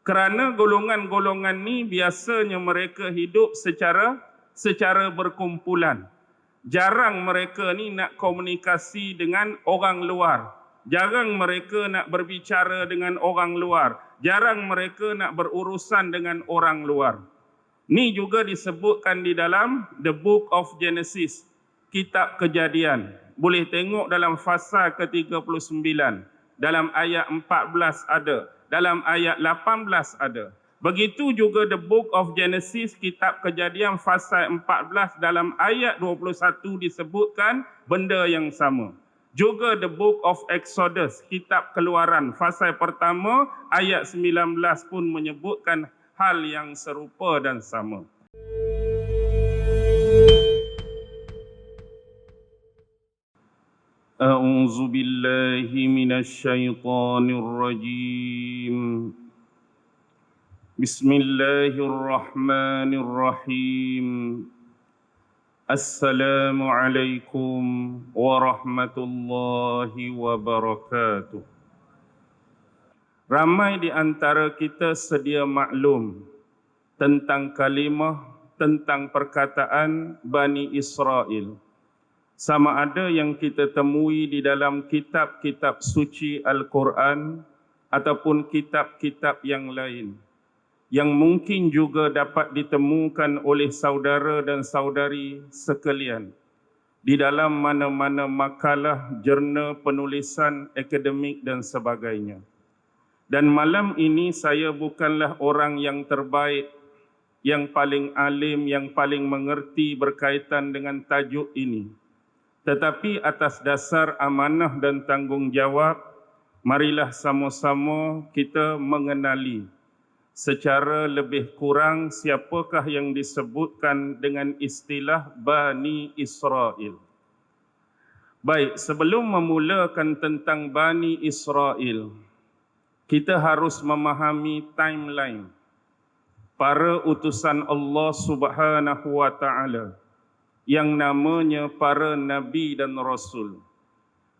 Kerana golongan-golongan ni biasanya mereka hidup secara berkumpulan. Jarang mereka ni nak komunikasi dengan orang luar. Jarang mereka nak berbicara dengan orang luar. Jarang mereka nak berurusan dengan orang luar. Ni juga disebutkan di dalam The Book of Genesis, kitab Kejadian. Boleh tengok dalam fasal ke-39, dalam ayat 14 ada, dalam ayat 18 ada. Begitu juga The Book of Genesis, kitab Kejadian fasal 14 dalam ayat 21 disebutkan benda yang sama. Juga The Book of Exodus, kitab Keluaran fasal pertama ayat 19 pun menyebutkan hal yang serupa dan sama. A'udzu billahi minasyaitonir rajim. Bismillahirrahmanirrahim. Assalamualaikum warahmatullahi wabarakatuh. Ramai di antara kita sedia maklum tentang kalimah, tentang perkataan Bani Israel. Sama ada yang kita temui di dalam kitab-kitab suci Al-Quran ataupun kitab-kitab yang lain, yang mungkin juga dapat ditemukan oleh saudara dan saudari sekalian di dalam mana-mana makalah, jurnal penulisan akademik dan sebagainya. Dan malam ini saya bukanlah orang yang terbaik, yang paling alim, yang paling mengerti berkaitan dengan tajuk ini. Tetapi atas dasar amanah dan tanggungjawab, marilah sama-sama kita mengenali secara lebih kurang siapakah yang disebutkan dengan istilah Bani Israel. Baik, sebelum memulakan tentang Bani Israel, kita harus memahami timeline para utusan Allah Subhanahu wa Ta'ala yang namanya para nabi dan rasul.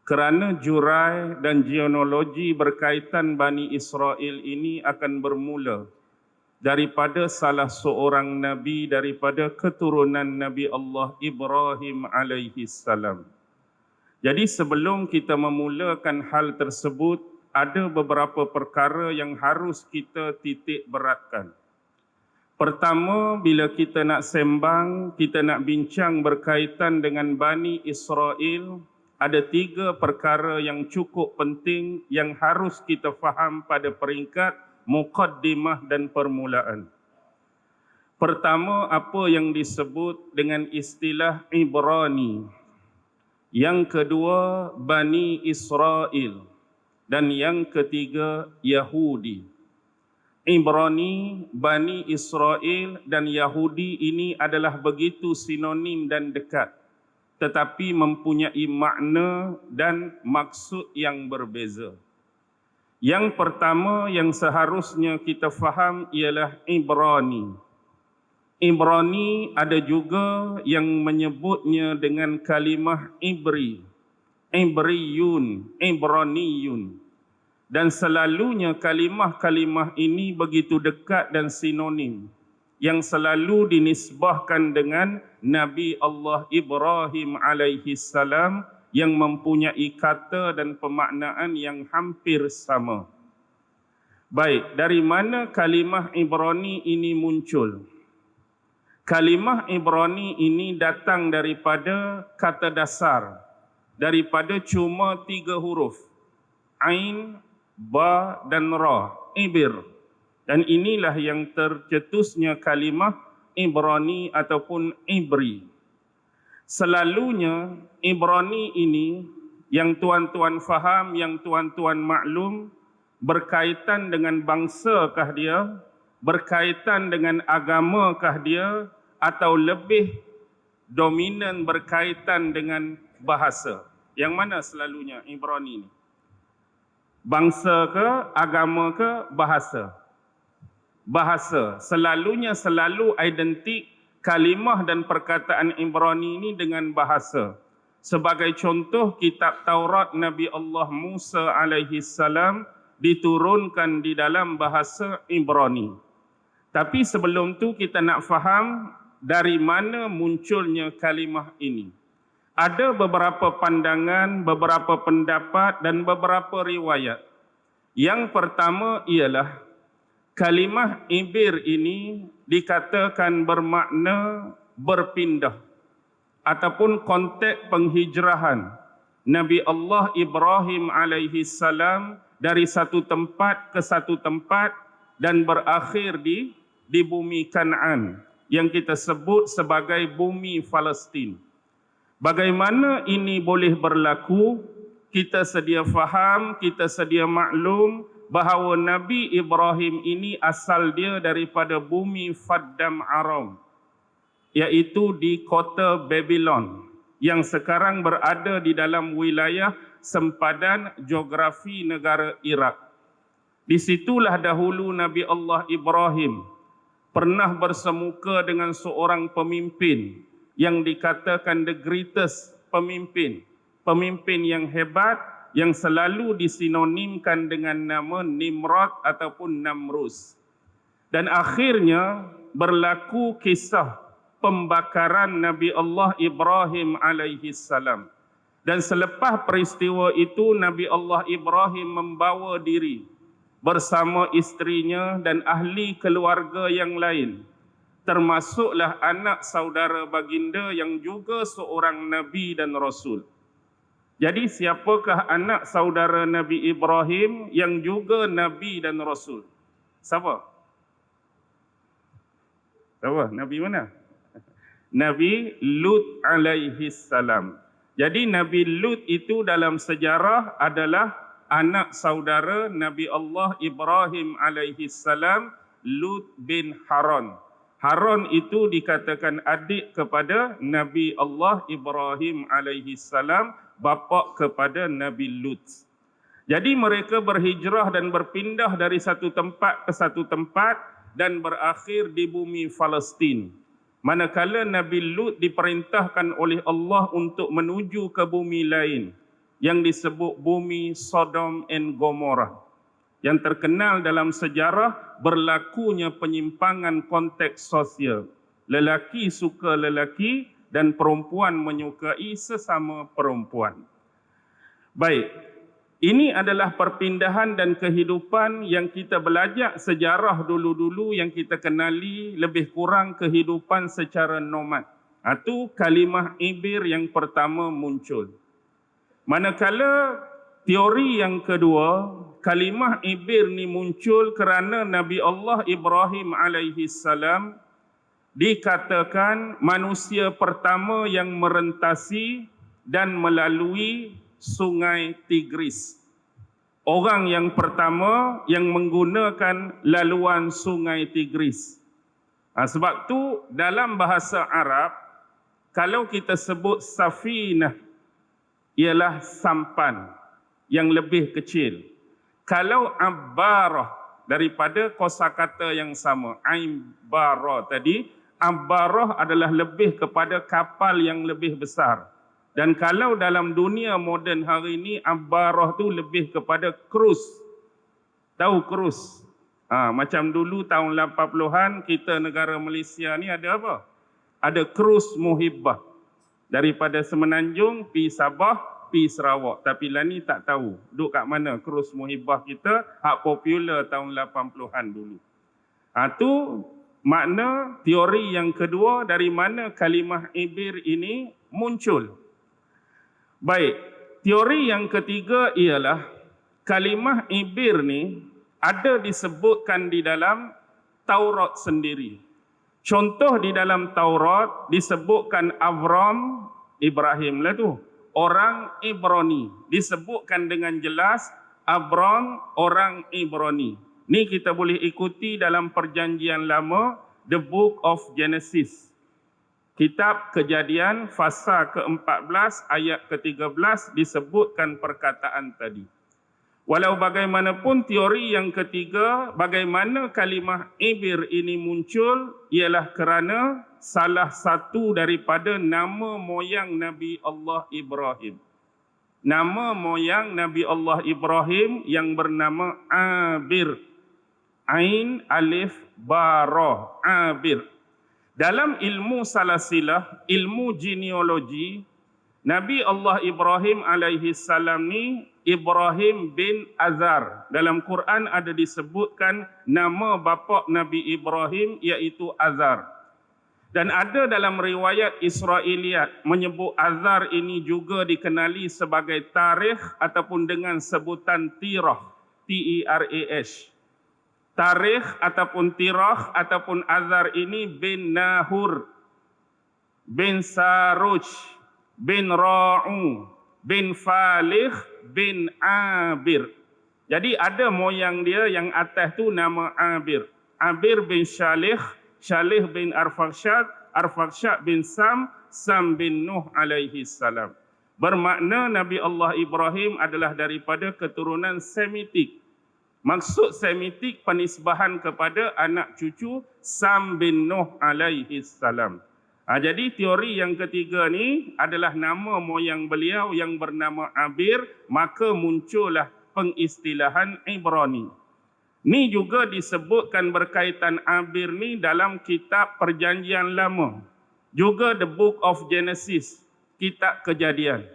Kerana jurai dan genealogi berkaitan Bani Israel ini akan bermula daripada salah seorang nabi daripada keturunan Nabi Allah Ibrahim alaihi salam. Jadi sebelum kita memulakan hal tersebut, ada beberapa perkara yang harus kita titik beratkan. Pertama, bila kita nak sembang, kita nak bincang berkaitan dengan Bani Israel, ada 3 perkara yang cukup penting yang harus kita faham pada peringkat muqaddimah dan permulaan. Pertama, apa yang disebut dengan istilah Ibrani. Yang kedua, Bani Israel. Dan yang ketiga, Yahudi. Ibrani, Bani Israel dan Yahudi ini adalah begitu sinonim dan dekat, tetapi mempunyai makna dan maksud yang berbeza. Yang pertama yang seharusnya kita faham ialah Ibrani. Ibrani ada juga yang menyebutnya dengan kalimah Ibri, Ibriyun, Ibraniyun. Dan selalunya kalimah-kalimah ini begitu dekat dan sinonim, yang selalu dinisbahkan dengan Nabi Allah Ibrahim alaihi salam yang mempunyai kata dan pemaknaan yang hampir sama. Baik, dari mana kalimah Ibrani ini muncul? Kalimah Ibrani ini datang daripada kata dasar, daripada cuma 3 huruf, Ain, Ba dan Ra, Ibir. Dan inilah yang tercetusnya kalimah Ibrani ataupun Ibri. Selalunya Ibrani ini yang tuan-tuan faham, yang tuan-tuan maklum, berkaitan dengan bangsakah dia, berkaitan dengan agamakah dia, atau lebih dominan berkaitan dengan bahasa. Yang mana selalunya Ibrani ini? Bangsa ke, agama ke, bahasa? Bahasa. Selalu identik kalimah dan perkataan Ibrani ini dengan bahasa. Sebagai contoh, kitab Taurat Nabi Allah Musa alaihi salam diturunkan di dalam bahasa Ibrani. Tapi sebelum tu kita nak faham dari mana munculnya kalimah ini. Ada beberapa pandangan, beberapa pendapat dan beberapa riwayat. Yang pertama ialah kalimah ibir ini dikatakan bermakna berpindah ataupun konteks penghijrahan Nabi Allah Ibrahim alaihi salam dari satu tempat ke satu tempat dan berakhir di bumi Kan'an yang kita sebut sebagai bumi Palestin. Bagaimana ini boleh berlaku? Kita sedia faham, kita sedia maklum bahawa Nabi Ibrahim ini asal dia daripada bumi Faddam Aram, iaitu di kota Babylon yang sekarang berada di dalam wilayah sempadan geografi negara Iraq. Di situlah dahulu Nabi Allah Ibrahim pernah bersemuka dengan seorang pemimpin yang dikatakan the greatest pemimpin, pemimpin yang hebat yang selalu disinonimkan dengan nama Nimrod ataupun Namrus. Dan akhirnya berlaku kisah pembakaran Nabi Allah Ibrahim alaihi salam. Dan selepas peristiwa itu Nabi Allah Ibrahim membawa diri bersama isterinya dan ahli keluarga yang lain, termasuklah anak saudara baginda yang juga seorang Nabi dan Rasul. Jadi siapakah anak saudara Nabi Ibrahim yang juga Nabi dan Rasul? Siapa? Siapa? Nabi mana? Nabi Lut alaihi salam. Jadi Nabi Lut itu dalam sejarah adalah anak saudara Nabi Allah Ibrahim alaihi salam, Lut bin Haran. Haran itu dikatakan adik kepada Nabi Allah Ibrahim alaihi salam, bapa kepada Nabi Lut. Jadi mereka berhijrah dan berpindah dari satu tempat ke satu tempat dan berakhir di bumi Palestin. Manakala Nabi Lut diperintahkan oleh Allah untuk menuju ke bumi lain yang disebut bumi Sodom and Gomorrah, yang terkenal dalam sejarah berlakunya penyimpangan konteks sosial. Lelaki suka lelaki dan perempuan menyukai sesama perempuan. Baik, ini adalah perpindahan dan kehidupan yang kita belajar sejarah dulu-dulu yang kita kenali lebih kurang kehidupan secara nomad. Itu kalimah ibir yang pertama muncul. Manakala teori yang kedua, kalimah ibir ni muncul kerana Nabi Allah Ibrahim alaihi salam dikatakan manusia pertama yang merentasi dan melalui sungai Tigris. Orang yang pertama yang menggunakan laluan sungai Tigris. Sebab tu dalam bahasa Arab, kalau kita sebut safinah, ialah sampan yang lebih kecil. Kalau abbarah, daripada kosakata yang sama, aimbara tadi, abbarah adalah lebih kepada kapal yang lebih besar. Dan kalau dalam dunia moden hari ini, abbarah tu lebih kepada krus. Tahu krus? Macam dulu tahun 80-an, kita negara Malaysia ni ada apa? Ada krus Muhibbah. Daripada Semenanjung, pi Sabah, pi Sarawak. Tapi lah ni tak tahu duduk kat mana krus Muhibbah kita, hak popular tahun 80-an dulu. Tu makna teori yang kedua dari mana kalimah ibir ini muncul. Baik, teori yang ketiga ialah kalimah ibir ni ada disebutkan di dalam Taurat sendiri. Contoh di dalam Taurat disebutkan Avram, Ibrahim lah tu, orang Ibrani. Disebutkan dengan jelas Abram, orang Ibrani. Ni kita boleh ikuti dalam perjanjian lama, The Book of Genesis. Kitab Kejadian fasa ke-14 ayat ke-13 disebutkan perkataan tadi. Walau bagaimanapun teori yang ketiga, bagaimana kalimah ibir ini muncul ialah kerana salah satu daripada nama moyang Nabi Allah Ibrahim. nama moyang Nabi Allah Ibrahim yang bernama Abir. Ain, alif, ba, ra, Abir. Dalam ilmu salasilah, ilmu genealogi, Nabi Allah Ibrahim alaihi salam ni Ibrahim bin Azar. Dalam Quran ada disebutkan nama bapa Nabi Ibrahim iaitu Azar. Dan ada dalam riwayat Israiliyat menyebut Azar ini juga dikenali sebagai tarikh ataupun dengan sebutan Tirah, T-E-R-A-H. Tarikh ataupun Tirah ataupun Azar ini bin Nahur, bin Saruj, bin Ra'u, bin Falih, bin Abir. Jadi ada moyang dia yang atas tu nama Abir. Abir bin Shalih, Shalih bin Arfakshad, Arfakshad bin Sam, Sam bin Nuh alaihi salam. Bermakna Nabi Allah Ibrahim adalah daripada keturunan Semitik. Maksud Semitik penisbahan kepada anak cucu Sam bin Nuh alaihi salam. Jadi teori yang ketiga ni adalah nama moyang beliau yang bernama Abir, maka muncullah pengistilahan Ibrani. Ni juga disebutkan berkaitan Abir ni dalam kitab Perjanjian Lama. Juga The Book of Genesis, kitab Kejadian.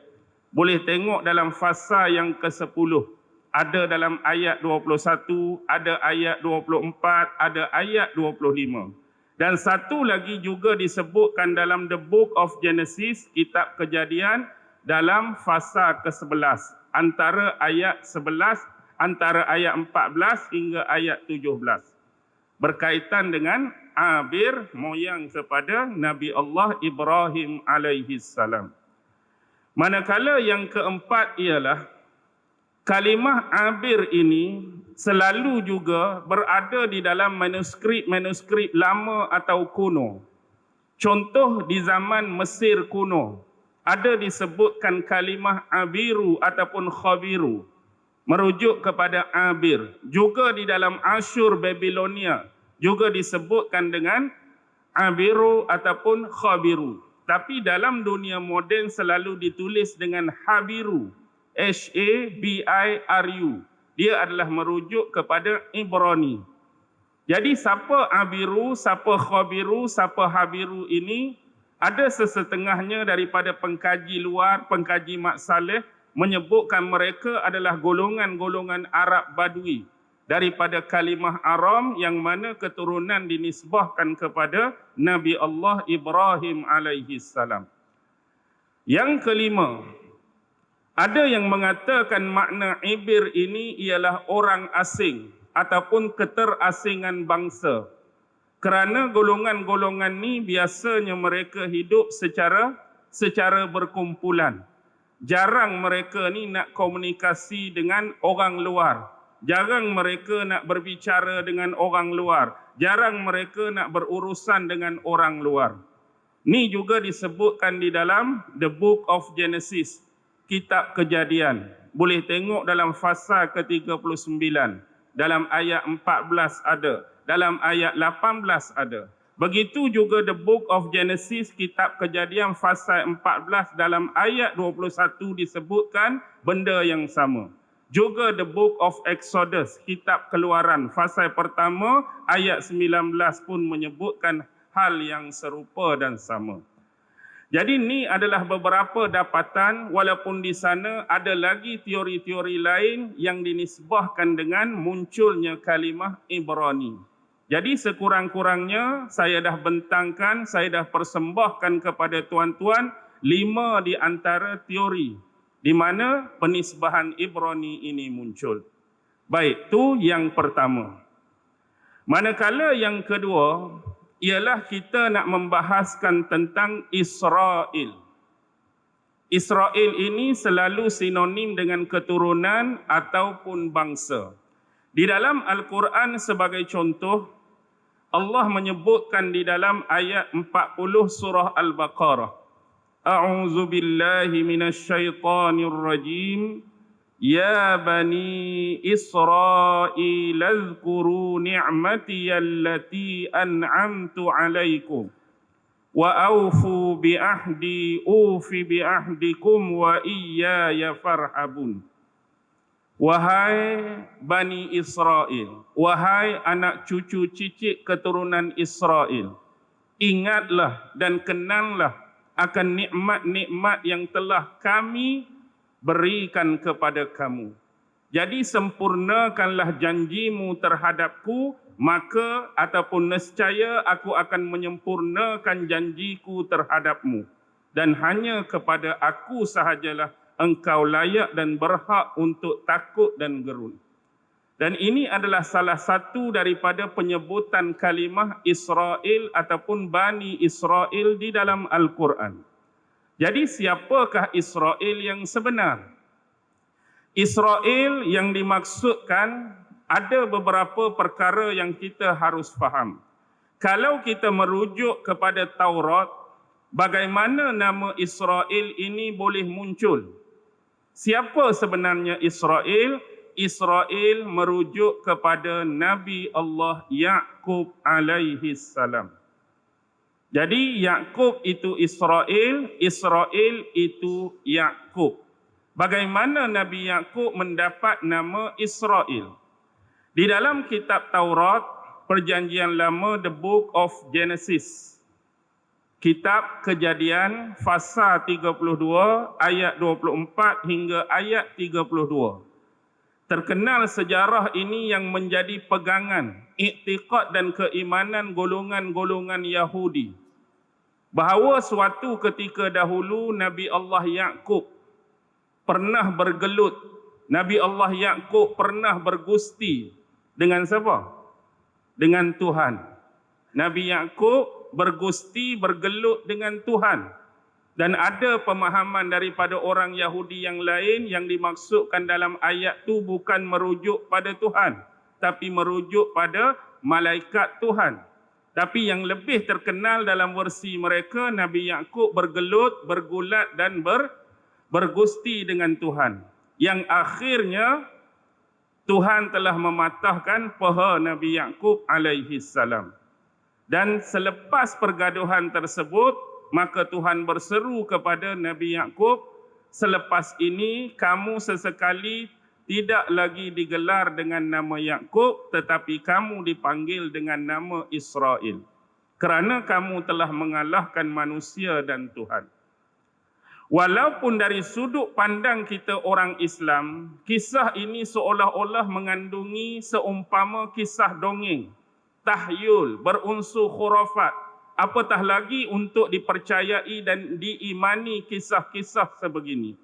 Boleh tengok dalam fasa yang ke-10. Ada dalam ayat 21, ada ayat 24, ada ayat 25. Dan satu lagi juga disebutkan dalam The Book of Genesis, kitab Kejadian, dalam fasa ke-11. Antara ayat 11, antara ayat 14 hingga ayat 17. Berkaitan dengan Abir, moyang kepada Nabi Allah Ibrahim alaihi salam. Manakala yang keempat ialah kalimah Abir ini selalu juga berada di dalam manuskrip lama atau kuno. Contoh di zaman Mesir kuno, ada disebutkan kalimah Abiru ataupun Khabiru, merujuk kepada Abir. Juga di dalam Asyur Babilonia, juga disebutkan dengan Abiru ataupun Khabiru. Tapi dalam dunia moden selalu ditulis dengan Habiru, H-A-B-I-R-U. Dia adalah merujuk kepada Ibrani. Jadi siapa Abiru, siapa Khabiru, siapa Habiru ini, ada sesetengahnya daripada pengkaji luar, pengkaji Mat Saleh, menyebutkan mereka adalah golongan-golongan Arab Badui daripada kalimah Aram yang mana keturunan dinisbahkan kepada Nabi Allah Ibrahim alaihi salam. Yang kelima, ada yang mengatakan makna Ibir ini ialah orang asing ataupun keterasingan bangsa. Kerana golongan-golongan ni biasanya mereka hidup secara berkumpulan. Jarang mereka ni nak komunikasi dengan orang luar. Jarang mereka nak berbicara dengan orang luar. Jarang mereka nak berurusan dengan orang luar. Ni juga disebutkan di dalam The Book of Genesis, kitab Kejadian. Boleh tengok dalam fasa ke-39. Dalam ayat 14 ada. Dalam ayat 18 ada. Begitu juga The Book of Genesis, kitab Kejadian fasa 14 dalam ayat 21 disebutkan benda yang sama. Juga The Book of Exodus, kitab Keluaran fasa pertama ayat 19 pun menyebutkan hal yang serupa dan sama. Jadi ini adalah beberapa dapatan, walaupun di sana ada lagi teori-teori lain yang dinisbahkan dengan munculnya kalimah Ibrani. Jadi sekurang-kurangnya saya dah bentangkan, saya dah persembahkan kepada tuan-tuan 5 di antara teori di mana penisbahan Ibrani ini muncul. Baik, tu yang pertama. Manakala yang kedua, ialah kita nak membahaskan tentang Israel. Israel ini selalu sinonim dengan keturunan ataupun bangsa. Di dalam Al-Quran sebagai contoh, Allah menyebutkan di dalam ayat 40 surah Al-Baqarah. A'udzu billahi minasyaitonir rajim. Ya bani Israil azkuru ni'mati allati an'amtu alaikum wa aufu bi ahdi ufi bi ahdikum wa iyaya farhabun. Wahai Bani Israel, wahai anak cucu cicit keturunan Israel, ingatlah dan kenanglah akan nikmat-nikmat yang telah kami berikan kepada kamu. Jadi sempurnakanlah janjimu terhadapku, maka ataupun nescaya aku akan menyempurnakan janjiku terhadapmu. Dan hanya kepada aku sahajalah engkau layak dan berhak untuk takut dan gerun. Dan ini adalah salah satu daripada penyebutan kalimah Israel ataupun Bani Israel di dalam Al-Quran. Jadi siapakah Israel yang sebenar? Israel yang dimaksudkan ada beberapa perkara yang kita harus faham. Kalau kita merujuk kepada Taurat, bagaimana nama Israel ini boleh muncul? Siapa sebenarnya Israel? Israel merujuk kepada Nabi Allah Yaqub alaihi salam. Jadi Yaqub itu Israel, Israel itu Yaqub. Bagaimana Nabi Yaqub mendapat nama Israel? Di dalam kitab Taurat, Perjanjian Lama, The Book of Genesis, Kitab Kejadian, Pasal 32, ayat 24 hingga ayat 32. Terkenal sejarah ini yang menjadi pegangan, iktikad dan keimanan golongan-golongan Yahudi. Bahawa suatu ketika dahulu Nabi Allah Yaqub pernah bergelut. Nabi Allah Yaqub pernah bergusti dengan siapa? Dengan Tuhan. Nabi Yaqub bergusti, bergelut dengan Tuhan. Dan ada pemahaman daripada orang Yahudi yang lain yang dimaksudkan dalam ayat tu bukan merujuk pada Tuhan, tapi merujuk pada malaikat Tuhan. Tapi yang lebih terkenal dalam versi mereka, Nabi Yaqub bergelut, bergulat dan bergusti dengan Tuhan. Yang akhirnya Tuhan telah mematahkan paha Nabi Yaqub alaihi salam. Dan selepas pergaduhan tersebut, maka Tuhan berseru kepada Nabi Yaqub, selepas ini kamu sesekali tidak lagi digelar dengan nama Yaqub, tetapi kamu dipanggil dengan nama Israel. Kerana kamu telah mengalahkan manusia dan Tuhan. Walaupun dari sudut pandang kita orang Islam, kisah ini seolah-olah mengandungi seumpama kisah dongeng, tahyul, berunsur khurafat, apatah lagi untuk dipercayai dan diimani kisah-kisah sebegini.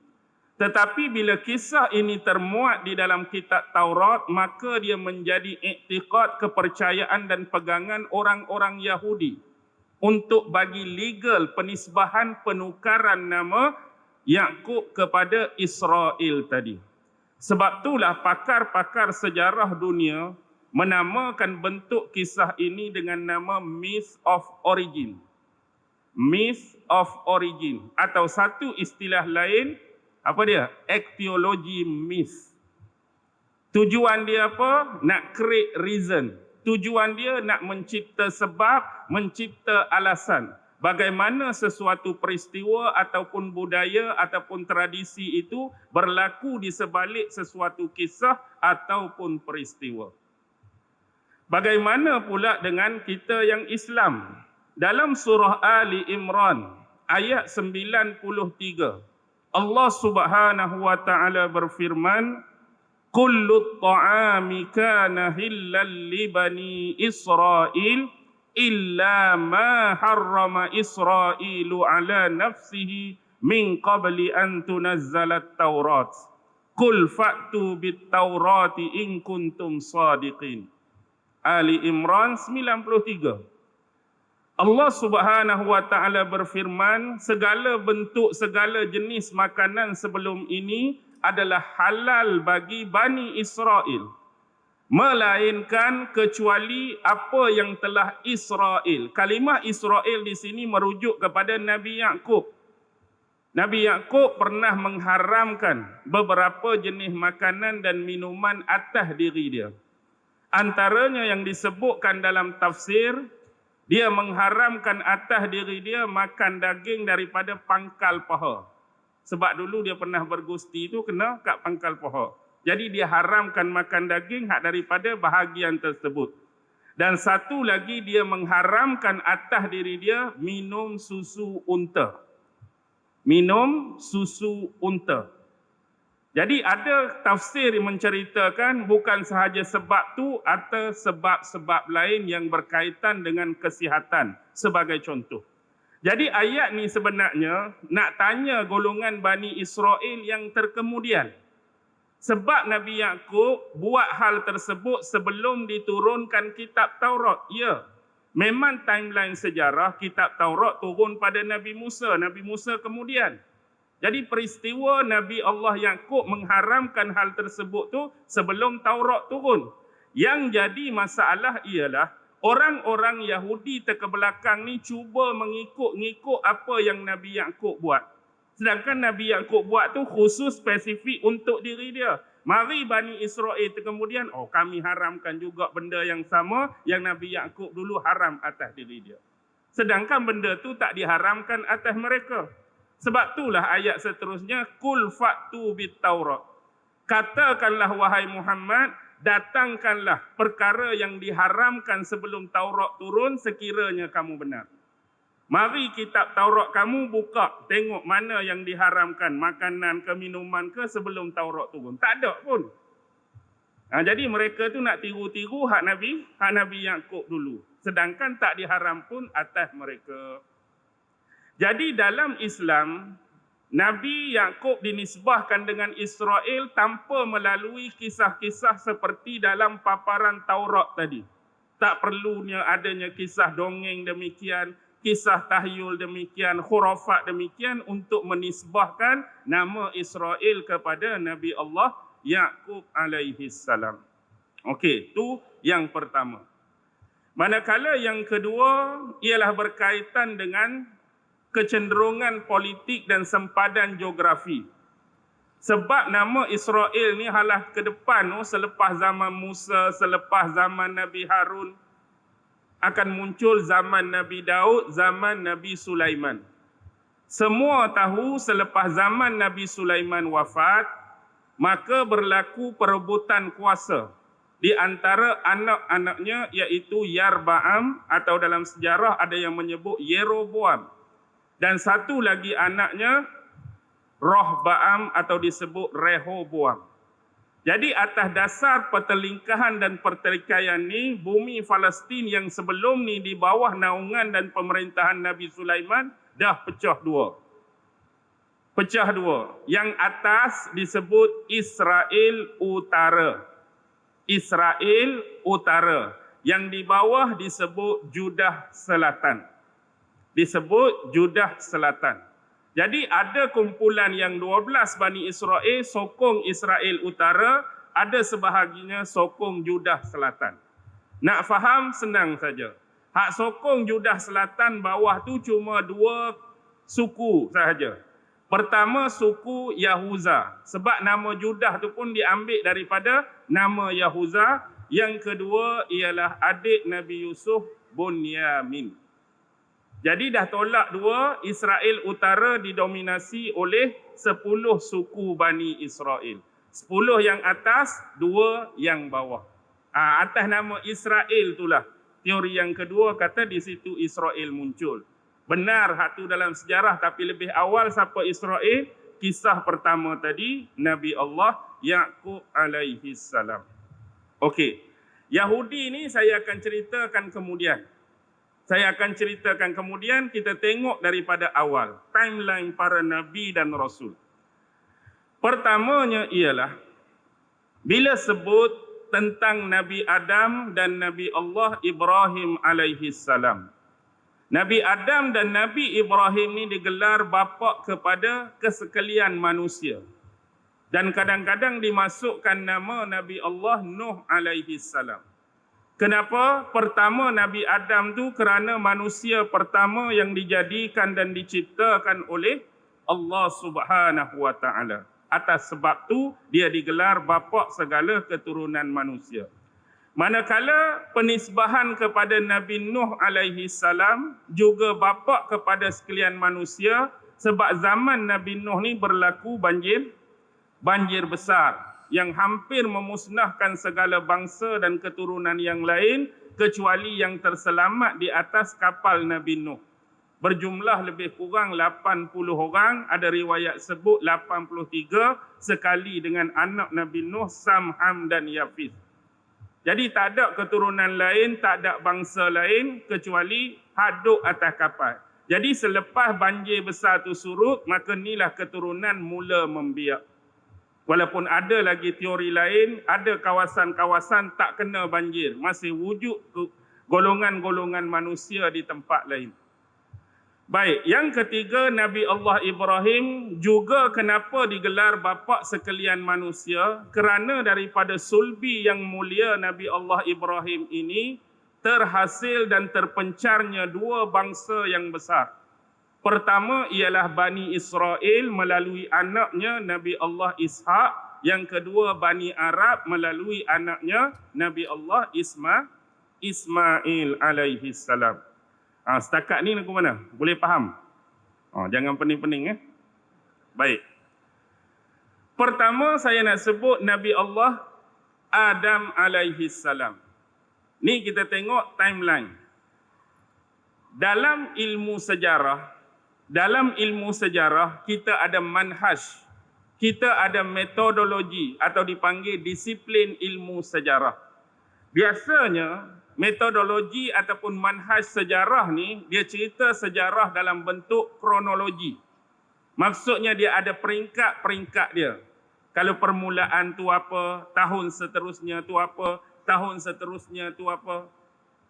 Tetapi bila kisah ini termuat di dalam kitab Taurat, maka dia menjadi iktikad, kepercayaan dan pegangan orang-orang Yahudi untuk bagi legal penisbahan penukaran nama Yaqub kepada Israel tadi. Sebab itulah pakar-pakar sejarah dunia menamakan bentuk kisah ini dengan nama myth of origin. Myth of origin atau satu istilah lain, apa dia? Etiology myth. Tujuan dia apa? Nak create reason. Tujuan dia nak mencipta sebab, mencipta alasan. Bagaimana sesuatu peristiwa ataupun budaya ataupun tradisi itu berlaku di sebalik sesuatu kisah ataupun peristiwa. Bagaimana pula dengan kita yang Islam? Dalam surah Ali Imran ayat 93, Allah Subhanahu wa taala berfirman, "Kullu ta'ami kana hillal li bani Israil illa ma harrama Israilu ala nafsihi min qabli an tunazzala at-Taurat. Qul fa'tu bit-Taurati in kuntum shadiqin." Ali Imran 93. Allah Subhanahu wa taala berfirman, segala bentuk, segala jenis makanan sebelum ini adalah halal bagi Bani Israel, melainkan kecuali apa yang telah Israel. Kalimah Israel di sini merujuk kepada Nabi Yaqub. Nabi Yaqub pernah mengharamkan beberapa jenis makanan dan minuman atas diri dia. Antaranya yang disebutkan dalam tafsir, Dia mengharamkan atas diri dia makan daging daripada pangkal paha. Sebab dulu dia pernah bergusti tu kena kat pangkal paha. Jadi dia haramkan makan daging hak daripada bahagian tersebut. Dan satu lagi dia mengharamkan atas diri dia minum susu unta. Minum susu unta. Jadi ada tafsir yang menceritakan bukan sahaja sebab tu atau sebab-sebab lain yang berkaitan dengan kesihatan sebagai contoh. Jadi ayat ni sebenarnya nak tanya golongan Bani Israel yang terkemudian. Sebab Nabi Yaqub buat hal tersebut sebelum diturunkan kitab Taurat. Ya, memang timeline sejarah kitab Taurat turun pada Nabi Musa. Nabi Musa kemudian. Jadi peristiwa Nabi Allah Yaqub mengharamkan hal tersebut tu sebelum Taurat turun. Yang jadi masalah ialah orang-orang Yahudi terkebelakang ni cuba mengikut-ngikut apa yang Nabi Yaqub buat. Sedangkan Nabi Yaqub buat tu khusus spesifik untuk diri dia. Mari Bani Israel kemudian, kami haramkan juga benda yang sama yang Nabi Yaqub dulu haram atas diri dia. Sedangkan benda tu tak diharamkan atas mereka. Sebab itulah ayat seterusnya, Qul fa'tu bit Taurat. Katakanlah wahai Muhammad, datangkanlah perkara yang diharamkan sebelum Taurat turun sekiranya kamu benar. Mari kitab Taurat kamu buka, tengok mana yang diharamkan, makanan ke minuman ke sebelum Taurat turun. Tak ada pun. Jadi mereka tu nak tiru-tiru hak Nabi Yaqub dulu. Sedangkan tak diharam pun atas mereka. Jadi dalam Islam, Nabi Yaqub dinisbahkan dengan Israel tanpa melalui kisah-kisah seperti dalam paparan Taurat tadi. Tak perlunya adanya kisah dongeng demikian, kisah tahyul demikian, khurafat demikian untuk menisbahkan nama Israel kepada Nabi Allah Yaqub alaihi salam. Okey, itu yang pertama. Manakala yang kedua ialah berkaitan dengan kecenderungan politik dan sempadan geografi. Sebab nama Israel ni halah ke depan selepas zaman Musa, selepas zaman Nabi Harun, akan muncul zaman Nabi Daud, zaman Nabi Sulaiman. Semua tahu selepas zaman Nabi Sulaiman wafat, maka berlaku perebutan kuasa di antara anak-anaknya iaitu Yarbaam atau dalam sejarah ada yang menyebut Yeroboam. Dan satu lagi anaknya Rohbaam atau disebut Rehoboam. Jadi atas dasar pertelingkahan dan pertikaian ni, bumi Palestin yang sebelum ni di bawah naungan dan pemerintahan Nabi Sulaiman dah pecah dua. Pecah dua. Yang atas disebut Israel Utara. Israel Utara. Yang di bawah disebut Judah Selatan. Disebut Judah Selatan. Jadi ada kumpulan yang 12 Bani Israel sokong Israel Utara, ada sebahagiannya sokong Judah Selatan. Nak faham senang saja. Hak sokong Judah Selatan bawah tu cuma dua suku sahaja. Pertama suku Yahuza, sebab nama Judah tu pun diambil daripada nama Yahuza. Yang kedua ialah adik Nabi Yusuf, Bunyamin. Jadi dah tolak dua, Israel Utara didominasi oleh 10 suku Bani Israel. 10 yang atas, 2 yang bawah. Atas nama Israel itulah. Teori yang kedua kata di situ Israel muncul. Benar hak tu dalam sejarah, tapi lebih awal siapa Israel? Kisah pertama tadi, Nabi Allah Yaqub alaihi salam. Okey. Yahudi ni saya akan ceritakan kemudian. Kita tengok daripada awal. Timeline para Nabi dan Rasul. Pertamanya ialah, bila sebut tentang Nabi Adam dan Nabi Allah Ibrahim alaihi salam. Nabi Adam dan Nabi Ibrahim ni digelar bapa kepada kesekalian manusia. Dan kadang-kadang dimasukkan nama Nabi Allah Nuh alaihi salam. Kenapa? Pertama Nabi Adam tu kerana manusia pertama yang dijadikan dan diciptakan oleh Allah Subhanahu wa taala. Atas sebab tu dia digelar bapa segala keturunan manusia. Manakala penisbahan kepada Nabi Nuh alaihi salam juga bapa kepada sekalian manusia, sebab zaman Nabi Nuh ni berlaku banjir besar yang hampir memusnahkan segala bangsa dan keturunan yang lain kecuali yang terselamat di atas kapal Nabi Nuh. Berjumlah lebih kurang 80 orang, ada riwayat sebut 83 sekali dengan anak Nabi Nuh, Sam, Ham dan Yafith. Jadi tak ada keturunan lain, tak ada bangsa lain kecuali haduk atas kapal. Jadi selepas banjir besar tu surut, maka inilah keturunan mula membiak. Walaupun ada lagi teori lain, ada kawasan-kawasan tak kena banjir, masih wujud golongan-golongan manusia di tempat lain. Baik, yang ketiga, Nabi Allah Ibrahim juga kenapa digelar bapa sekalian manusia? Kerana daripada sulbi yang mulia Nabi Allah Ibrahim ini terhasil dan terpencarnya dua bangsa yang besar. Pertama ialah Bani Israel melalui anaknya Nabi Allah Ishak. Yang kedua Bani Arab melalui anaknya Nabi Allah Ismail alaihi salam. Setakat ni lagu mana? Boleh faham? Jangan pening-pening. Baik. Pertama saya nak sebut Nabi Allah Adam alaihi salam. Ni kita tengok timeline. Dalam ilmu sejarah kita ada manhaj, kita ada metodologi atau dipanggil disiplin ilmu sejarah. Biasanya metodologi ataupun manhaj sejarah ni, dia cerita sejarah dalam bentuk kronologi. Maksudnya dia ada peringkat-peringkat dia. Kalau permulaan tu apa, tahun seterusnya tu apa, tahun seterusnya tu apa.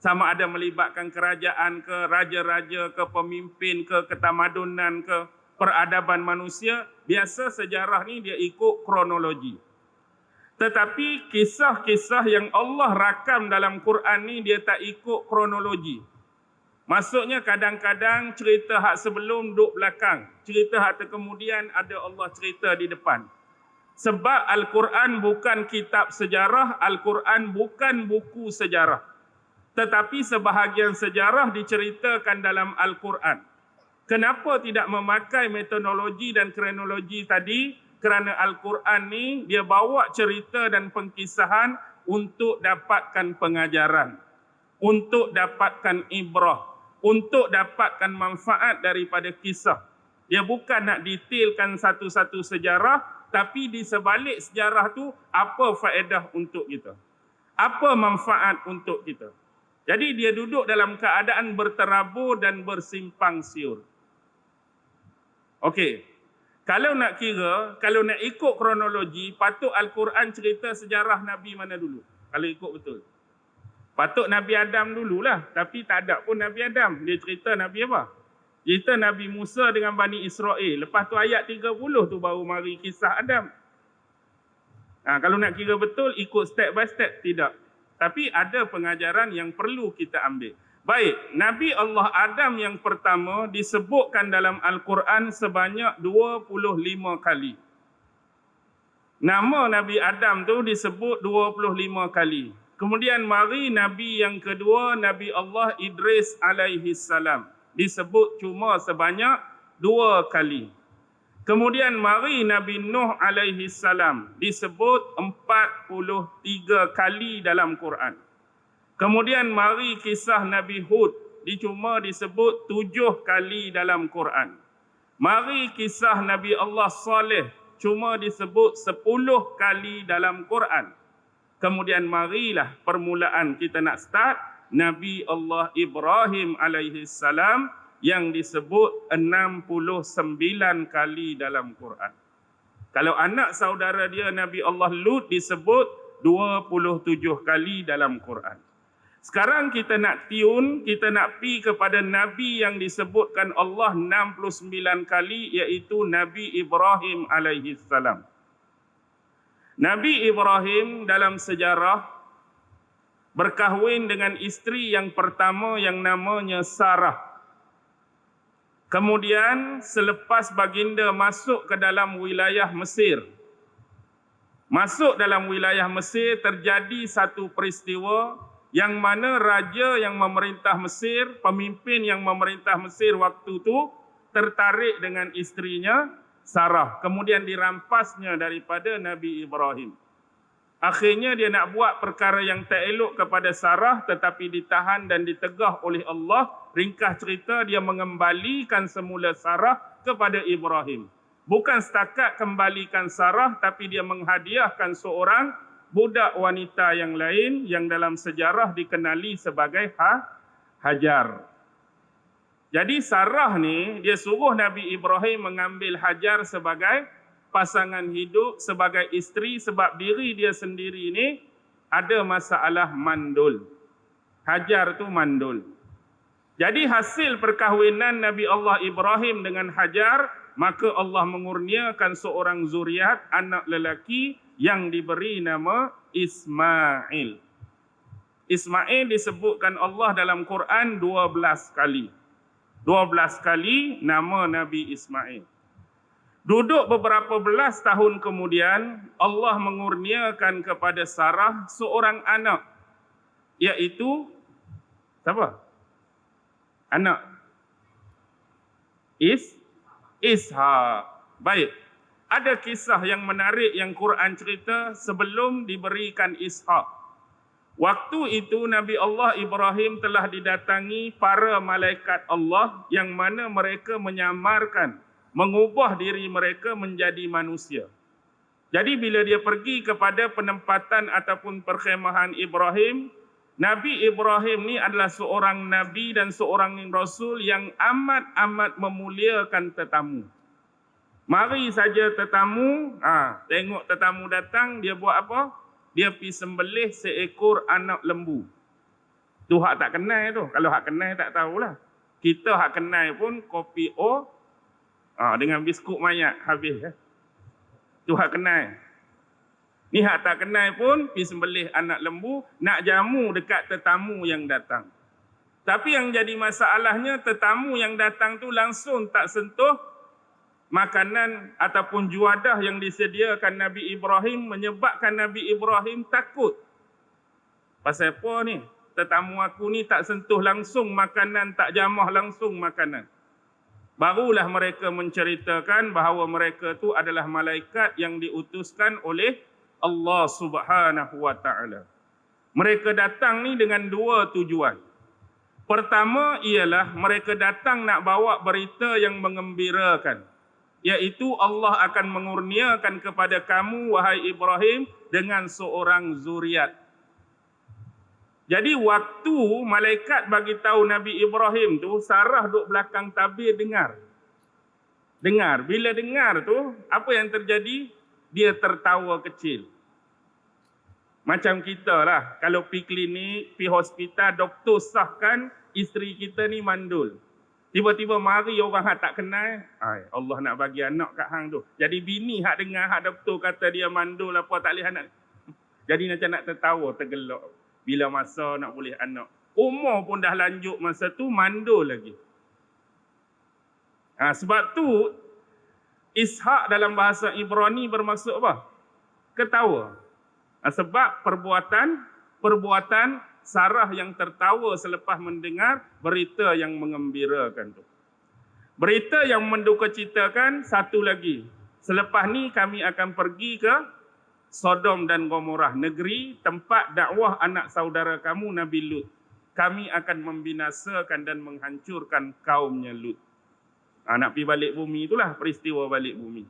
Sama ada melibatkan kerajaan ke, raja-raja ke, pemimpin ke, ketamadunan ke, peradaban manusia. Biasa sejarah ni dia ikut kronologi. Tetapi kisah-kisah yang Allah rakam dalam Quran ni dia tak ikut kronologi. Maksudnya kadang-kadang cerita hak sebelum duduk belakang, cerita hak kemudian ada Allah cerita di depan. Sebab Al-Quran bukan kitab sejarah, Al-Quran bukan buku sejarah. Tetapi sebahagian sejarah diceritakan dalam Al-Quran. Kenapa tidak memakai metodologi dan kronologi tadi? Kerana Al-Quran ni dia bawa cerita dan pengkisahan untuk dapatkan pengajaran, untuk dapatkan ibrah, untuk dapatkan manfaat daripada kisah. Dia bukan nak detailkan satu-satu sejarah, tapi di sebalik sejarah tu apa faedah untuk kita? Apa manfaat untuk kita? Jadi dia duduk dalam keadaan berterabur dan bersimpang siur. Okey. Kalau nak kira, kalau nak ikut kronologi, patut Al-Quran cerita sejarah Nabi mana dulu? Kalau ikut betul. Patut Nabi Adam dululah. Tapi tak ada pun Nabi Adam. Dia cerita Nabi apa? Cerita Nabi Musa dengan Bani Israel. Lepas tu ayat 30 tu baru mari kisah Adam. Kalau nak kira betul, ikut step by step. Tidak. Tapi ada pengajaran yang perlu kita ambil. Baik, Nabi Allah Adam yang pertama disebutkan dalam Al-Quran sebanyak 25 kali. Nama Nabi Adam tu disebut 25 kali. Kemudian mari Nabi yang kedua, Nabi Allah Idris alaihi salam. Disebut cuma sebanyak 2 kali. Kemudian mari Nabi Nuh alaihi salam. Disebut 43 kali dalam Quran. Kemudian mari kisah Nabi Hud, cuma disebut 7 kali dalam Quran. Mari kisah Nabi Allah Saleh, cuma disebut 10 kali dalam Quran. Kemudian marilah permulaan kita nak start, Nabi Allah Ibrahim alaihi salam yang disebut 69 kali dalam Quran. Kalau anak saudara dia Nabi Allah Lut disebut 27 kali dalam Quran. Sekarang kita nak tune, kita nak pi kepada Nabi yang disebutkan Allah 69 kali, iaitu Nabi Ibrahim alaihi salam. Nabi Ibrahim dalam sejarah berkahwin dengan isteri yang pertama yang namanya Sarah. Kemudian selepas baginda masuk ke dalam wilayah Mesir, Masuk dalam wilayah Mesir, terjadi satu peristiwa yang mana raja yang memerintah Mesir, pemimpin yang memerintah Mesir waktu itu tertarik dengan isterinya Sarah. Kemudian dirampasnya daripada Nabi Ibrahim. Akhirnya dia nak buat perkara yang tak elok kepada Sarah, tetapi ditahan dan ditegah oleh Allah. Ringkas cerita, dia mengembalikan semula Sarah kepada Ibrahim. Bukan setakat kembalikan Sarah, tapi dia menghadiahkan seorang budak wanita yang lain yang dalam sejarah dikenali sebagai Hajar. Jadi Sarah ni, dia suruh Nabi Ibrahim mengambil Hajar sebagai pasangan hidup, sebagai isteri, sebab diri dia sendiri ni ada masalah mandul. Hajar tu mandul. Jadi hasil perkahwinan Nabi Allah Ibrahim dengan Hajar, maka Allah mengurniakan seorang zuriat, anak lelaki yang diberi nama Ismail. Ismail disebutkan Allah dalam Quran 12 kali. 12 kali nama Nabi Ismail. Duduk beberapa belas tahun kemudian, Allah mengurniakan kepada Sarah seorang anak, iaitu siapa? Anak Ishak. Baik. Ada kisah yang menarik yang Quran cerita sebelum diberikan Ishak. Waktu itu Nabi Allah Ibrahim telah didatangi para malaikat Allah yang mana mereka menyamarkan, mengubah diri mereka menjadi manusia. Jadi bila dia pergi kepada penempatan ataupun perkhemahan Ibrahim, Nabi Ibrahim ni adalah seorang Nabi dan seorang Rasul yang amat-amat memuliakan tetamu. Mari saja tetamu, tengok tetamu datang, dia buat apa? Dia pergi sembelih seekor anak lembu. Tu hak tak kenal tu. Kalau hak kenal tak tahulah. Kita hak kenal pun kopi O dengan biskut mayat habis. Tu hak kenal. Ni hak tak kenal pun pergi sembelih anak lembu, nak jamu dekat tetamu yang datang. Tapi yang jadi masalahnya, tetamu yang datang tu langsung tak sentuh makanan ataupun juadah yang disediakan Nabi Ibrahim, menyebabkan Nabi Ibrahim takut. Pasal apa ni? Tetamu aku ni tak sentuh langsung makanan, tak jamah langsung makanan. Barulah mereka menceritakan bahawa mereka tu adalah malaikat yang diutuskan oleh Allah Subhanahu wa ta'ala. Mereka datang ni dengan dua tujuan. Pertama ialah mereka datang nak bawa berita yang mengembirakan, iaitu Allah akan mengurniakan kepada kamu, wahai Ibrahim, dengan seorang zuriat. Jadi waktu malaikat bagi tahu Nabi Ibrahim tu, Sarah duduk belakang tabir dengar. Bila dengar tu, apa yang terjadi? Dia tertawa kecil. Macam kita lah, kalau pergi klinik, pergi hospital, doktor sahkan isteri kita ni mandul. Tiba-tiba mari orang hak tak kenal, Allah nak bagi anak kat hang tu. Jadi bini hak dengar, hak doktor kata dia mandul apa tak boleh anak. Jadi macam nak tertawa, tergelak. Bila masa nak boleh anak. Umur pun dah lanjut masa tu, mandul lagi. Sebab tu, Ishak dalam bahasa Ibrani bermaksud apa? Ketawa. Sebab perbuatan Sarah yang tertawa selepas mendengar berita yang mengembirakan tu. Berita yang mendukacitakan satu lagi. Selepas ni kami akan pergi ke Sodom dan Gomorrah, negeri tempat dakwah anak saudara kamu Nabi Lut. Kami akan membinasakan dan menghancurkan kaumnya Lut. Nak pergi balik bumi, itulah peristiwa balik bumi.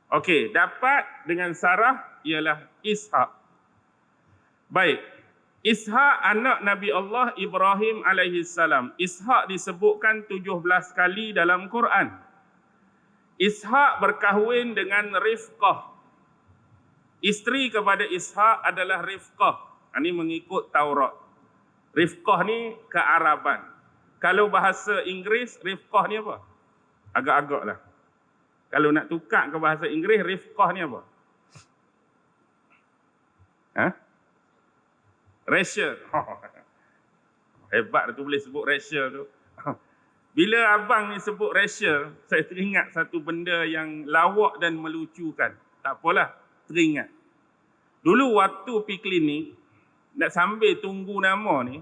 Okey, dapat dengan Sarah ialah Ishak. Baik, Ishak anak Nabi Allah Ibrahim alaihi salam. Ishak disebutkan 17 kali dalam Quran. Ishak berkahwin dengan Rifqah. Isteri kepada Ishak adalah Rifqah. Ini mengikut Taurat. Rifqah ni kearaban. Kalau bahasa Inggeris, Rifqah ni apa? Agak-agak lah. Kalau nak tukar ke bahasa Inggeris, Rifqah ni apa? Rachel. Hebat tu boleh sebut Rachel tu. Bila abang ni sebut Rachel, saya teringat satu benda yang lawak dan melucukan. Tak apalah, teringat. Dulu waktu pi klinik, nak sambil tunggu nama ni,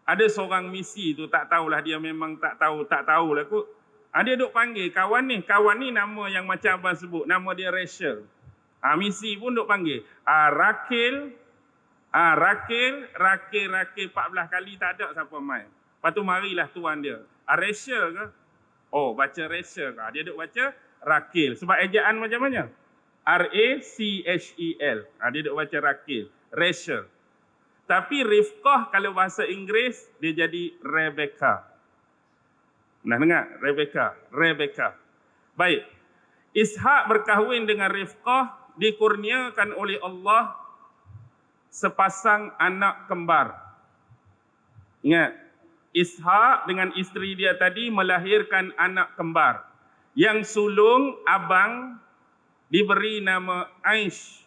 ada seorang misi tu, tak tahulah dia memang tak tahulah kot. Dia duk panggil kawan ni nama yang macam abang sebut, nama dia Rachel. Misi pun duk panggil. Rakil 14 kali tak ada siapa main. Lepas tu marilah tuan dia. Rachel ke? Oh, baca Rachel ke? Dia duk baca Rakil. Sebab ejaan macam mana? Rachel. Dia duk baca Rakil. Rachel. Tapi Rifqah kalau bahasa Inggeris, dia jadi Rebecca. Pernah dengar? Rebecca. Baik. Ishak berkahwin dengan Rifqah, dikurniakan oleh Allah sepasang anak kembar. Ingat, Ishak dengan isteri dia tadi melahirkan anak kembar. Yang sulung abang diberi nama Aish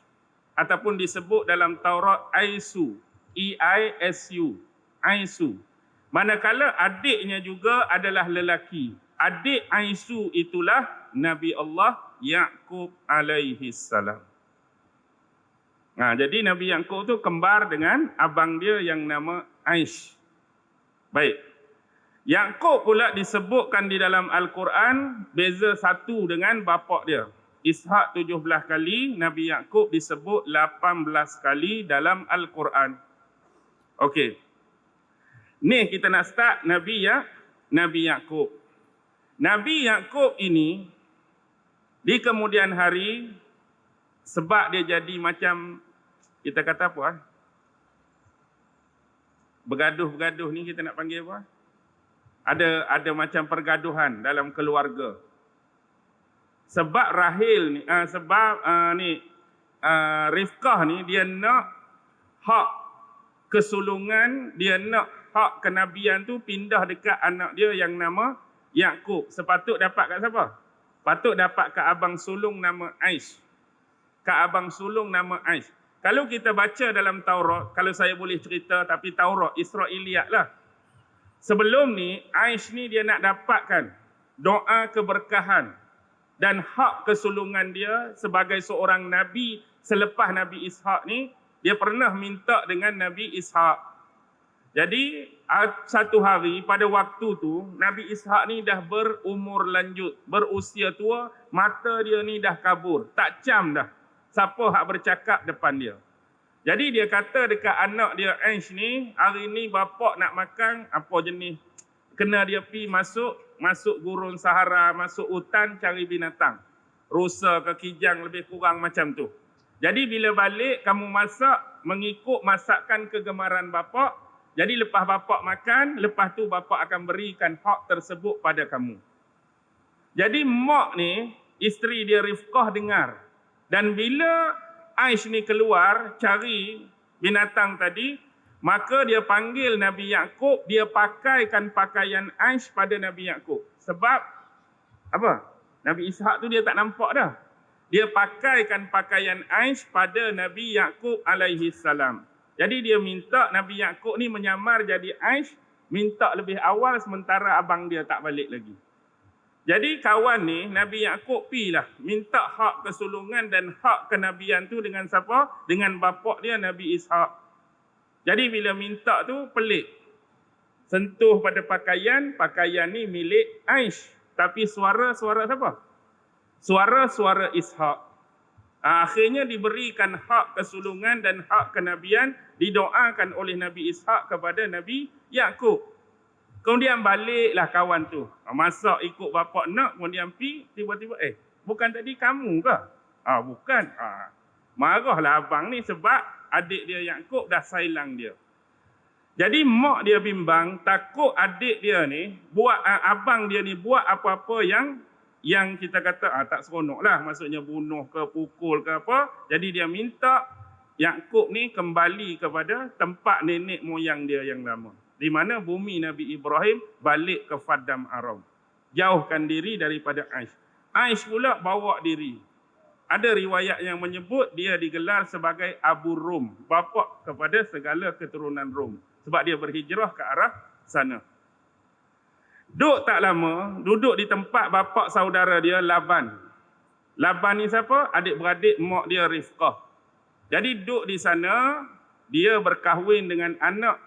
ataupun disebut dalam Taurat Aisu. E-I-S-U. Aisu. Manakala adiknya juga adalah lelaki. Adik Aisu itulah Nabi Allah Yaqub alaihi salam. Jadi Nabi Yaqub tu kembar dengan abang dia yang nama Aish. Baik. Yaqub pula disebutkan di dalam Al-Quran beza satu dengan bapak dia. Ishak 17 kali, Nabi Yaqub disebut 18 kali dalam Al-Quran. Okey. Ni kita nak start Nabi Yaqub. Nabi Yaqub ini di kemudian hari, sebab dia jadi macam, kita kata apa? Bergaduh-bergaduh ni kita nak panggil apa? Ada macam pergaduhan dalam keluarga. Sebab Rahil ni, Rifqah ni dia nak hak kesulungan, dia nak hak kenabian tu pindah dekat anak dia yang nama Yaqub. Sepatut dapat kat siapa? Patut dapat kat abang sulung nama Aish. Kat abang sulung nama Aish. Kalau kita baca dalam Taurat, kalau saya boleh cerita, tapi Taurat Israiliyat lah. Sebelum ni, Aish ni dia nak dapatkan doa keberkahan dan hak kesulungan dia sebagai seorang Nabi selepas Nabi Ishak ni, dia pernah minta dengan Nabi Ishak. Jadi, satu hari pada waktu tu, Nabi Ishak ni dah berumur lanjut, berusia tua, mata dia ni dah kabur, tak cam dah. Siapa hak bercakap depan dia. Jadi dia kata dekat anak dia Aish ni, hari ni bapak nak makan apa jenis. Kena dia pi masuk gurun Sahara, masuk hutan cari binatang. Rusa ke kijang lebih kurang macam tu. Jadi bila balik kamu masak mengikut masakan kegemaran bapak. Jadi lepas bapak makan, lepas tu bapak akan berikan hak tersebut pada kamu. Jadi mak ni, isteri dia Rifqah dengar. Dan bila Aish ni keluar cari binatang tadi, maka dia panggil Nabi Yaqub, dia pakaikan pakaian Aish pada Nabi Yaqub. Sebab apa? Nabi Ishak tu dia tak nampak dah. Dia pakaikan pakaian Aish pada Nabi Yaqub alaihi salam. Jadi dia minta Nabi Yaqub ni menyamar jadi Aish, minta lebih awal sementara abang dia tak balik lagi. Jadi kawan ni, Nabi Yaqub pilah minta hak kesulungan dan hak kenabian tu dengan siapa? Dengan bapak dia Nabi Ishak. Jadi bila minta tu pelik. Sentuh pada pakaian ni milik Aish. Tapi suara siapa? Suara Ishak. Akhirnya diberikan hak kesulungan dan hak kenabian, didoakan oleh Nabi Ishak kepada Nabi Yaqub. Kemudian baliklah kawan tu. Masak ikut bapak nak, kemudian pi tiba-tiba, bukan tadi kamu ke? Bukan. Marahlah abang ni sebab adik dia Yaqub dah sailang dia. Jadi mak dia bimbang, takut adik dia ni, abang dia ni buat apa-apa yang kita kata tak seronok lah. Maksudnya bunuh ke, pukul ke apa. Jadi dia minta Yaqub ni kembali kepada tempat nenek moyang dia yang lama. Di mana bumi Nabi Ibrahim balik ke Faddam Aram. Jauhkan diri daripada Aish. Aish pula bawa diri. Ada riwayat yang menyebut dia digelar sebagai Abu Rum. Bapa kepada segala keturunan Rum. Sebab dia berhijrah ke arah sana. Duduk tak lama, duduk di tempat bapa saudara dia Laban. Laban ni siapa? Adik-beradik mak dia Rifqah. Jadi duduk di sana, dia berkahwin dengan anak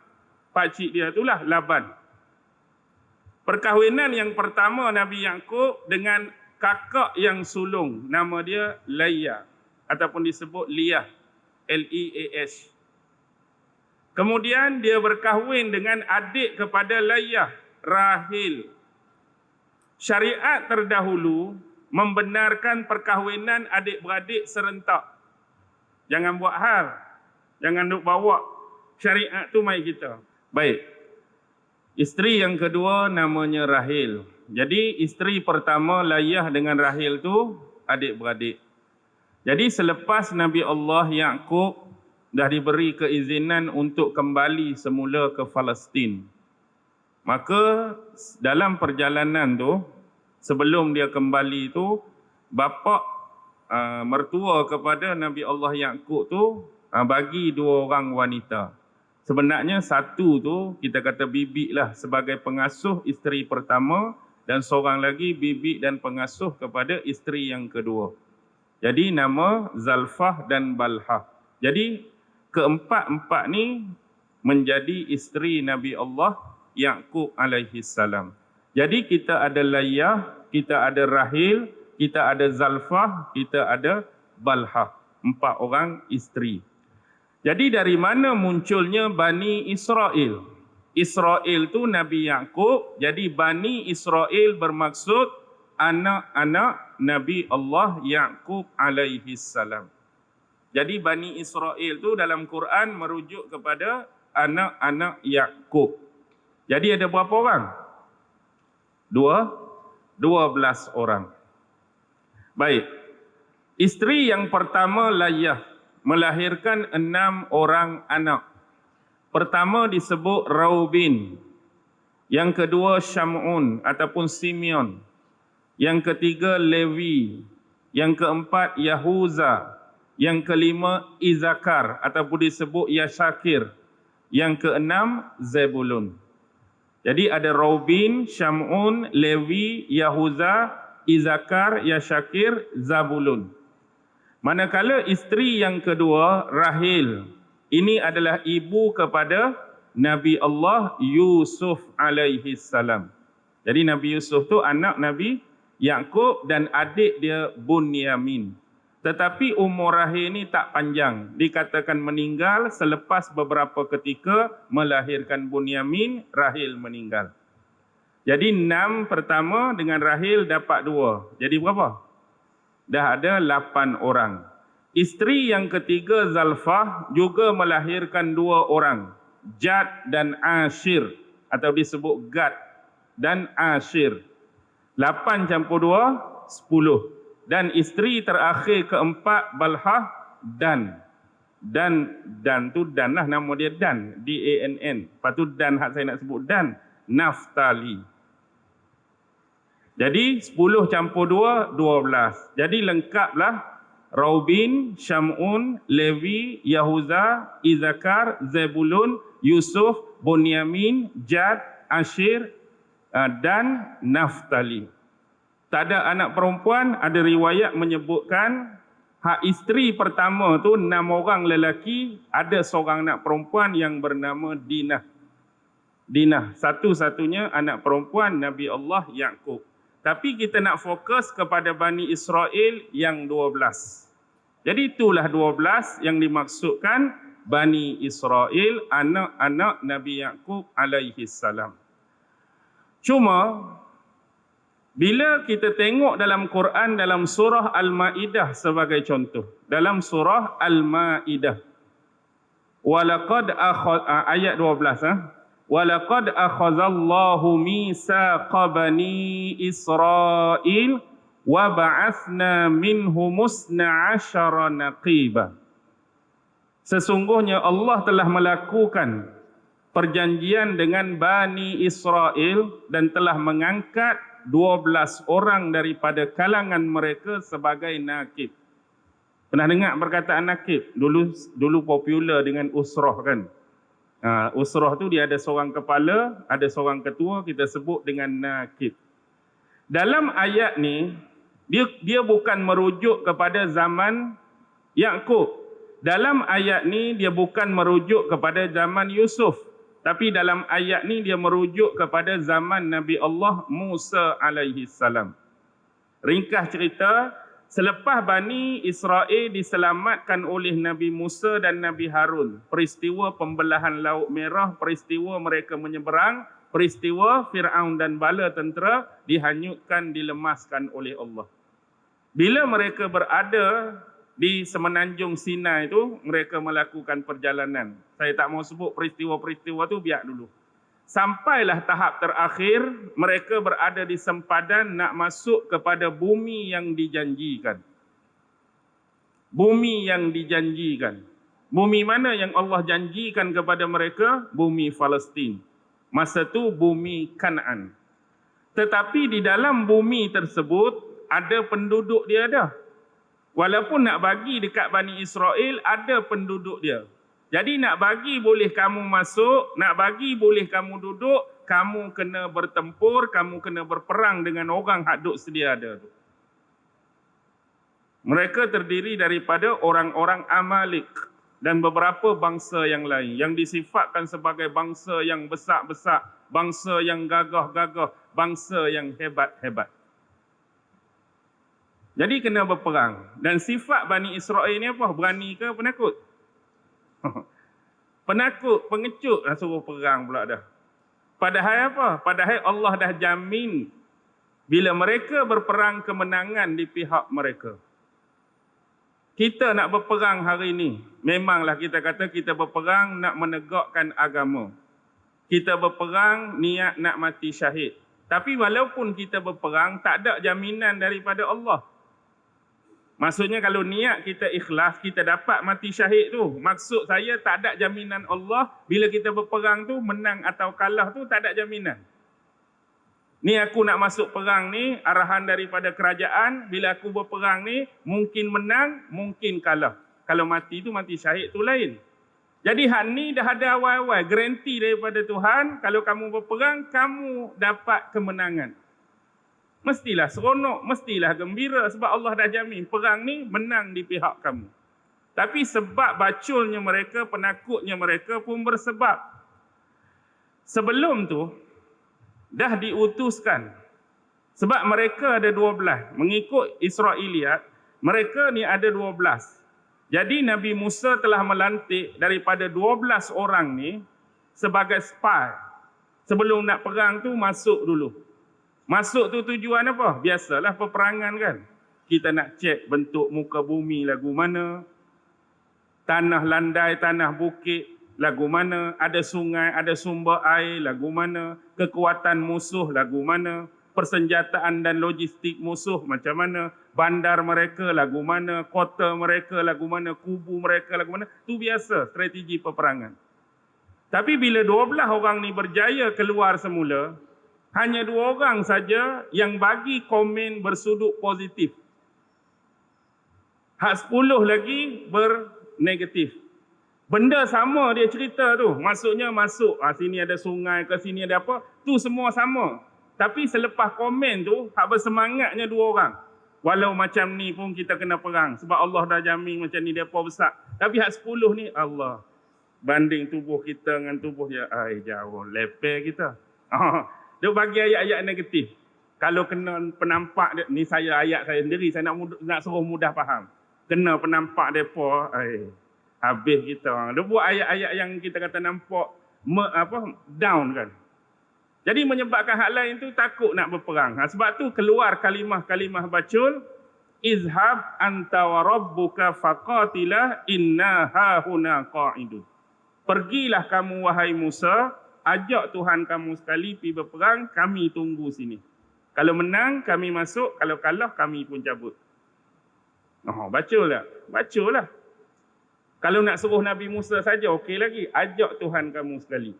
pakcik dia, itulah Laban. Perkahwinan yang pertama Nabi Yaqub dengan kakak yang sulung, nama dia Layyah ataupun disebut Liyah, L-E-A-H. Kemudian dia berkahwin dengan adik kepada Layyah, Rahil. Syariat terdahulu membenarkan perkahwinan adik-beradik serentak. Jangan buat hal, jangan duk bawa syariat tu mai kita. Baik. Isteri yang kedua namanya Rahil. Jadi isteri pertama Layyah dengan Rahil tu adik-beradik. Jadi selepas Nabi Allah Yaqub dah diberi keizinan untuk kembali semula ke Palestin, maka dalam perjalanan tu, sebelum dia kembali tu, bapa mertua kepada Nabi Allah Yaqub tu bagi 2 orang wanita. Sebenarnya satu tu kita kata bibi lah sebagai pengasuh isteri pertama, dan seorang lagi bibi dan pengasuh kepada isteri yang kedua. Jadi nama Zalfah dan Balhah. Jadi keempat-empat ni menjadi isteri Nabi Allah Yaqub alaihi salam. Jadi kita ada Layyah, kita ada Rahil, kita ada Zalfah, kita ada Balhah. 4 orang isteri. Jadi dari mana munculnya Bani Israel? Israel tu Nabi Yaqub, jadi Bani Israel bermaksud anak-anak Nabi Allah Yaqub alaihi salam. Jadi Bani Israel tu dalam Quran merujuk kepada anak-anak Yaqub. Jadi ada berapa orang? 12 orang. Baik. Isteri yang pertama Layyah melahirkan 6 orang anak. Pertama disebut Raubin. Yang kedua Syamun ataupun Simeon. Yang ketiga Levi. Yang keempat Yahuza. Yang kelima Izakar ataupun disebut Yashakir. Yang keenam Zebulun. Jadi ada Raubin, Syamun, Levi, Yahuza, Izakar, Yashakir, Zabulun. Manakala isteri yang kedua, Rahil, ini adalah ibu kepada Nabi Allah Yusuf alaihi salam. Jadi Nabi Yusuf tu anak Nabi Yaqub dan adik dia Bunyamin. Tetapi umur Rahil ni tak panjang. Dikatakan meninggal selepas beberapa ketika melahirkan Bunyamin, Rahil meninggal. Jadi 6 pertama dengan Rahil dapat 2. Jadi berapa? Dah ada 8 orang. Isteri yang ketiga Zalfah juga melahirkan 2 orang. Jad dan Ashir atau disebut Gad dan Ashir. 8 campur 2, 10. Dan isteri terakhir keempat Balhah Dan. Dan tu Dan lah nama dia Dan. D-A-N-N. Lepas tu Dan hak saya nak sebut Dan. Naftali. Jadi 10 campur 2, 12. Jadi lengkaplah Raubin, Syamun, Levi, Yahuza, Izakar, Zebulun, Yusuf, Bunyamin, Jad, Ashir dan Naftali. Tak ada anak perempuan, ada riwayat menyebutkan hak isteri pertama tu 6 orang lelaki, ada seorang anak perempuan yang bernama Dinah. Dinah, satu-satunya anak perempuan Nabi Allah Yaqub. Tapi kita nak fokus kepada Bani Israel yang 12. Jadi itulah 12 yang dimaksudkan Bani Israel, anak-anak Nabi Yaqub alaihi salam. Cuma bila kita tengok dalam Quran dalam surah Al-Maidah sebagai contoh. Dalam surah Al-Maidah. Ayat 12. وَلَقَدْ أَخَذَ اللَّهُ مِيثَاقَ بَنِي إِسْرَائِيلَ وَبَعَثْنَا مِنْهُمُ 12 نَقِيبًا. Sesungguhnya Allah telah melakukan perjanjian dengan Bani Israel dan telah mengangkat 12 orang daripada kalangan mereka sebagai nakib. Pernah dengar perkataan nakib? Dulu popular dengan usrah kan? Usrah tu dia ada seorang kepala, ada seorang ketua, kita sebut dengan nakib. Dalam ayat ni, dia bukan merujuk kepada zaman Yaqub. Dalam ayat ni dia bukan merujuk kepada zaman Yusuf, tapi dalam ayat ni dia merujuk kepada zaman Nabi Allah Musa alaihi salam. Ringkas cerita, selepas Bani Israel diselamatkan oleh Nabi Musa dan Nabi Harun, peristiwa pembelahan Laut Merah, peristiwa mereka menyeberang, peristiwa Fir'aun dan bala tentera dihanyutkan, dilemaskan oleh Allah. Bila mereka berada di semenanjung Sinai itu, mereka melakukan perjalanan. Saya tak mau sebut peristiwa-peristiwa tu, biar dulu. Sampailah tahap terakhir, mereka berada di sempadan nak masuk kepada bumi yang dijanjikan. Bumi yang dijanjikan. Bumi mana yang Allah janjikan kepada mereka? Bumi Palestin. Masa tu bumi Kanaan. Tetapi di dalam bumi tersebut ada penduduk dia dah. Walaupun nak bagi dekat Bani Israel, ada penduduk dia. Jadi nak bagi boleh kamu masuk, nak bagi boleh kamu duduk, kamu kena bertempur, kamu kena berperang dengan orang hak duk sedia ada tu. Mereka terdiri daripada orang-orang Amalek dan beberapa bangsa yang lain yang disifatkan sebagai bangsa yang besar-besar, bangsa yang gagah-gagah, bangsa yang hebat-hebat. Jadi kena berperang. Dan sifat Bani Israel ni apa? Berani ke penakut? Penakut, pengecut, suruh perang pula dah. Padahal apa? Padahal Allah dah jamin bila mereka berperang kemenangan di pihak mereka. Kita nak berperang hari ini, memanglah kita kata kita berperang nak menegakkan agama. Kita berperang niat nak mati syahid. Tapi walaupun kita berperang, tak ada jaminan daripada Allah. Maksudnya kalau niat kita ikhlas, kita dapat mati syahid tu. Maksud saya tak ada jaminan Allah bila kita berperang tu, menang atau kalah tu tak ada jaminan. Ni aku nak masuk perang ni, arahan daripada kerajaan, bila aku berperang ni, mungkin menang, mungkin kalah. Kalau mati tu, mati syahid tu lain. Jadi hak ni dah ada awal-awal, garanti daripada Tuhan, kalau kamu berperang, kamu dapat kemenangan. Mestilah seronok, mestilah gembira sebab Allah dah jamin perang ni menang di pihak kamu. Tapi sebab baculnya mereka, penakutnya mereka pun bersebab. Sebelum tu, dah diutuskan. Sebab mereka ada 12. Mengikut Israiliyat, mereka ni ada 12. Jadi Nabi Musa telah melantik daripada 12 orang ni sebagai spy. Sebelum nak perang tu, masuk dulu. Masuk tu tujuan apa? Biasalah peperangan kan. Kita nak cek bentuk muka bumi lagu mana, tanah landai, tanah bukit lagu mana, ada sungai, ada sumber air lagu mana, kekuatan musuh lagu mana, persenjataan dan logistik musuh macam mana, bandar mereka lagu mana, kota mereka lagu mana, kubu mereka lagu mana. Tu biasa strategi peperangan. Tapi bila 12 orang ni berjaya keluar semula, hanya 2 orang saja yang bagi komen bersudut positif. Hak 10 lagi bernegatif. Benda sama dia cerita tu. Maksudnya masuk, sini ada sungai ke, sini ada apa. Tu semua sama. Tapi selepas komen tu, hak bersemangatnya 2 orang. Walau macam ni pun kita kena perang. Sebab Allah dah jamin macam ni, mereka besar. Tapi hak 10 ni, Allah. Banding tubuh kita dengan tubuh dia, jauh. Lepeh kita. Dia bagi ayat-ayat negatif. Kalau kena penampak dia, ni saya ayat saya sendiri, saya nak suruh mudah faham. Kena penampak mereka, habis kita. Dia buat ayat-ayat yang kita kata nampak down kan. Jadi menyebabkan hak lain tu takut nak berperang. Sebab tu keluar kalimah-kalimah bacul, izhab anta wa rabbuka faqatilah inna hahuna qa'idun. Pergilah kamu wahai Musa, ajak Tuhan kamu sekali pergi berperang, kami tunggu sini. Kalau menang, kami masuk. Kalau kalah, kami pun cabut. Bacul tak? Bacul lah. Kalau nak suruh Nabi Musa saja, okey lagi. Ajak Tuhan kamu sekali.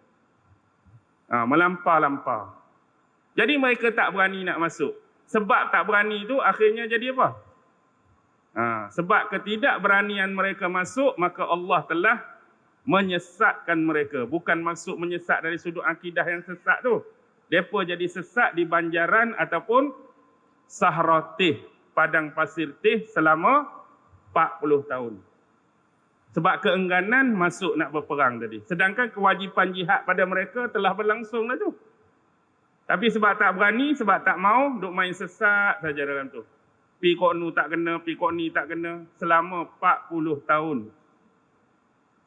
Melampau-lampau. Jadi mereka tak berani nak masuk. Sebab tak berani itu akhirnya jadi apa? Sebab ketidakberanian mereka masuk, maka Allah telah menyesatkan mereka. Bukan maksud menyesat dari sudut akidah yang sesat tu. Mereka jadi sesat di banjaran ataupun Sahratih, padang pasir tih selama 40 tahun. Sebab keengganan masuk nak berperang tadi. Sedangkan kewajipan jihad pada mereka telah berlangsung dah tu. Tapi sebab tak berani, sebab tak mau, duk main sesat saja dalam tu. Pi kok nu tak kena, pi kok ni tak kena selama 40 tahun.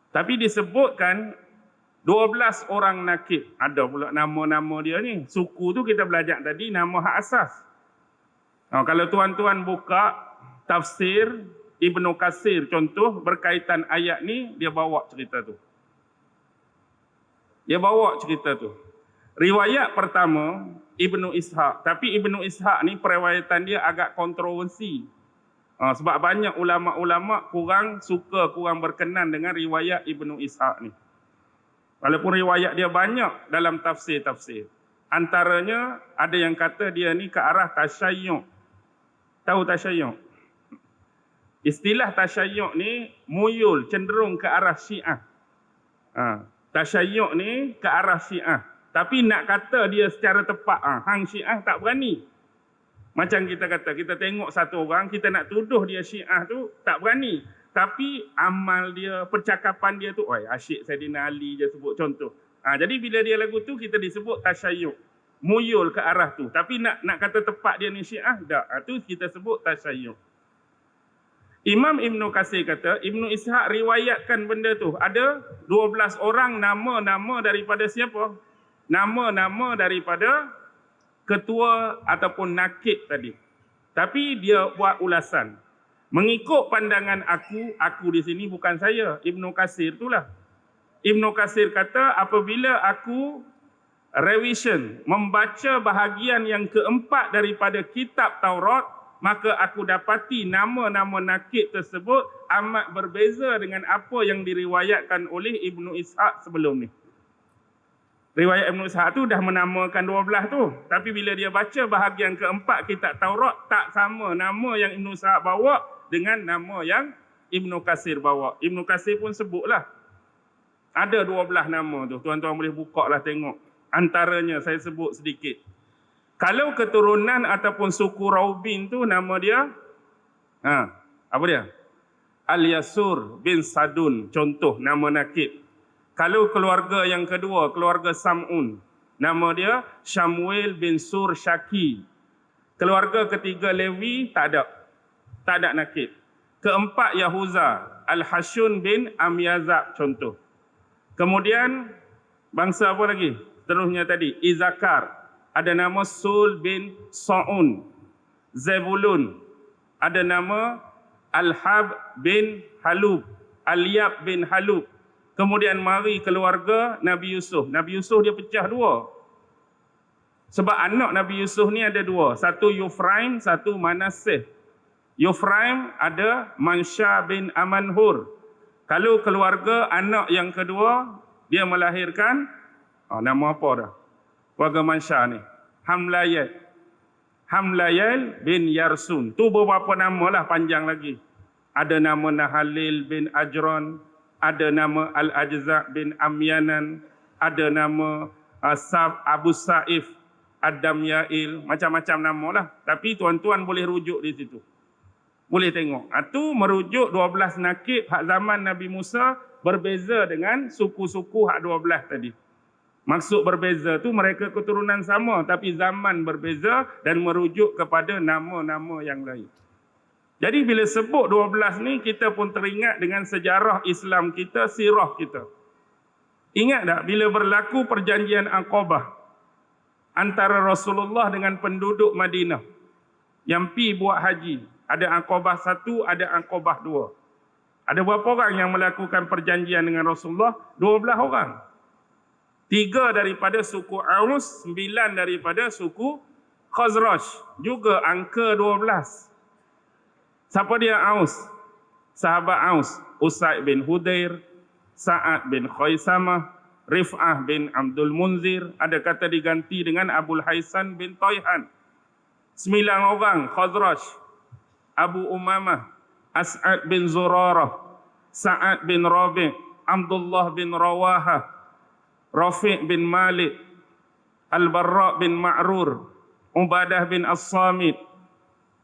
Tapi disebutkan 12 orang nakib. Ada pula nama-nama dia ni. Suku tu kita belajar tadi nama hak asas. Kalau tuan-tuan buka tafsir Ibnu Katsir contoh berkaitan ayat ni, dia bawa cerita tu. Dia bawa cerita tu. Riwayat pertama Ibnu Ishaq. Tapi Ibnu Ishaq ni periwayatan dia agak kontroversi. Sebab banyak ulama-ulama kurang suka, kurang berkenan dengan riwayat Ibnu Ishaq ni. Walaupun riwayat dia banyak dalam tafsir-tafsir. Antaranya ada yang kata dia ni ke arah tasyayyuh. Tahu tasyayyuh? Istilah tasyayyuh ni muyul, cenderung ke arah Syiah. Tasyayyuh ni ke arah Syiah. Tapi nak kata dia secara tepat, hang Syiah tak berani. Macam kita kata, kita tengok satu orang, kita nak tuduh dia Syiah tu, tak berani. Tapi amal dia, percakapan dia tu, asyik Saidina Ali je sebut contoh. Jadi bila dia lagu tu, kita disebut tasyayyuh. Muyul ke arah tu. Tapi nak kata tepat dia ni Syiah, tak. Tu kita sebut tasyayyuh. Imam Ibnu Katsir kata, Ibnu Ishaq riwayatkan benda tu. Ada 12 orang nama-nama daripada siapa? Nama-nama daripada ketua ataupun nakib tadi. Tapi dia buat ulasan. Mengikut pandangan aku di sini bukan saya, Ibnu Katsir itulah. Ibnu Katsir kata apabila aku revision, membaca bahagian yang keempat daripada kitab Taurat, maka aku dapati nama-nama nakib tersebut amat berbeza dengan apa yang diriwayatkan oleh Ibnu Ishaq sebelum ni. Riwayat Ibnu Ishaq tu dah menamakan 12 tu. Tapi bila dia baca bahagian keempat kitab Taurat, tak sama nama yang Ibnu Ishaq bawa dengan nama yang Ibnu Katsir bawa. Ibnu Katsir pun sebutlah. Ada 12 nama tu. Tuan-tuan boleh buka lah tengok. Antaranya saya sebut sedikit. Kalau keturunan ataupun suku Raubin tu nama dia, apa dia? Al-Yasur bin Sadun. Contoh nama nakib. Kalau keluarga yang kedua, keluarga Sam'un, nama dia Syamuel bin Sur Syaki. Keluarga ketiga Lewi, tak ada nakib. Keempat Yahuza, Al-Hashun bin Amyazab, contoh. Kemudian, bangsa apa lagi? Terusnya tadi, Izakar. Ada nama Sul bin Sa'un. Zebulun. Ada nama Al-Hab bin Halub. Al-Yab bin Halub. Kemudian mari keluarga Nabi Yusuf. Nabi Yusuf dia pecah dua. Sebab anak Nabi Yusuf ni ada dua. Satu Yufraim, satu Manasseh. Yufraim ada Mansha bin Amanhur. Kalau keluarga anak yang kedua, dia melahirkan, nama apa dah? Keluarga Mansha ni. Hamlayel bin Yarsun. Tu beberapa nama lah, panjang lagi. Ada nama Nahalil bin Ajron. Ada nama Al-Ajza' bin Amyanan, ada nama Abu Sa'if, Adam Ya'il, macam-macam nama lah. Tapi tuan-tuan boleh rujuk di situ. Boleh tengok. Itu merujuk 12 nakib hak zaman Nabi Musa berbeza dengan suku-suku hak 12 tadi. Maksud berbeza tu mereka keturunan sama tapi zaman berbeza dan merujuk kepada nama-nama yang lain. Jadi bila sebut 12 ni, kita pun teringat dengan sejarah Islam kita, sirah kita. Ingat tak bila berlaku perjanjian Aqabah antara Rasulullah dengan penduduk Madinah yang pi buat haji. Ada Aqabah 1, ada Aqabah 2. Ada berapa orang yang melakukan perjanjian dengan Rasulullah? 12 orang. 3 daripada suku Aus, 9 daripada suku Khazraj. Juga angka 12. Siapa dia Aus? Sahabat Aus. Usaid bin Hudair, Sa'ad bin Khaisamah, Rif'ah bin Abdul Munzir. Ada kata diganti dengan Abul Haisan bin Tayhan. 9 orang Khazraj. Abu Umamah, As'ad bin Zurarah, Sa'ad bin Rabi', Abdullah bin Rawaha, Rafi' bin Malik, Al-Barra' bin Ma'rur, Ubadah bin As-Samit,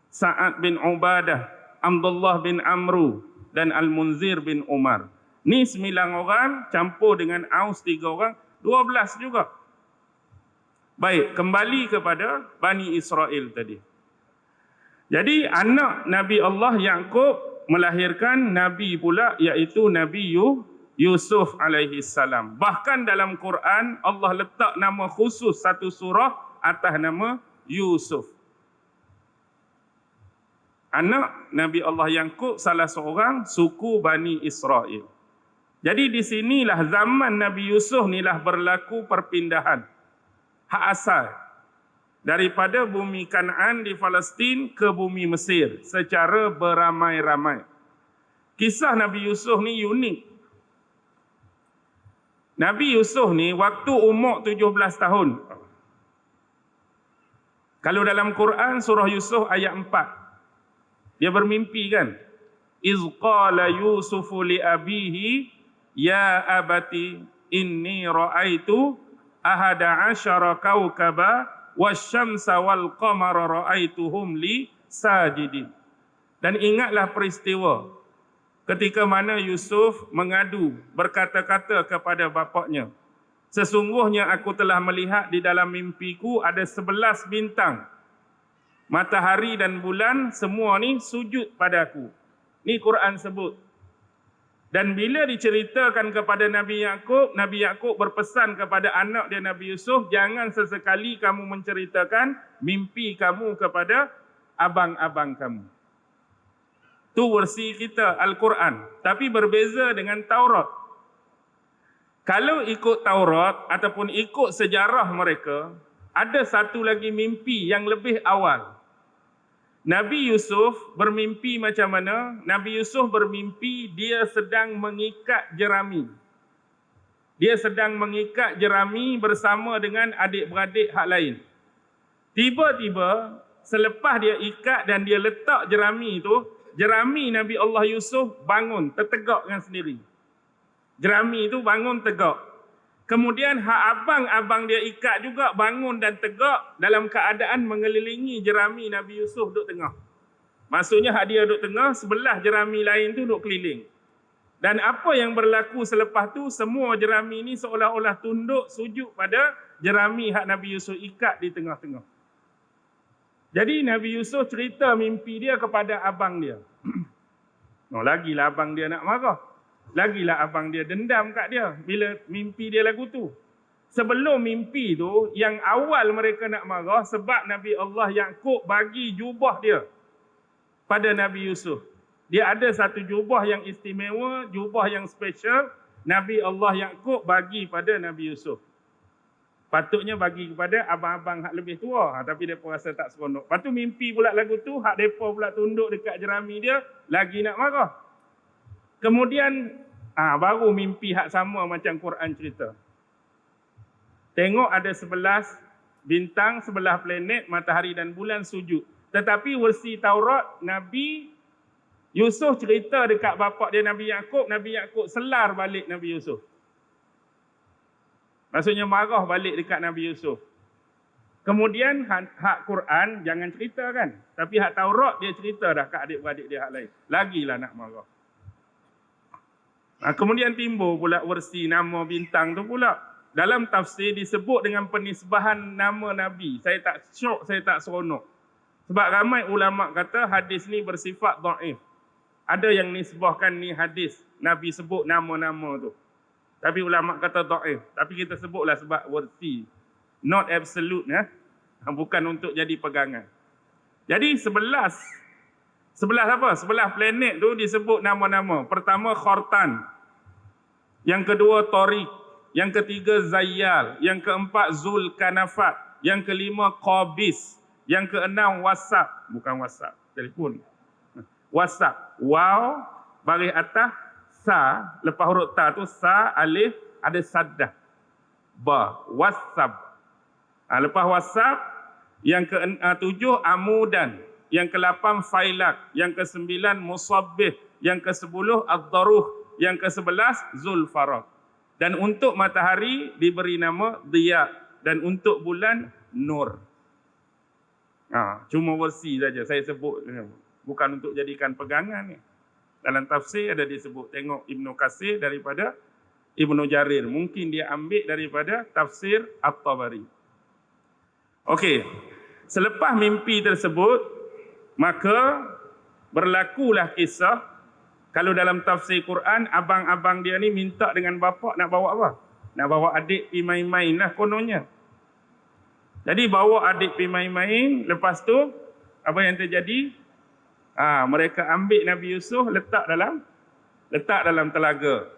Sa'ad bin Ubadah, Abdullah bin Amru dan Al-Munzir bin Umar. Ni 9 orang campur dengan Aus 3 orang, 12 juga. Baik, kembali kepada Bani Israel tadi. Jadi anak Nabi Allah Yaqub melahirkan Nabi pula, iaitu Nabi Yusuf alaihi salam. Bahkan dalam Quran Allah letak nama khusus satu surah atas nama Yusuf. Anak Nabi Allah Yaqub salah seorang suku Bani Israel. Jadi di sinilah zaman Nabi Yusuf nilah berlaku perpindahan hak asal daripada bumi Kanaan di Palestin ke bumi Mesir secara beramai-ramai. Kisah Nabi Yusuf ni unik. Nabi Yusuf ni waktu umur 17 tahun. Kalau dalam Quran surah Yusuf ayat 4. Dia bermimpi kan? Iz qala Yusufu li abihi ya abati inni ra'aitu ahada asyara kawkaba wasyamsa wal qamara ra'aituhum li sajidin. Dan ingatlah peristiwa ketika mana Yusuf mengadu berkata-kata kepada bapaknya, sesungguhnya aku telah melihat di dalam mimpiku ada 11 bintang, matahari dan bulan semua ni sujud padaku. Ni Quran sebut. Dan bila diceritakan kepada Nabi Yaqub berpesan kepada anak dia Nabi Yusuf, jangan sesekali kamu menceritakan mimpi kamu kepada abang-abang kamu. Tu versi kita Al-Quran. Tapi berbeza dengan Taurat. Kalau ikut Taurat ataupun ikut sejarah mereka, ada satu lagi mimpi yang lebih awal. Nabi Yusuf bermimpi macam mana? Nabi Yusuf bermimpi dia sedang mengikat jerami. Dia sedang mengikat jerami bersama dengan adik-beradik hak lain. Tiba-tiba selepas dia ikat dan dia letak jerami itu, jerami Nabi Allah Yusuf bangun, tertegakkan sendiri. Jerami itu bangun tegak. Kemudian hak abang-abang dia ikat juga bangun dan tegak dalam keadaan mengelilingi jerami Nabi Yusuf duduk tengah. Maksudnya hak dia duduk tengah, sebelah jerami lain tu duduk keliling. Dan apa yang berlaku selepas tu, semua jerami ni seolah-olah tunduk sujud pada jerami hak Nabi Yusuf ikat di tengah-tengah. Jadi Nabi Yusuf cerita mimpi dia kepada abang dia. Lagilah abang dia nak marah. Lagilah abang dia dendam kat dia bila mimpi dia lagu tu. Sebelum mimpi tu, yang awal mereka nak marah sebab Nabi Allah Yaqub bagi jubah dia pada Nabi Yusuf. Dia ada satu jubah yang istimewa, jubah yang special, Nabi Allah Yaqub bagi pada Nabi Yusuf. Patutnya bagi kepada abang-abang hak lebih tua, tapi mereka rasa tak seronok. Lepas tu mimpi pula lagu tu, hak mereka pula tunduk dekat jerami dia, lagi nak marah. Kemudian baru mimpi hak sama macam Quran cerita. Tengok ada 11 bintang, 11 planet, matahari dan bulan sujud. Tetapi versi Taurat, Nabi Yusuf cerita dekat bapak dia Nabi Yaqub selar balik Nabi Yusuf. Maksudnya marah balik dekat Nabi Yusuf. Kemudian hak Quran jangan cerita kan. Tapi hak Taurat dia cerita dah kat adik-beradik dia hak lain. Lagilah nak marah. Kemudian timbul pula versi nama bintang tu pula. Dalam tafsir disebut dengan penisbahan nama Nabi. Saya tak syok, saya tak seronok. Sebab ramai ulama kata hadis ni bersifat dhaif. Ada yang nisbahkan ni hadis, Nabi sebut nama-nama tu. Tapi ulama kata dhaif. Tapi kita sebutlah sebab versi. Not absolute ya. Bukan untuk jadi pegangan. Jadi 11 apa? 11 planet tu disebut nama-nama. Pertama Khortan. Yang kedua Torik. Yang ketiga Zayyal. Yang keempat Zulkanafat. Yang kelima Qabis. Yang keenam WhatsApp. Bukan WhatsApp, telefon. WhatsApp. Wow, baris atas sa, lepas huruf ta tu sa, alif, ada saddah. Ba, WhatsApp. Lepas WhatsApp, yang ke-7 Amudan. Yang ke-8 Failak. Yang ke-9 Musabbih. Yang ke-10 Ad-Daruh. Yang ke-11 Zulfaraq. Dan untuk matahari diberi nama Diya. Dan untuk bulan Nur. Cuma versi saja saya sebut. Bukan untuk jadikan pegangan ni. Dalam tafsir ada disebut. Tengok Ibnu Katsir daripada Ibnu Jarir. Mungkin dia ambil daripada tafsir At-Tabari. Okey. Selepas mimpi tersebut, maka berlakulah kisah. Kalau dalam tafsir Quran, abang-abang dia ni minta dengan bapa nak bawa apa? Nak bawa adik pergi main-main lah kononnya. Jadi bawa adik pergi main-main. Lepas tu, apa yang terjadi? Mereka ambil Nabi Yusuf letak dalam telaga.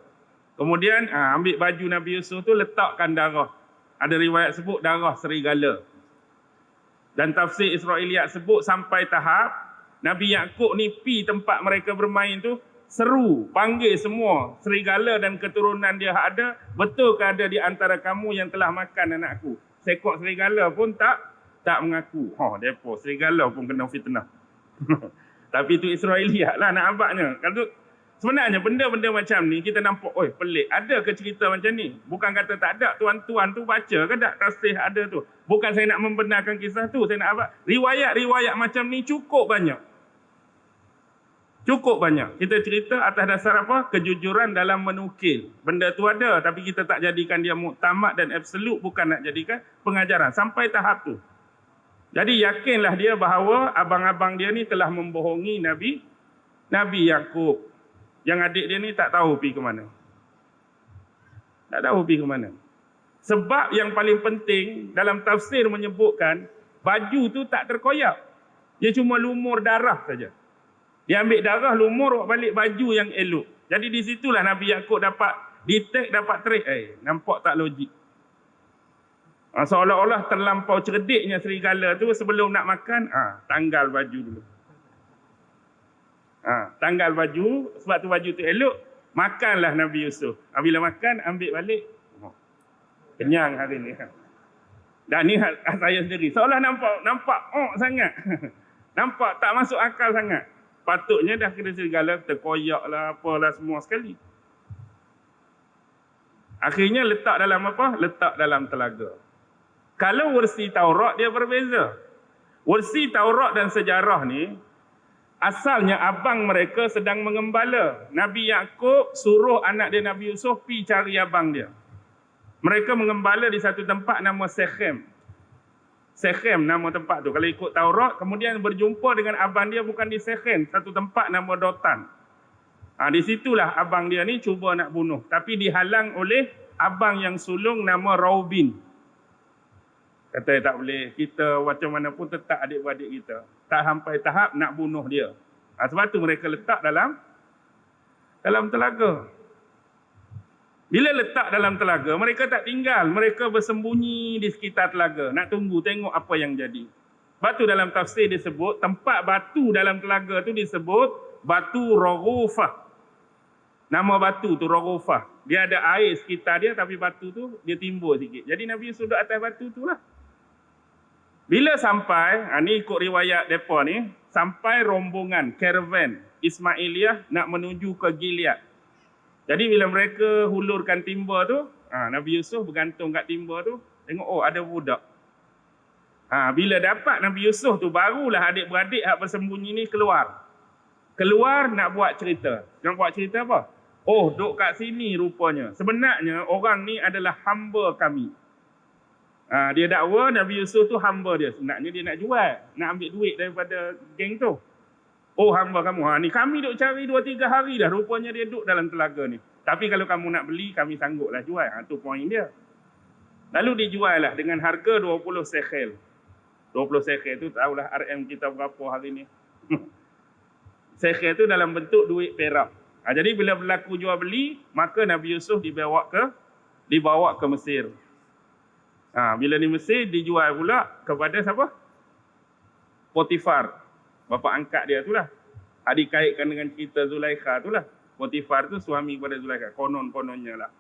Kemudian ambil baju Nabi Yusuf tu letakkan darah. Ada riwayat sebut darah serigala. Dan tafsir Israiliyat sebut sampai tahap Nabi Yaakob ni pi tempat mereka bermain tu, seru, panggil semua serigala dan keturunan dia ada, betul ke ada di antara kamu yang telah makan anakku? Seekor serigala pun tak mengaku. Depa serigala pun kena fitnah. Tapi itu Israiliyat lah nak abaknya. Kalau sebenarnya benda-benda macam ni kita nampak, pelik. Ada ke cerita macam ni? Bukan kata tak ada. Tuan-tuan tu baca ke tak? Tasih ada tu. Bukan saya nak membenarkan kisah tu. Saya nak abak. Riwayat-riwayat macam ni cukup banyak. Cukup banyak. Kita cerita atas dasar apa? Kejujuran dalam menukil. Benda tu ada. Tapi kita tak jadikan dia muktamad dan absolut. Bukan nak jadikan pengajaran. Sampai tahap tu. Jadi yakinlah dia bahawa abang-abang dia ni telah membohongi Nabi Yaakob. Yang adik dia ni tak tahu pergi ke mana. Tak tahu pergi ke mana. Sebab yang paling penting dalam tafsir menyebutkan baju tu tak terkoyak. Dia cuma lumur darah saja. Dia ambil darah lumur bawa balik baju yang elok. Jadi di situlah Nabi Yaakob dapat detect, dapat trace. Nampak tak logik. Seolah-olah terlampau cerdiknya serigala tu sebelum nak makan, tanggal baju dulu. Tanggal baju, sebab tu baju tu elok, makanlah Nabi Yusuf. Bila makan, ambil balik. Kenyang hari ni. Dan ni saya sendiri. Seolah nampak sangat. Nampak tak masuk akal sangat. Patutnya dah kena serigala, terkoyak lah, apalah semua sekali. Akhirnya letak dalam apa? Letak dalam telaga. Kalau versi Taurat dia berbeza. Versi Taurat dan sejarah ni, asalnya abang mereka sedang mengembala. Nabi Yaakob suruh anak dia Nabi Yusuf pergi cari abang dia. Mereka mengembala di satu tempat nama Shechem. Shechem nama tempat tu. Kalau ikut Taurat, kemudian berjumpa dengan abang dia bukan di Shechem, satu tempat nama Dotan. Di situlah abang dia ni cuba nak bunuh. Tapi dihalang oleh abang yang sulung nama Raubin. Kata tak boleh, kita macam mana pun tetap adik-beradik kita. Tak sampai tahap nak bunuh dia. Sebab tu mereka letak dalam telaga. Bila letak dalam telaga, mereka tak tinggal. Mereka bersembunyi di sekitar telaga. Nak tunggu, tengok apa yang jadi. Batu dalam tafsir disebut, tempat batu dalam telaga tu disebut batu Rogofah. Nama batu tu Rogofah. Dia ada air sekitar dia, tapi batu tu dia timbul sikit. Jadi Nabi Yusuf duduk atas batu tu lah. Bila sampai, ni ikut riwayat mereka ni, sampai rombongan, caravan Ismailiyah nak menuju ke Gilead. Jadi bila mereka hulurkan timba tu, Nabi Yusuf bergantung kat timba tu, tengok ada budak. Bila dapat Nabi Yusuf tu, barulah adik-beradik yang bersembunyi ni keluar. Keluar nak buat cerita. Nak buat cerita apa? Duk kat sini rupanya. Sebenarnya orang ni adalah hamba kami. Dia dakwa Nabi Yusuf tu hamba dia. Sebenarnya dia nak jual, nak ambil duit daripada geng tu. Hamba kamu. Ni kami duk cari 2-3 hari dah. Rupanya dia duduk dalam telaga ni. Tapi kalau kamu nak beli, kami sangguplah jual. Tu poin dia. Lalu dijual lah dengan harga 20 shekel. 20 shekel tu tahulah RM kita berapa hari ni. Shekel tu dalam bentuk duit perak. Jadi bila berlaku jual beli, maka Nabi Yusuf dibawa ke Mesir. Bila di Mesir dijual pula kepada siapa? Potifar. Bapa angkat dia itulah. Dikaitkan dengan cerita Zulaikha itulah. Potifar tu suami kepada Zulaikha. Konon-kononnya lah.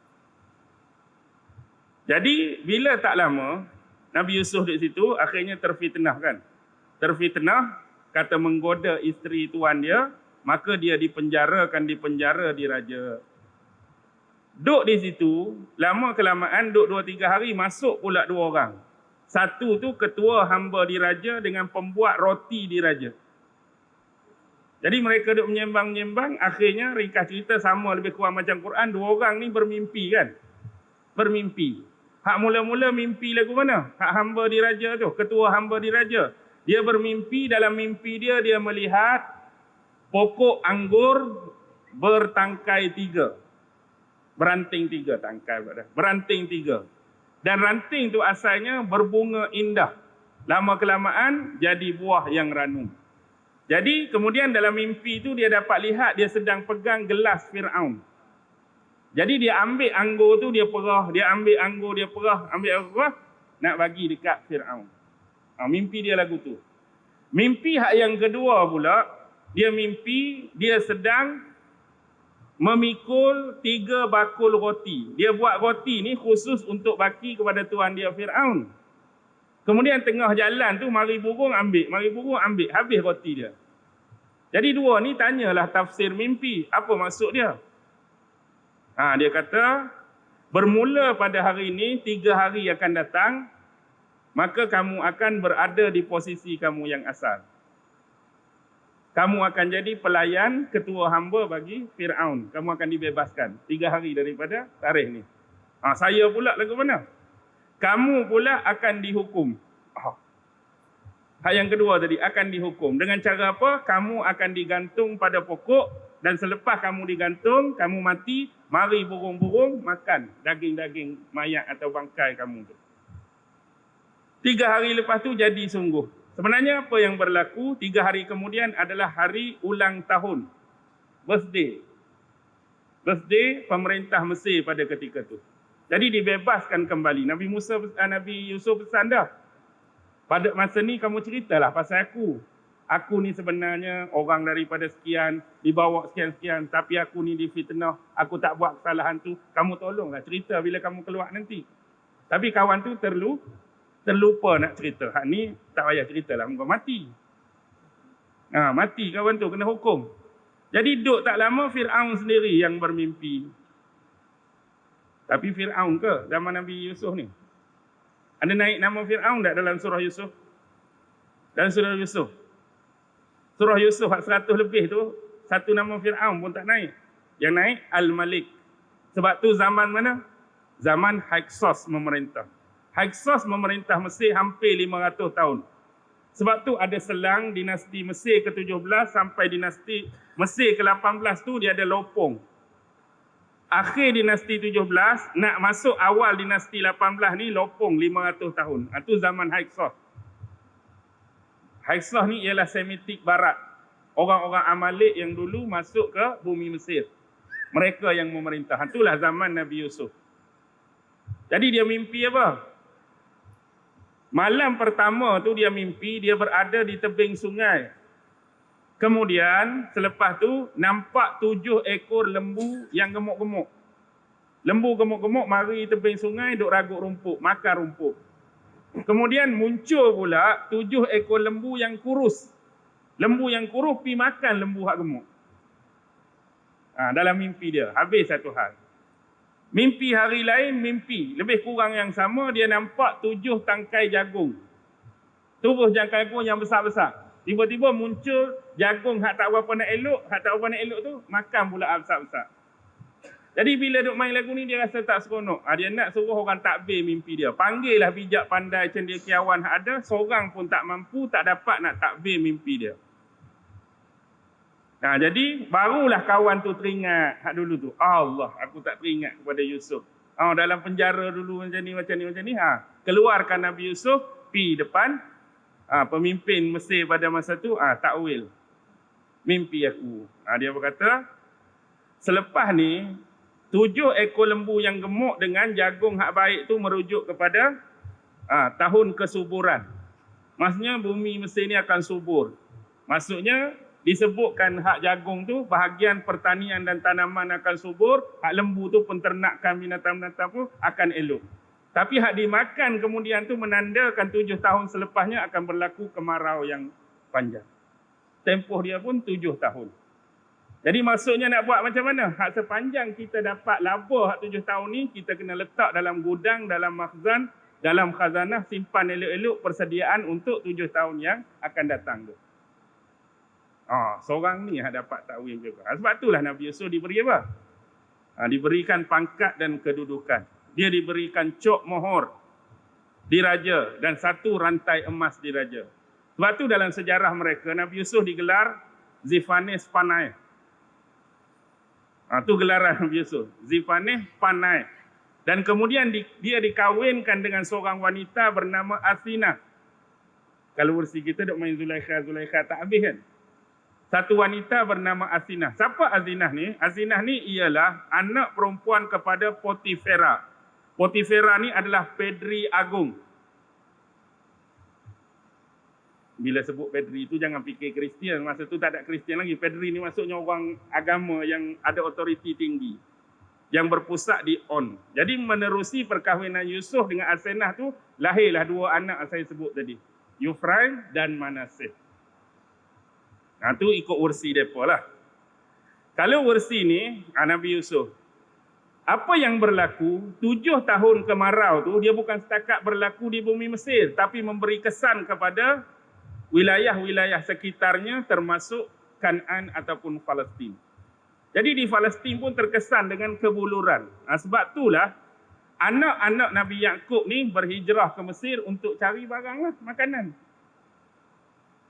Jadi bila tak lama Nabi Yusuf di situ akhirnya terfitnah kan. Terfitnah, kata menggoda isteri tuan dia, maka dia dipenjarakan di penjara diraja. Duduk di situ, lama kelamaan duduk 2-3 hari, masuk pula 2 orang. Satu tu ketua hamba diraja dengan pembuat roti diraja. Jadi mereka duk menyembang-nyembang, akhirnya ringkas cerita sama lebih kurang macam Quran, dua orang ni bermimpi kan. Bermimpi. Hak mula-mula mimpi lagu mana? Hak hamba diraja tu, ketua hamba diraja. Dia bermimpi, dalam mimpi dia melihat pokok anggur bertangkai 3. Beranting 3 tangkai. Beranting 3. Dan ranting tu asalnya berbunga indah. Lama kelamaan jadi buah yang ranum. Jadi kemudian dalam mimpi tu dia dapat lihat dia sedang pegang gelas Fir'aun. Jadi dia ambil anggur tu, dia perah. Dia ambil anggur, dia perah. Ambil anggur, nak bagi dekat Fir'aun. Mimpi dia lagu tu. Mimpi hak yang kedua pula, dia mimpi dia sedang memikul 3 bakul roti. Dia buat roti ni khusus untuk bagi kepada tuan dia Fir'aun. Kemudian tengah jalan tu, mari burung ambil. Mari burung ambil. Habis roti dia. Jadi dua ni tanyalah tafsir mimpi. Apa maksud dia? Dia kata, bermula pada hari ini, 3 hari akan datang, maka kamu akan berada di posisi kamu yang asal. Kamu akan jadi pelayan ketua hamba bagi Fir'aun. Kamu akan dibebaskan 3 hari daripada tarikh ni. Saya pula lagu mana? Kamu pula akan dihukum. Hak yang kedua tadi, akan dihukum. Dengan cara apa? Kamu akan digantung pada pokok dan selepas kamu digantung, kamu mati, mari burung-burung makan daging-daging mayat atau bangkai kamu tu. 3 hari lepas tu jadi sungguh. Sebenarnya apa yang berlaku 3 hari kemudian adalah hari ulang tahun. Birthday. Birthday pemerintah Mesir pada ketika tu. Jadi dibebaskan kembali. Nabi Yusuf pesan dah. Pada masa ni kamu ceritalah pasal aku. Aku ni sebenarnya orang daripada sekian, dibawa sekian-sekian, tapi aku ni difitnah, aku tak buat kesalahan tu. Kamu tolonglah cerita bila kamu keluar nanti. Tapi kawan tu terlupa nak cerita. Hak ni tak payah ceritalah, muka mati. Mati kawan tu, kena hukum. Jadi duduk tak lama Fir'aun sendiri yang bermimpi. Tapi Fir'aun ke zaman Nabi Yusuf ni? Ada naik nama Fir'aun tak dalam surah Yusuf? Dalam surah Yusuf. Surah Yusuf 100 lebih tu, satu nama Fir'aun pun tak naik. Yang naik Al-Malik. Sebab tu zaman mana? Zaman Hyksos memerintah. Hyksos memerintah Mesir hampir 500 tahun. Sebab tu ada selang dinasti Mesir ke-17 sampai dinasti Mesir ke-18 tu dia ada lopong. Akhir dinasti 17, nak masuk awal dinasti 18 ni lopong 500 tahun. Itu zaman Hyksos. Hyksos ni ialah Semitik Barat. Orang-orang Amalek yang dulu masuk ke bumi Mesir. Mereka yang memerintah. Itulah zaman Nabi Yusuf. Jadi dia mimpi apa? Malam pertama tu dia mimpi, dia berada di tebing sungai. Kemudian selepas tu nampak 7 ekor lembu yang gemuk-gemuk. Lembu gemuk-gemuk mari tebing sungai duk ragut rumput, makan rumput. Kemudian muncul pula 7 ekor lembu yang kurus. Lembu yang kurus pi makan lembu hak gemuk. Dalam mimpi dia, habis satu hal. Mimpi hari lain, mimpi lebih kurang yang sama, dia nampak 7 tangkai jagung. Tubuh jagung yang besar-besar. Tiba-tiba muncul jagung hak tak berapa nak elok, tu makan pula besar-besar. Jadi bila duk main lagu ni dia rasa tak seronok. Dia nak suruh orang takbir mimpi dia. Panggillah bijak pandai cendekiawan hak ada, seorang pun tak mampu, tak dapat nak takbir mimpi dia. Jadi barulah kawan tu teringat hak dulu tu. Allah, aku tak teringat kepada Yusuf. Dalam penjara dulu macam ni. Keluarkan Nabi Yusuf pi depan pemimpin Mesir pada masa tu, takwil mimpi aku. Dia berkata, selepas ni 7 ekor lembu yang gemuk dengan jagung hak baik tu merujuk kepada tahun kesuburan. Maksudnya bumi Mesir ni akan subur. Maksudnya disebutkan hak jagung tu bahagian pertanian dan tanaman akan subur, hak lembu tu penternakan binatang-binatang pun akan elok. Tapi hak dimakan kemudian tu menandakan 7 tahun selepasnya akan berlaku kemarau yang panjang. Tempoh dia pun 7 tahun. Jadi maksudnya nak buat macam mana? Hak sepanjang kita dapat laba hak 7 tahun ni, kita kena letak dalam gudang, dalam makhzan, dalam khazanah, simpan elok-elok persediaan untuk 7 tahun yang akan datang tu. Seorang ni yang dapat takwil juga. Sebab itulah Nabi Yusuf diberi apa? Diberikan pangkat dan kedudukan. Dia diberikan cok mohor diraja dan satu rantai emas diraja. Sebab tu dalam sejarah mereka Nabi Yusuf digelar Zifanes Panai. Tu gelaran Nabi Yusuf, Zifanes Panai. Dan kemudian dia dikawinkan dengan seorang wanita bernama Asinah. Kalau versi kita duk main Zulaikha tak habis kan? Satu wanita bernama Asinah. Siapa Asinah ni? Asinah ni ialah anak perempuan kepada Potifera. Potifera ni adalah Pedri Agung. Bila sebut Pedri itu jangan fikir Kristian. Masa tu tak ada Kristian lagi. Pedri ni maksudnya orang agama yang ada otoriti tinggi. Yang berpusat di On. Jadi menerusi perkahwinan Yusuf dengan Asinah tu, lahirlah dua anak saya sebut tadi. Yufraim dan Manaseh. Tu ikut versi mereka lah. Kalau versi ni, Nabi Yusuf. Apa yang berlaku, 7 tahun kemarau tu, dia bukan setakat berlaku di bumi Mesir, tapi memberi kesan kepada wilayah-wilayah sekitarnya termasuk Kan'an ataupun Palestin. Jadi di Palestin pun terkesan dengan kebuluran. Sebab itulah anak-anak Nabi Yaqub ni berhijrah ke Mesir untuk cari barang lah, makanan.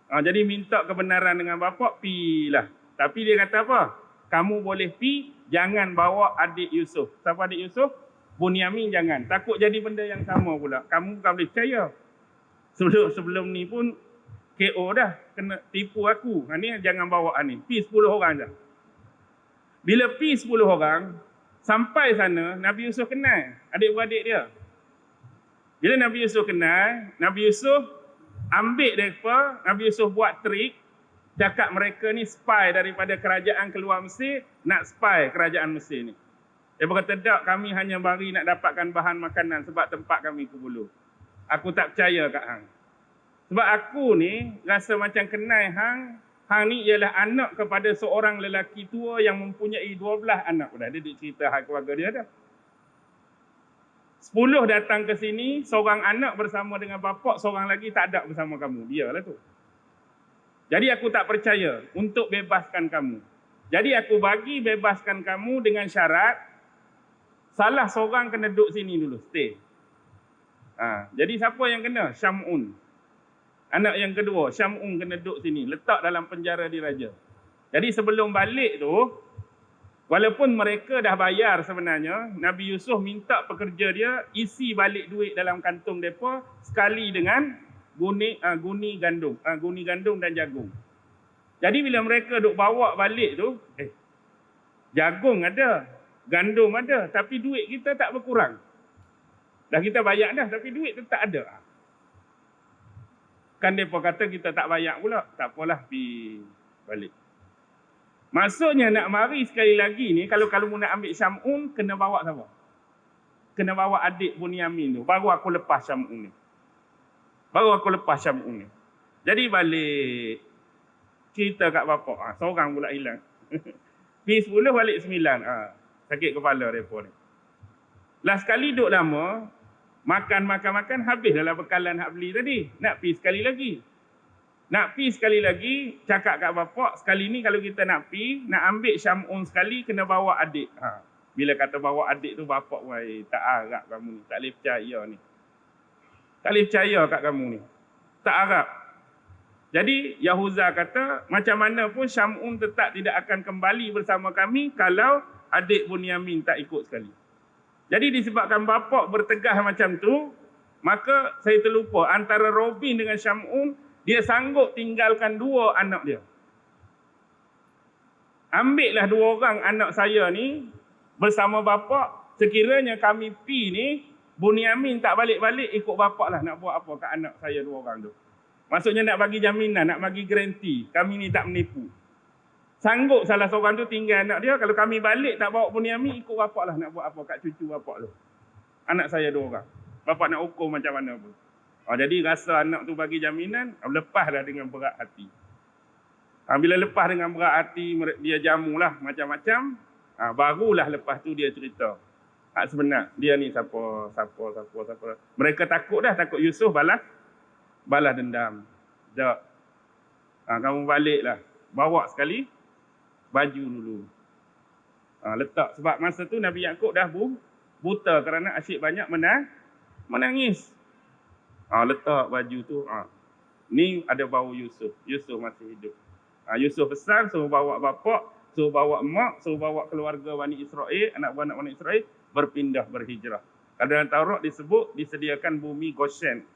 Jadi minta kebenaran dengan bapa, pilah. Tapi dia kata apa? Kamu boleh pi, jangan bawa adik Yusuf. Siapa adik Yusuf? Bunyamin jangan. Takut jadi benda yang sama pula. Kamu bukan boleh percaya. Sebelum ni pun KO dah, kena tipu aku. Ni jangan bawa ni. Pi 10 orang je. Bila pi 10 orang, sampai sana Nabi Yusuf kenal adik-beradik dia. Bila Nabi Yusuf kenal, Nabi Yusuf ambil mereka, Nabi Yusuf buat trik, cakap mereka ni spy daripada kerajaan keluar Mesir, nak spy kerajaan Mesir ni. Dia berkata, tak, kami hanya mari nak dapatkan bahan makanan sebab tempat kami kubulu. Aku tak percaya kat hang. Sebab aku ni rasa macam kenal hang. Hang ni ialah anak kepada seorang lelaki tua yang mempunyai 12 anak. Dia duk cerita hak keluarga dia dah. 10 datang ke sini, seorang anak bersama dengan bapak, seorang lagi tak ada bersama kamu. Dialah tu. Jadi aku tak percaya untuk bebaskan kamu. Jadi aku bagi bebaskan kamu dengan syarat, salah seorang kena duduk sini dulu, stay. Jadi siapa yang kena? Syamun. Anak yang kedua, Syamun kena duduk sini, letak dalam penjara diraja. Jadi sebelum balik tu, walaupun mereka dah bayar sebenarnya, Nabi Yusuf minta pekerja dia isi balik duit dalam kantung mereka sekali dengan guni gandum dan jagung. Jadi bila mereka duk bawa balik tu, jagung ada, gandum ada, tapi duit kita tak berkurang. Dah kita bayar dah, tapi duit tetap ada. Kan mereka kata kita tak bayar pula, tak apalah, pergi balik. Maksudnya nak mari sekali lagi ni, kalau nak ambil Syamun, kena bawa siapa? Kena bawa adik Bunyamin tu. Baru aku lepas Syamun ni. Jadi balik, cerita kat bapak. Seorang pula hilang. Pergi 10, balik 9. Sakit kepala mereka ni. Last kali duduk lama, makan, habis dalam bekalan hak beli tadi. Nak pergi sekali lagi. Cakap kat bapak, sekali ni kalau kita nak ambil Syamun sekali, kena bawa adik. Bila kata bawa adik tu, bapak tak harap kamu ni. Tak boleh percaya ni. Tak boleh percaya kat kamu ni. Tak harap. Jadi Yahuza kata, macam mana pun Syamun tetap tidak akan kembali bersama kami kalau adik Bunyamin tak ikut sekali. Jadi disebabkan bapak bertegah macam tu, maka saya terlupa antara Robin dengan Syamun, dia sanggup tinggalkan 2 anak dia. Ambillah 2 orang anak saya ni bersama bapak, sekiranya kami pi ni, Bunyamin tak balik-balik, ikut bapak lah nak buat apa kat anak saya 2 orang tu. Maksudnya nak bagi jaminan, nak bagi garanti, kami ni tak menipu. Sanggup salah seorang tu tinggal anak dia, kalau kami balik tak bawa Bunyamin, ikut bapak lah nak buat apa kat cucu bapak tu. Anak saya 2 orang. Bapak nak hukum macam mana pun. Jadi rasa anak tu bagi jaminan, lepaslah dengan berat hati. Bila lepas dengan berat hati, dia jamulah macam-macam, barulah lepas tu dia cerita. Sebenar, dia ni siapa. Mereka takut takut Yusuf balas dendam. Kamu baliklah. bawa sekali baju dulu. Letak. Sebab masa tu Nabi Yaakob dah buta kerana asyik banyak menangis. Letak baju tu. Ni ada bau Yusuf. Yusuf masih hidup. Yusuf besar, suruh bawa bapak, suruh bawa mak, suruh bawa keluarga Bani Israel, anak buah Bani Israel, berpindah, berhijrah. Dalam Taurat disebut, disediakan bumi Goshen.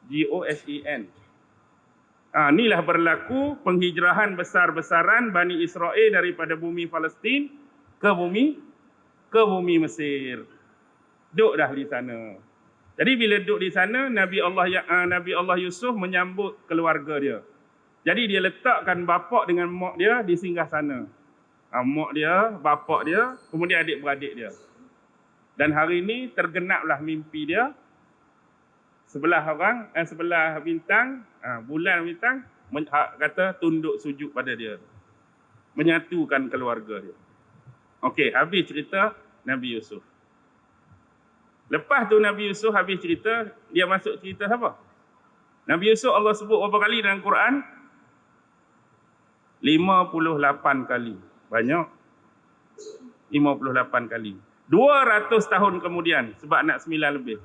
G-O-S-E-N. Inilah berlaku penghijrahan besar-besaran Bani Israel daripada bumi Palestin ke bumi Mesir. Duduk dah di sana. Jadi bila duduk di sana, Nabi Allah Yusuf menyambut keluarga dia. Jadi dia letakkan bapak dengan mak dia di singgah sana. Mak dia, bapak dia, kemudian adik-beradik dia. Dan hari ini tergenaplah mimpi dia. Sebelah bintang, bulan bintang, kata tunduk sujud pada dia. Menyatukan keluarga dia. Okey, habis cerita Nabi Yusuf. Lepas tu Nabi Yusuf habis cerita, dia masuk cerita siapa? Nabi Yusuf Allah sebut berapa kali dalam Quran? 58 kali. Banyak. 58 kali. 200 tahun kemudian, sebab nak 9 lebih.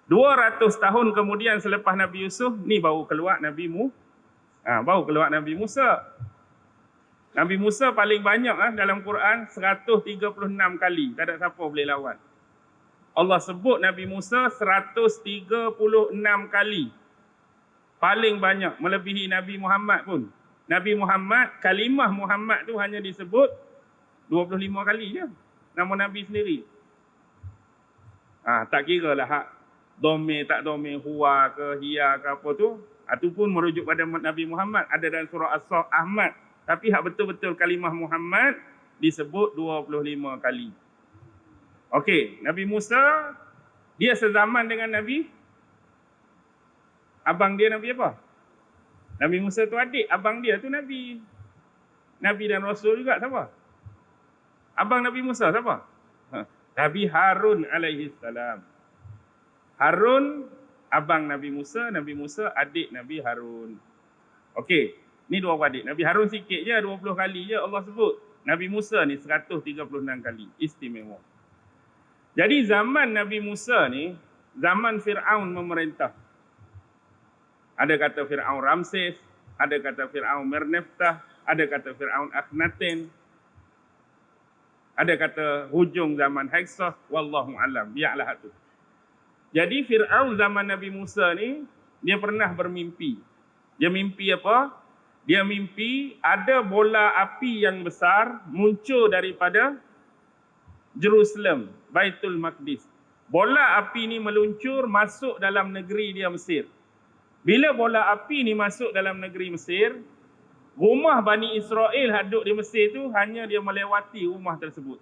200 tahun kemudian selepas Nabi Yusuf, ni baru keluar Nabi Musa. Nabi Musa paling banyak dalam Quran 136 kali. Tak ada siapa boleh lawan. Allah sebut Nabi Musa 136 kali. Paling banyak, melebihi Nabi Muhammad pun. Nabi Muhammad, kalimah Muhammad tu hanya disebut 25 kali je. Nama Nabi sendiri. Tak kira lah hak domain tak domain, huwa ke, hiya ke apa tu. Itu pun merujuk pada Nabi Muhammad. Ada dalam surah As-Saf Ahmad. Tapi hak betul-betul kalimah Muhammad disebut 25 kali. Okey, Nabi Musa, dia sezaman dengan Nabi. Abang dia Nabi apa? Nabi Musa tu adik, abang dia tu Nabi. Nabi dan Rasul juga siapa? Abang Nabi Musa siapa? Nabi Harun alaihi salam. Harun, abang Nabi Musa adik Nabi Harun. Okey, ni dua adik. Nabi Harun sikit je, 20 kali je Allah sebut. Nabi Musa ni 136 kali. Istimewa. Jadi zaman Nabi Musa ni, zaman Fir'aun memerintah. Ada kata Fir'aun Ramses, ada kata Fir'aun Merneftah, ada kata Fir'aun Akhenaten, ada kata hujung zaman Hyksos, wallahu alam, biarlah itu. Jadi Fir'aun zaman Nabi Musa ni, dia pernah bermimpi. Dia mimpi apa? Dia mimpi ada bola api yang besar muncul daripada Jerusalem, Baitul Maqdis. Bola api ni meluncur masuk dalam negeri dia Mesir. Bila bola api ni masuk dalam negeri Mesir, rumah Bani Israel duduk di Mesir tu hanya dia melewati rumah tersebut.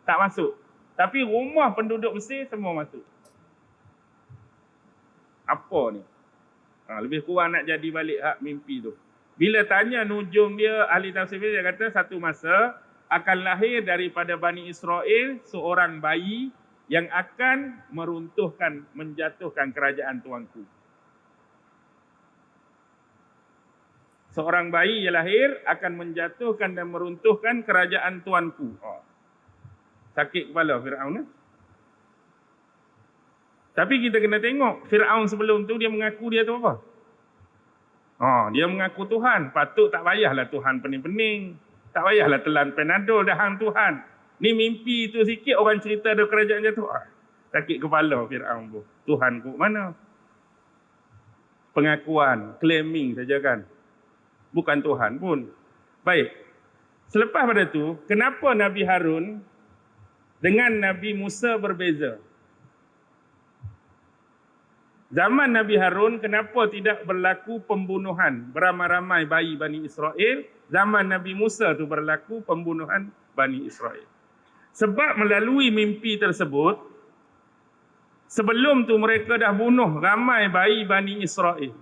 Tak masuk. Tapi rumah penduduk Mesir semua masuk. Apa ni? Lebih kurang nak jadi balik hak mimpi tu. Bila tanya nujum dia, ahli tafsir dia kata satu masa akan lahir daripada Bani Israel seorang bayi yang akan meruntuhkan, menjatuhkan kerajaan tuanku. Seorang bayi yang lahir akan menjatuhkan dan meruntuhkan kerajaan tuanku. Sakit kepala Fir'aun. Tapi kita kena tengok, Fir'aun sebelum tu dia mengaku dia tu apa? Dia mengaku Tuhan. Patut tak payahlah Tuhan pening-pening. Tak payahlah telan Panadol dah hang Tuhan. Ni mimpi tu sikit orang cerita ada kerajaan jatuh. Sakit kepala Fir'aun tu. Tuhan ku mana? Pengakuan, claiming saja kan. Bukan Tuhan pun. Baik. Selepas pada tu, kenapa Nabi Harun dengan Nabi Musa berbeza? Zaman Nabi Harun, kenapa tidak berlaku pembunuhan beramai-ramai bayi Bani Israel? Zaman Nabi Musa tu berlaku pembunuhan Bani Israel. Sebab melalui mimpi tersebut, sebelum tu mereka dah bunuh ramai bayi Bani Israel.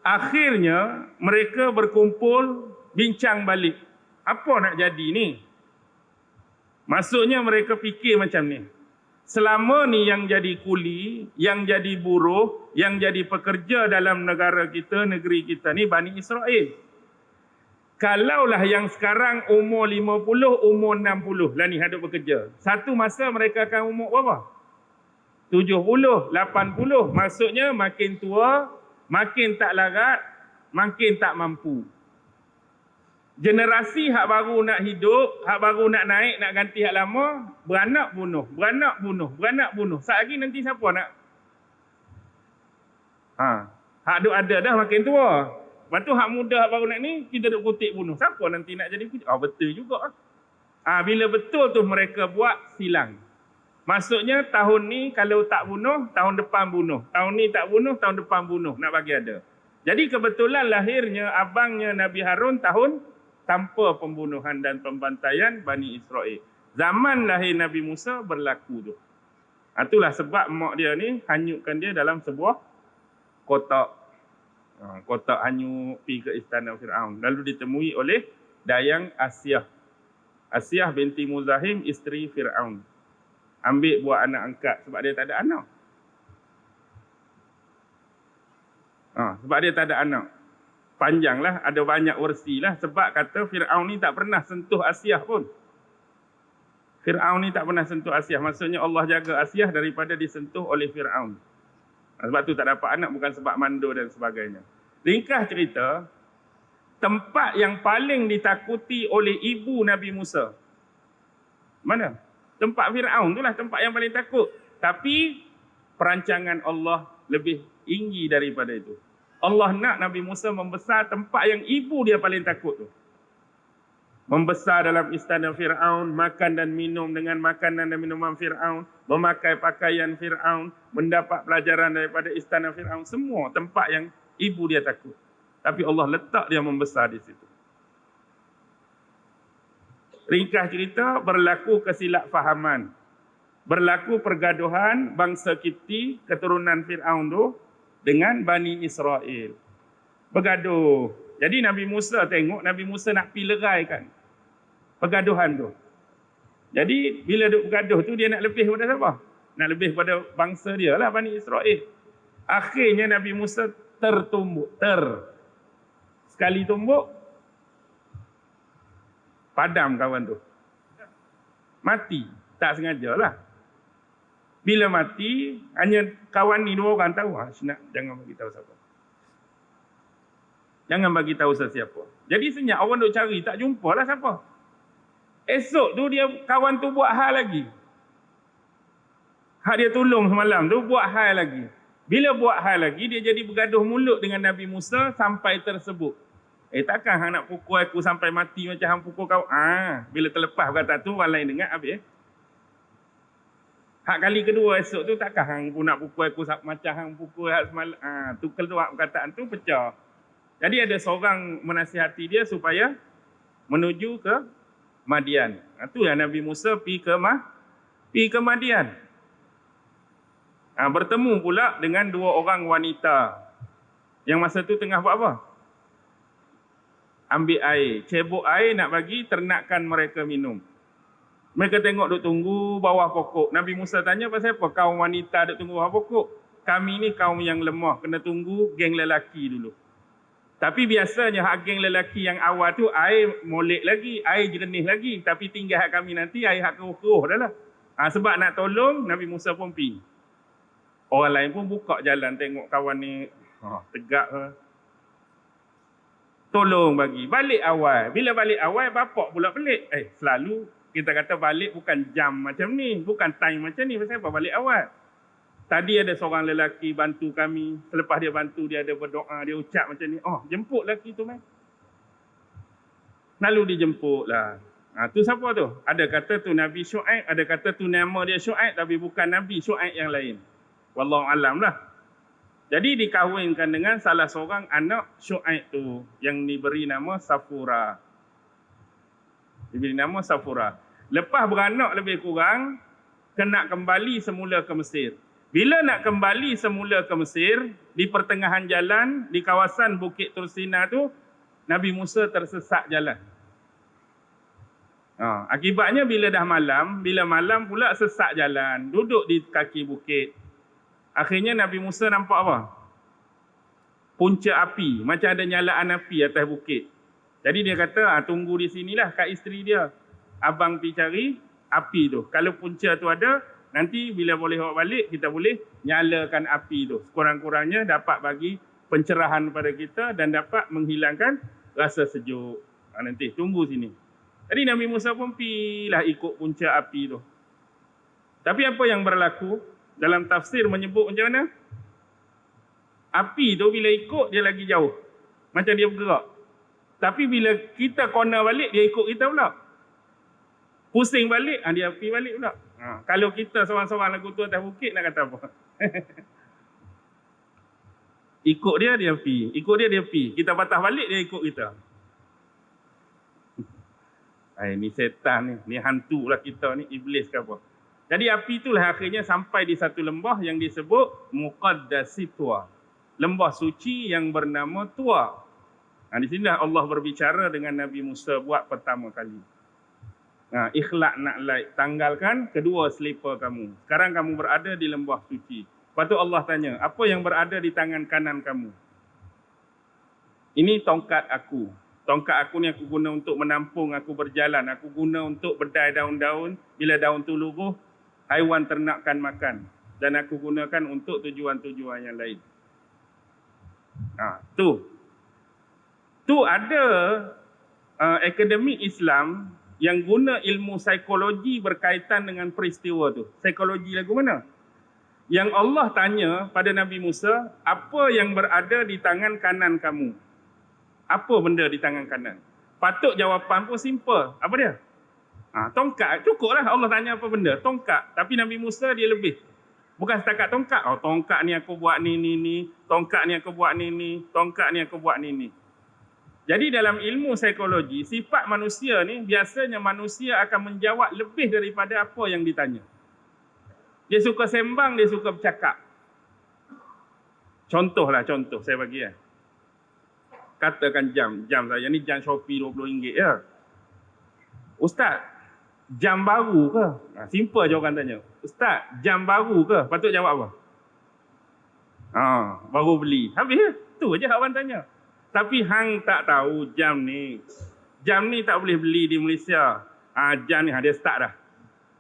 Akhirnya mereka berkumpul bincang balik. Apa nak jadi ni? Maksudnya mereka fikir macam ni. Selama ni yang jadi kuli, yang jadi buruh, yang jadi pekerja dalam negara kita, negeri kita ni Bani Israel. Kalaulah yang sekarang umur 50, umur 60 lah ni hadap bekerja. Satu masa mereka akan umur berapa? 70, 80. Maksudnya makin tua, makin tak larat, makin tak mampu. Generasi hak baru nak hidup, hak baru nak naik, nak ganti hak lama, beranak bunuh, beranak bunuh, beranak bunuh. Saat lagi nanti siapa nak? Hak duk ada dah makin tua. Lepas tu hak muda, hak baru nak ni, kita duk kutip bunuh. Siapa nanti nak jadi kutip? Betul juga. Bila betul tu mereka buat silang. Maksudnya tahun ni kalau tak bunuh, tahun depan bunuh. Tahun ni tak bunuh, tahun depan bunuh. Nak bagi ada. Jadi kebetulan lahirnya abangnya Nabi Harun tahun tanpa pembunuhan dan pembantaian Bani Israel. Zaman lahir Nabi Musa berlaku tu. Itulah sebab mak dia ni hanyutkan dia dalam sebuah kotak. Kotak hanyut pergi ke istana Fir'aun. Lalu ditemui oleh Dayang Asiyah. Asiyah binti Muzahim, isteri Fir'aun. Ambil buat anak angkat sebab dia tak ada anak. Sebab dia tak ada anak. Panjanglah, ada banyak versi lah. Sebab kata Fir'aun ni tak pernah sentuh Asiyah pun. Fir'aun ni tak pernah sentuh Asiyah. Maksudnya Allah jaga Asiyah daripada disentuh oleh Fir'aun. Sebab tu tak dapat anak, bukan sebab mando dan sebagainya. Ringkas cerita, tempat yang paling ditakuti oleh ibu Nabi Musa. Mana? Tempat Fir'aun itulah tempat yang paling takut. Tapi perancangan Allah lebih tinggi daripada itu. Allah nak Nabi Musa membesar tempat yang ibu dia paling takut tu. Membesar dalam istana Fir'aun, makan dan minum dengan makanan dan minuman Fir'aun, memakai pakaian Fir'aun, mendapat pelajaran daripada istana Fir'aun. Semua tempat yang ibu dia takut. Tapi Allah letak dia membesar di situ. Ringkas cerita, berlaku kesilapfahaman. Berlaku pergaduhan bangsa Kipti, keturunan Fir'aun tu, dengan Bani Israel. Bergaduh. Jadi Nabi Musa tengok, Nabi Musa nak pergi leraikan pergaduhan tu. Jadi bila duk bergaduh tu, dia nak lebih kepada siapa? Nak lebih kepada bangsa dia lah, Bani Israel. Akhirnya Nabi Musa tertumbuk. Sekali tumbuk, padam kawan tu. Mati. Tak sengaja lah. Bila mati, hanya kawan ni dua orang tahu. Jangan bagi tahu siapa. Jangan bagi tahu sesiapa. Jadi senyap orang duk cari, tak jumpa lah siapa. Esok tu dia kawan tu buat hal lagi. Hak dia tolong semalam tu buat hal lagi. Bila buat hal lagi, dia jadi bergaduh mulut dengan Nabi Musa sampai tersebut. Takkan hang nak pukul aku sampai mati macam hang pukul kau? Bila terlepas kata tu, orang lain dengar habis. Hak kali kedua esok tu, takkan hang pun nak pukul aku macam hang pukul hak semalam. Tu keluar perkataan tu pecah. Jadi ada seorang menasihati dia supaya menuju ke Madian. Itu yang Nabi Musa pergi ke Madian. Bertemu pula dengan dua orang wanita. Yang masa tu tengah buat apa? Ambil air. Cebok air nak bagi ternakan mereka minum. Mereka tengok duk tunggu bawah pokok. Nabi Musa tanya, pasal apa kaum wanita duk tunggu bawah pokok? Kami ni kaum yang lemah. Kena tunggu geng lelaki dulu. Tapi biasanya hak geng lelaki yang awal tu air molek lagi, air jernih lagi. Tapi tinggal hak kami nanti air hak keruh-keruh dah lah. Sebab nak tolong, Nabi Musa pun pergi. Orang lain pun buka jalan tengok kawan ni tegak ke. Tolong bagi. Balik awal. Bila balik awal, bapak pula pelik. Selalu kita kata balik bukan jam macam ni. Bukan time macam ni. Pasal apa balik awal? Tadi ada seorang lelaki bantu kami. Selepas dia bantu, dia ada berdoa. Dia ucap macam ni. Jemput lelaki tu, man. Lalu dijemput lah. Tu siapa tu? Ada kata tu Nabi Syuaib. Ada kata tu nama dia Syuaib. Tapi bukan Nabi Syuaib yang lain. Wallahualam lah. Jadi dikahwinkan dengan salah seorang anak Syuaib tu. Yang diberi nama Safura. Diberi nama Safura. Lepas beranak lebih kurang, kena kembali semula ke Mesir. Bila nak kembali semula ke Mesir, di pertengahan jalan, di kawasan Bukit Tursina tu, Nabi Musa tersesat jalan. Akibatnya bila dah malam, bila malam pula sesat jalan, duduk di kaki bukit. Akhirnya Nabi Musa nampak apa? Punca api, macam ada nyalaan api atas bukit. Jadi dia kata, tunggu di sinilah kat isteri dia. Abang pergi cari api tu. Kalau punca tu ada, nanti bila boleh bawa balik, kita boleh nyalakan api tu. Sekurang-kurangnya dapat bagi pencerahan pada kita dan dapat menghilangkan rasa sejuk. Nanti tunggu sini. Jadi Nabi Musa pun pergilah ikut punca api tu. Tapi apa yang berlaku? Dalam tafsir menyebut macam mana? Api tu bila ikut, dia lagi jauh. Macam dia bergerak. Tapi bila kita corner balik, dia ikut kita pula. Pusing balik, dia pergi balik pula. Kalau kita seorang-seorang lagu tu atas bukit, nak kata apa? Ikut dia, dia pergi. Ikut dia, dia pergi. Kita patah balik, dia ikut kita. Ni setan ni hantu lah kita ni, iblis ke apa. Jadi api itulah akhirnya sampai di satu lembah yang disebut Muqaddasi Tua. Lembah suci yang bernama Tua. Di sinilah Allah berbicara dengan Nabi Musa buat pertama kali. Ikhlak nak like, tanggalkan kedua selipar kamu. Sekarang kamu berada di lembah suci. Lepas tu Allah tanya, apa yang berada di tangan kanan kamu? Ini tongkat aku. Tongkat aku ni aku guna untuk menampung aku berjalan. Aku guna untuk berdai daun-daun. Bila daun tu luruh, haiwan ternak kan makan. Dan aku gunakan untuk tujuan-tujuan yang lain. Tu ada akademik Islam yang guna ilmu psikologi berkaitan dengan peristiwa tu. Psikologi lagu mana? Yang Allah tanya pada Nabi Musa, apa yang berada di tangan kanan kamu? Apa benda di tangan kanan? Patut jawapan pun simple. Apa dia? Tongkat. Cukuplah Allah tanya apa benda. Tongkat. Tapi Nabi Musa dia lebih. Bukan setakat tongkat. Tongkat ni aku buat ni. Tongkat ni aku buat ni. Tongkat ni aku buat ni. Jadi dalam ilmu psikologi, sifat manusia ni, biasanya manusia akan menjawab lebih daripada apa yang ditanya. Dia suka sembang, dia suka bercakap. Contoh saya bagi Katakan jam saya ni jam Shopee RM20 ya. Ustaz, jam baru ke? Simple je orang tanya. Ustaz, jam baru ke? Patut jawab apa? Baru beli. Habis tu je orang tanya. Tapi hang tak tahu jam ni tak boleh beli di Malaysia. Jam ni dia start dah.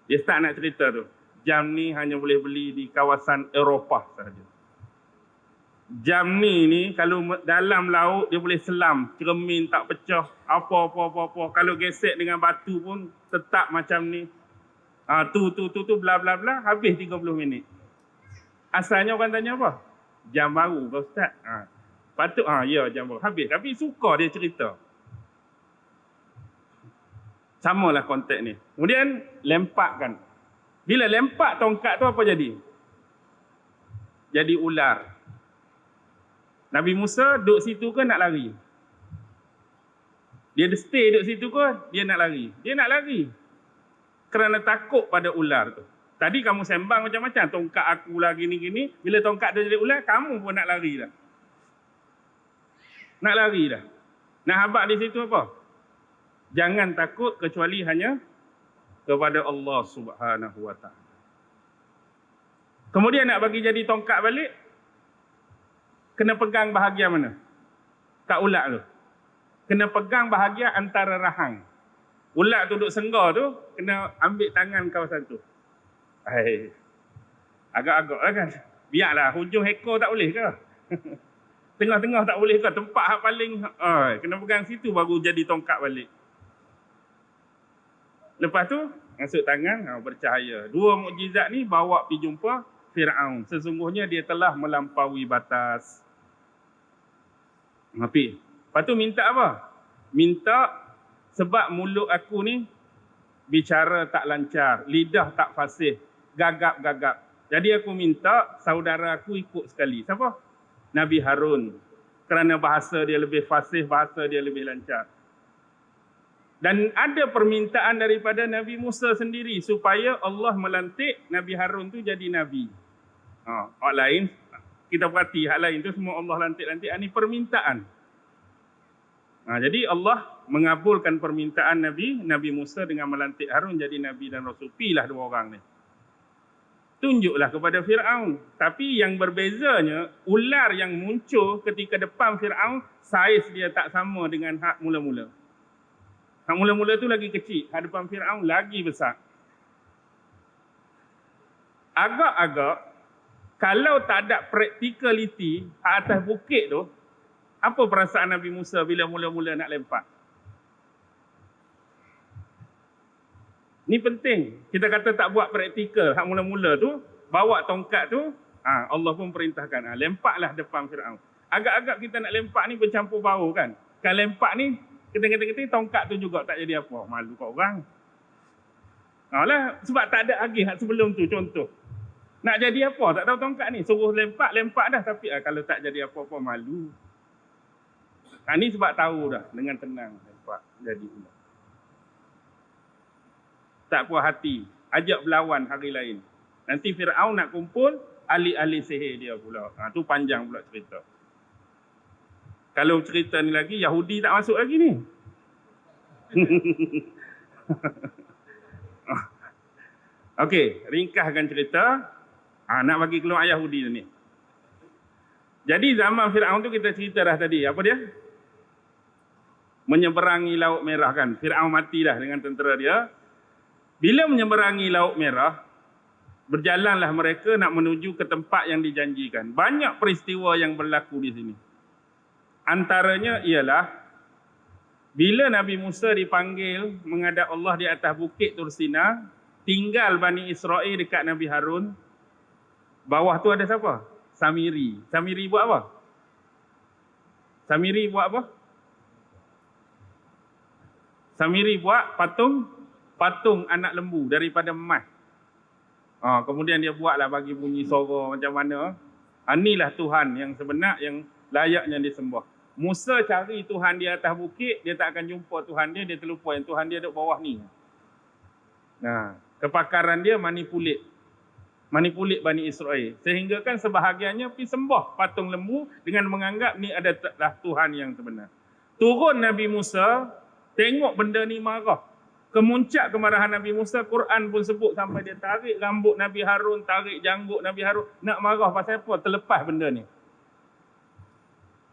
Dia start nak cerita tu. Jam ni hanya boleh beli di kawasan Eropah sahaja. Jam ni kalau dalam laut dia boleh selam, cermin tak pecah, apa. Kalau gesek dengan batu pun tetap macam ni. Tu bla bla bla, habis 30 minit. Asalnya orang tanya apa? Jam baru ke Ustaz? Patut ya jam baru. Habis. Tapi suka dia cerita. Samalah konteks ni. Kemudian lempakkan. Bila lempak tongkat tu apa jadi? Jadi ular. Nabi Musa duduk situ ke nak lari? Dia stay duduk situ ke dia nak lari? Dia nak lari. Kerana takut pada ular tu. Tadi kamu sembang macam-macam. Tongkat aku lah gini-gini. Bila tongkat dia jadi ular, kamu pun nak lari dah. Nak lari dah. Nak habaq di situ apa? Jangan takut kecuali hanya kepada Allah Subhanahu Wa Taala. Kemudian nak bagi jadi tongkat balik, kena pegang bahagian mana? Tak ulat tu. Kena pegang bahagian antara rahang. Ulat tu duduk senggar tu, kena ambil tangan kawasan tu. Agak-agak lah kan. Biarlah, hujung ekor tak boleh ke? Tengah-tengah tak boleh ke? Tempat yang paling, kena pegang situ baru jadi tongkat balik. Lepas tu, masuk tangan, bercahaya. Dua mukjizat ni bawa pergi jumpa Fir'aun. Sesungguhnya dia telah melampaui batas. Lepas tu minta apa? Minta sebab mulut aku ni bicara tak lancar, lidah tak fasih, gagap-gagap. Jadi aku minta saudara aku ikut sekali. Siapa? Nabi Harun. Kerana bahasa dia lebih fasih, bahasa dia lebih lancar. Dan ada permintaan daripada Nabi Musa sendiri supaya Allah melantik Nabi Harun tu jadi Nabi. Hak lain, kita perhati hak lain tu semua Allah lantik-lantik. Ini permintaan. Jadi Allah mengabulkan permintaan Nabi Musa dengan melantik Harun jadi Nabi dan Rasul. Pilihlah dua orang ni. tunjuklah kepada Firaun. Tapi yang berbezanya, ular yang muncul ketika depan Firaun, saiz dia tak sama dengan hak mula-mula. Hak mula-mula tu lagi kecil, hak depan Firaun lagi besar. Agak-agak, kalau tak ada practicality atas bukit tu, apa perasaan Nabi Musa bila mula-mula nak lempar? Ni penting. Kita kata tak buat praktikal. Hak mula-mula tu, bawa tongkat tu, Allah pun perintahkan. Lempaklah depan Firaun. Agak-agak kita nak lempak ni bercampur bau kan. Kalau lempak ni, keting-keting tongkat tu juga tak jadi apa. Malu kat orang. Lah, sebab tak ada lagi hak sebelum tu contoh. Nak jadi apa? Tak tahu tongkat ni. Suruh lempak dah. Tapi kalau tak jadi apa-apa, malu. Ni sebab tahu dah. Dengan tenang lempak jadi pula. Tak puas hati, ajak berlawan hari lain. Nanti Firaun nak kumpul, ahli-ahli sihir dia pula. Tu panjang pula cerita. Kalau cerita ni lagi, Yahudi tak masuk lagi ni. Okey, ringkaskan cerita. Nak bagi keluar Yahudi ni. Jadi zaman Firaun tu kita cerita dah tadi. Apa dia? Menyeberangi Laut Merah kan. Firaun mati dah dengan tentera dia. Bila menyeberangi Laut Merah, berjalanlah mereka nak menuju ke tempat yang dijanjikan. Banyak peristiwa yang berlaku di sini. Antaranya ialah, bila Nabi Musa dipanggil menghadap Allah di atas bukit Tursina, tinggal Bani Israel dekat Nabi Harun, bawah tu ada siapa? Samiri. Samiri buat apa? Samiri buat apa? Samiri buat patung anak lembu daripada emas. Kemudian dia buatlah bagi bunyi suara macam mana. Inilah Tuhan yang sebenar, yang layaknya disembah. Musa cari Tuhan di atas bukit, dia tak akan jumpa Tuhan dia, dia terlupa yang Tuhan dia duduk bawah ni. Kepakaran dia manipulit Bani Israel. Sehingga kan sebahagiannya pergi sembah patung lembu dengan menganggap ni adalah Tuhan yang sebenar. Turun Nabi Musa, tengok benda ni marah. Kemuncak kemarahan Nabi Musa, Quran pun sebut sampai dia tarik rambut Nabi Harun, tarik janggut Nabi Harun. Nak marah pasal apa? Terlepas benda ni.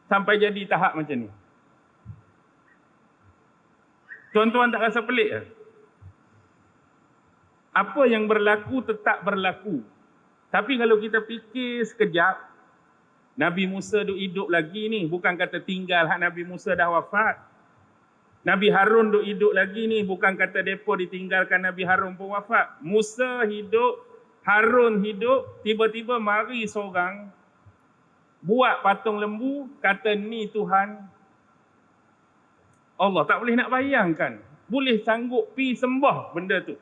Sampai jadi tahap macam ni. Tuan-tuan tak rasa pelik ke? Apa yang berlaku tetap berlaku. Tapi kalau kita fikir sekejap, Nabi Musa duk hidup lagi ni. Bukan kata tinggal hak Nabi Musa dah wafat. Nabi Harun duk hidup lagi ni. Bukan kata mereka ditinggalkan Nabi Harun pun wafat. Musa hidup, Harun hidup, tiba-tiba mari seorang buat patung lembu, kata ni Tuhan. Allah tak boleh nak bayangkan. Boleh sanggup pi sembah benda tu.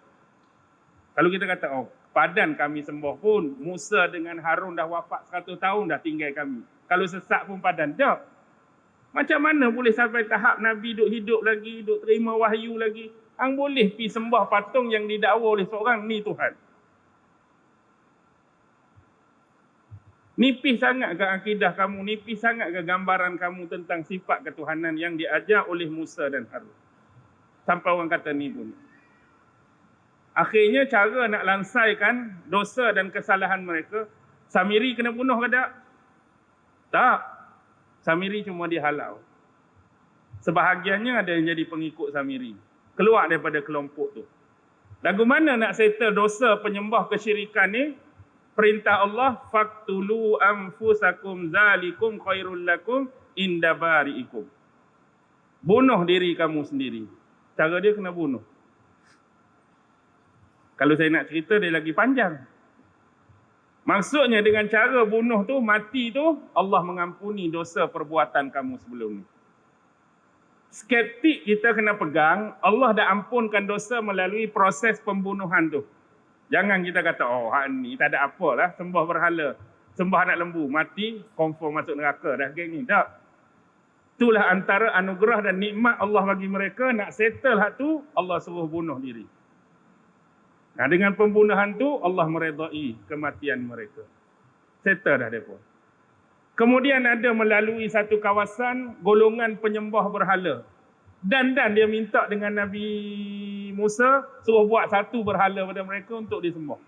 Kalau kita kata, padan kami sembah pun, Musa dengan Harun dah wafat 100 tahun dah tinggal kami. Kalau sesak pun padan. Tak. Macam mana boleh sampai tahap Nabi duk hidup lagi, duk terima wahyu lagi. Hang boleh pi sembah patung yang didakwa oleh seorang, ni Tuhan. Nipis sangat ke akidah kamu, nipis sangat ke gambaran kamu tentang sifat ketuhanan yang diajar oleh Musa dan Harun. Sampai orang kata ni pun. Akhirnya cara nak lansaikan dosa dan kesalahan mereka, Samiri kena bunuh ke tak? Tak. Samiri cuma dihalau. Sebahagiannya ada yang jadi pengikut Samiri. Keluar daripada kelompok tu. Lagu mana nak settle dosa penyembah kesyirikan ni? Perintah Allah, faqtulu anfusakum zalikum khairul lakum inda bari'ikum. Bunuh diri kamu sendiri. Cara dia kena bunuh. Kalau saya nak cerita, dia lagi panjang. Maksudnya dengan cara bunuh tu, mati tu, Allah mengampuni dosa perbuatan kamu sebelum ni. Skeptik kita kena pegang, Allah dah ampunkan dosa melalui proses pembunuhan tu. Jangan kita kata, hak ni tak ada apa lah, sembah berhala, sembah anak lembu, mati, confirm masuk neraka dah geng ni. Tak. Itulah antara anugerah dan nikmat Allah bagi mereka, nak settle hak tu, Allah suruh bunuh diri. Dengan pembunuhan tu, Allah meredai kematian mereka. Settle dah mereka. Kemudian ada melalui satu kawasan, golongan penyembah berhala. Dan dia minta dengan Nabi Musa, suruh buat satu berhala pada mereka untuk disembah.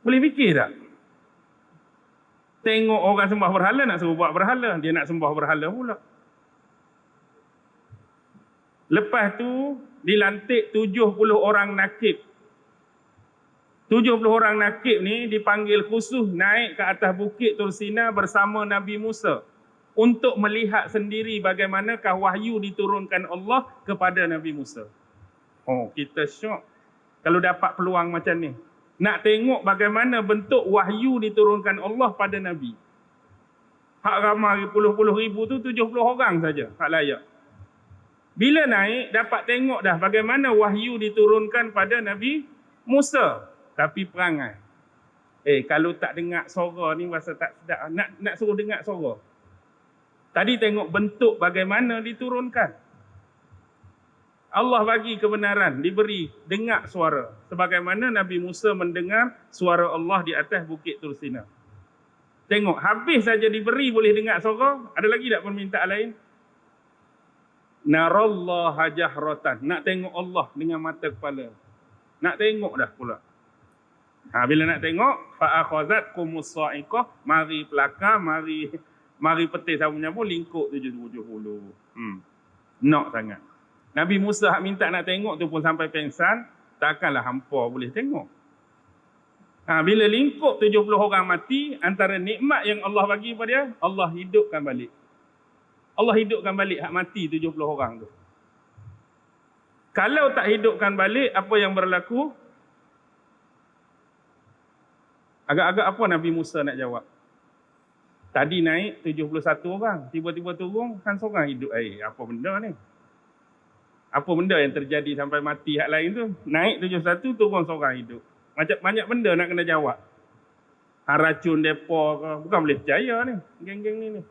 Boleh fikir tak? Tengok orang sembah berhala nak suruh buat berhala. Dia nak sembah berhala pula. Lepas tu dilantik 70 orang nakib. 70 orang nakib ni dipanggil khusus naik ke atas bukit Tur Sina bersama Nabi Musa untuk melihat sendiri bagaimanakah wahyu diturunkan Allah kepada Nabi Musa. Oh, kita syok kalau dapat peluang macam ni. Nak tengok bagaimana bentuk wahyu diturunkan Allah pada Nabi. Hak ramai puluh-puluh ribu tu 70 orang saja hak layak. Bila naik, dapat tengok dah bagaimana wahyu diturunkan pada Nabi Musa. Tapi perangai. Kalau tak dengar suara ni rasa tak sedap. Nak suruh dengar suara. Tadi tengok bentuk bagaimana diturunkan. Allah bagi kebenaran, diberi dengar suara. Sebagaimana Nabi Musa mendengar suara Allah di atas bukit Tur Sina. Tengok, habis saja diberi boleh dengar suara. Ada lagi tak permintaan lain? Narallaha jahratan. Nak tengok Allah dengan mata kepala. Nak tengok dah pula. Bila nak tengok, fa'akhazatkumus sa'iqah, mari pelakar, mari petis sabunya pun lingkup 70. Nak sangat. Nabi Musa hak minta nak tengok tu pun sampai pengsan, takkanlah hampa boleh tengok. Bila lingkup 70 orang mati, antara nikmat yang Allah bagi pada dia, Allah hidupkan balik. Allah hidupkan balik hak mati 70 orang tu. Kalau tak hidupkan balik, apa yang berlaku? Agak-agak apa Nabi Musa nak jawab? Tadi naik 71 orang, tiba-tiba turun, kan seorang hidup. Apa benda ni? Apa benda yang terjadi sampai mati hak lain tu? Naik 71, turun seorang hidup. Macam banyak benda nak kena jawab. Racun depa ke? Bukan boleh percaya ni, geng-geng ni.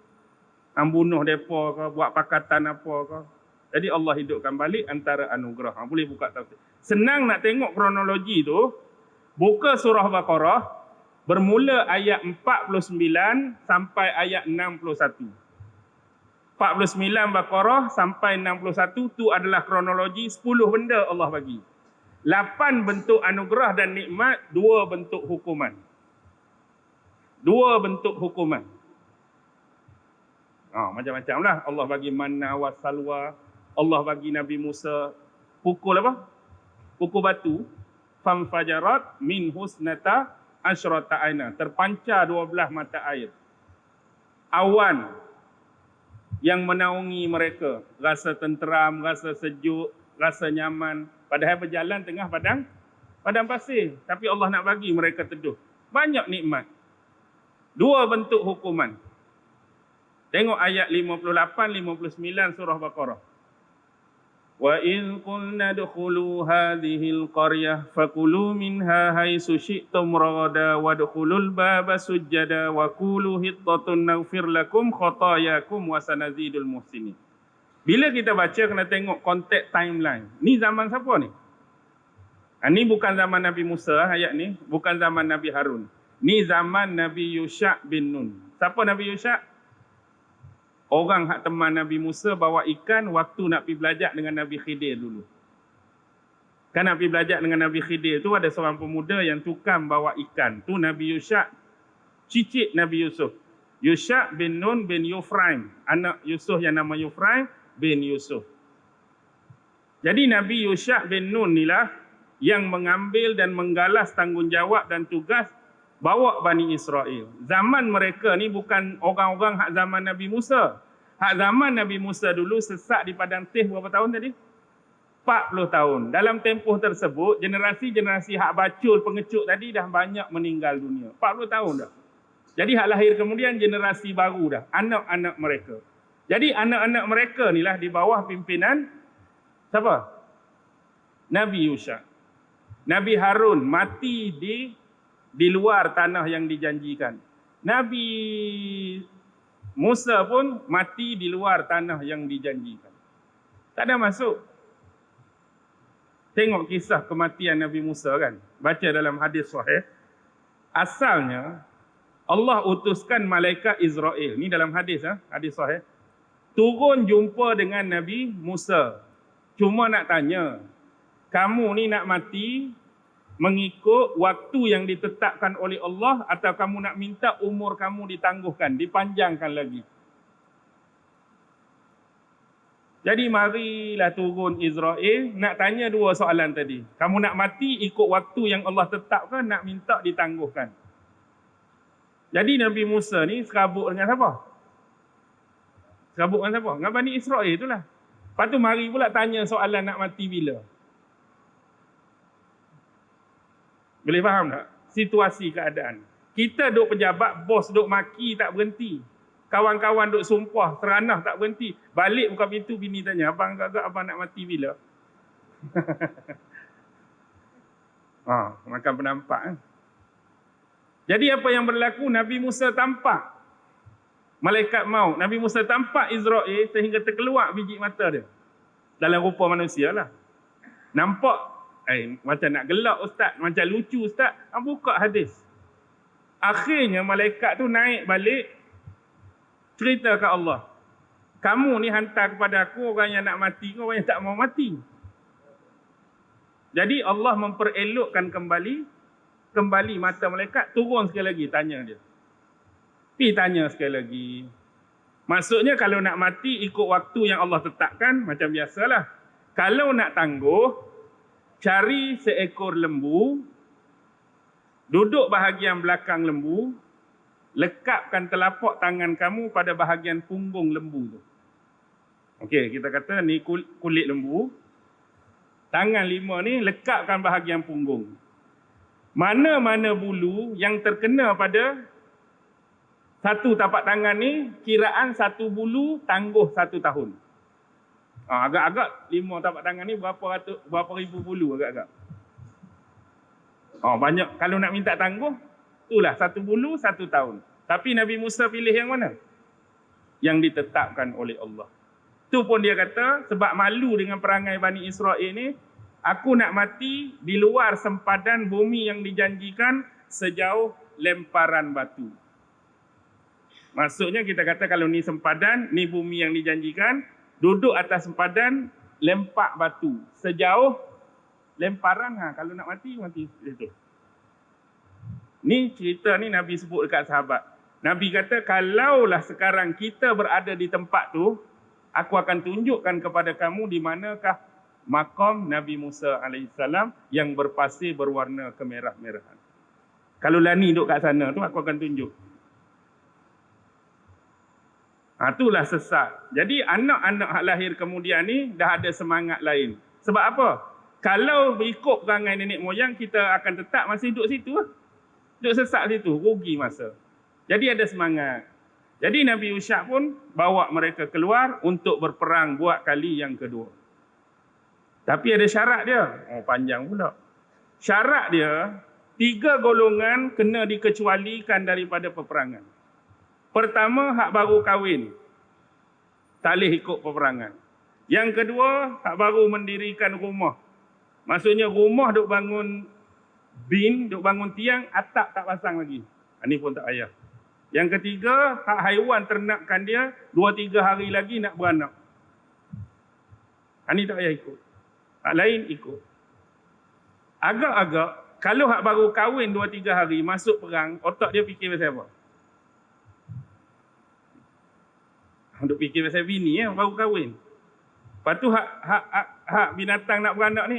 Bunuh mereka ke, buat pakatan apa ke. Jadi Allah hidupkan balik antara anugerah. Boleh buka tafsir. Senang nak tengok kronologi tu. Buka surah Baqarah, bermula ayat 49 sampai ayat 61. 49 Baqarah sampai 61 tu adalah kronologi 10 benda Allah bagi. 8 bentuk anugerah dan nikmat, 2 bentuk hukuman. 2 bentuk hukuman. Macam-macam lah. Allah bagi manna wa salwa. Allah bagi Nabi Musa pukul apa? Pukul batu. Famfajarat min husnata asyrata aina. Terpancar 12 mata air. Awan yang menaungi mereka. Rasa tenteram, rasa sejuk, rasa nyaman. Padahal berjalan tengah padang pasir. Tapi Allah nak bagi mereka teduh. Banyak nikmat. 2 bentuk hukuman. Tengok ayat 58-59 surah Baqarah. Wa idh qulna dkhulu hadhil qaryah fakulu minha haitsu syi'tum ragada wadkhulul baba sujada wa qulu hittatun naghfir lakum khatayakum wa sanazidul muhsinin. Bila kita baca kena tengok konteks timeline. Ni zaman siapa ni? Ni bukan zaman Nabi Musa ayat ni, bukan zaman Nabi Harun. Ni zaman Nabi Yusha' bin Nun. Siapa Nabi Yusha'? Orang hak teman Nabi Musa bawa ikan waktu nak pergi belajar dengan Nabi Khidir dulu. Kan nak pergi belajar dengan Nabi Khidir tu ada seorang pemuda yang tukang bawa ikan. Tu Nabi Yusha', cicit Nabi Yusuf. Yusha' bin Nun bin Yufraim. Anak Yusuf yang nama Yufraim bin Yusuf. Jadi Nabi Yusha' bin Nun ni lah yang mengambil dan menggalas tanggungjawab dan tugas bawa Bani Israel. Zaman mereka ni bukan orang-orang hak zaman Nabi Musa. Hak zaman Nabi Musa dulu sesak di padang teh berapa tahun tadi? 40 tahun. Dalam tempoh tersebut, generasi-generasi hak bacul pengecut tadi dah banyak meninggal dunia. 40 tahun dah. Jadi hak lahir kemudian generasi baru dah. Anak-anak mereka. Jadi anak-anak mereka ni lah di bawah pimpinan siapa? Nabi Yusha'. Nabi Harun mati di luar tanah yang dijanjikan. Nabi Musa pun mati di luar tanah yang dijanjikan. Tak ada masuk. Tengok kisah kematian Nabi Musa kan. Baca dalam hadis sahih. Asalnya Allah utuskan malaikat Israel. Ni dalam hadis hadis sahih. Turun jumpa dengan Nabi Musa. Cuma nak tanya, kamu ni nak mati mengikut waktu yang ditetapkan oleh Allah, atau kamu nak minta umur kamu ditangguhkan, dipanjangkan lagi. Jadi marilah turun Israel nak tanya dua soalan tadi. Kamu nak mati ikut waktu yang Allah tetapkan, nak minta ditangguhkan. Jadi Nabi Musa ni serabut dengan siapa? Serabut dengan siapa? Dengan Bani Israel itulah. Lepas tu mari pula tanya soalan nak mati bila. Boleh faham tak? Situasi keadaan. Kita duk pejabat, bos duk maki tak berhenti. Kawan-kawan duk sumpah, seranah tak berhenti. Balik buka pintu, bini tanya, abang agak abang nak mati bila? Makan penampak. Jadi apa yang berlaku? Nabi Musa tampak malaikat maut. Nabi Musa tampak Israel sehingga terkeluar biji mata dia. Dalam rupa manusia lah. Nampak, macam nak gelak ustaz, macam lucu ustaz. Buka hadis. Akhirnya malaikat tu naik balik, cerita ke Allah. Kamu ni hantar kepada aku orang yang nak mati, orang yang tak mau mati. Jadi Allah memperelokkan kembali mata malaikat, turun sekali lagi tanya dia. Pergi tanya sekali lagi. Maksudnya kalau nak mati ikut waktu yang Allah tetapkan, macam biasalah. Kalau nak tangguh, cari seekor lembu, duduk bahagian belakang lembu, lekapkan telapak tangan kamu pada bahagian punggung lembu tu. Okey, kita kata ni kulit lembu. Tangan 5 ni lekapkan bahagian punggung. Mana-mana bulu yang terkena pada satu tapak tangan ni, kiraan satu bulu tangguh 1 tahun. Agak-agak 5 tapak tangan ni berapa ribu bulu agak-agak. Banyak. Kalau nak minta tangguh, itulah 1 bulu 1 tahun. Tapi Nabi Musa pilih yang mana? Yang ditetapkan oleh Allah. Tu pun dia kata, sebab malu dengan perangai Bani Israel ni, aku nak mati di luar sempadan bumi yang dijanjikan sejauh lemparan batu. Maksudnya kita kata kalau ni sempadan, ni bumi yang dijanjikan, duduk atas sempadan, lempak batu. Sejauh lemparan, kalau nak mati itu. Ni cerita ni Nabi sebut dekat sahabat. Nabi kata, kalaulah sekarang kita berada di tempat tu, aku akan tunjukkan kepada kamu di manakah makam Nabi Musa AS yang berpasir berwarna kemerah-merahan. Kalau Lani duduk kat sana tu, aku akan tunjuk. Itulah sesat. Jadi anak-anak hak lahir kemudian ni dah ada semangat lain. Sebab apa? Kalau ikut perangai nenek moyang, kita akan tetap masih duduk situ. Duduk sesat situ, rugi masa. Jadi ada semangat. Jadi Nabi Yusyab pun bawa mereka keluar untuk berperang buat kali yang kedua. Tapi ada syarat dia. Panjang pula. Syarat dia, 3 golongan kena dikecualikan daripada peperangan. Pertama, hak baru kahwin. Tak boleh ikut peperangan. Yang kedua, hak baru mendirikan rumah. Maksudnya rumah duk bangun duk bangun tiang, atap tak pasang lagi. Ini pun tak payah. Yang ketiga, hak haiwan ternakan dia 2-3 hari lagi nak beranak. Ini tak payah ikut. Hak lain ikut. Agak-agak, kalau hak baru kahwin 2-3 hari masuk perang, otak dia fikir pasal apa? Duk fikir pasal bini baru kahwin. Lepas tu hak binatang nak beranak ni,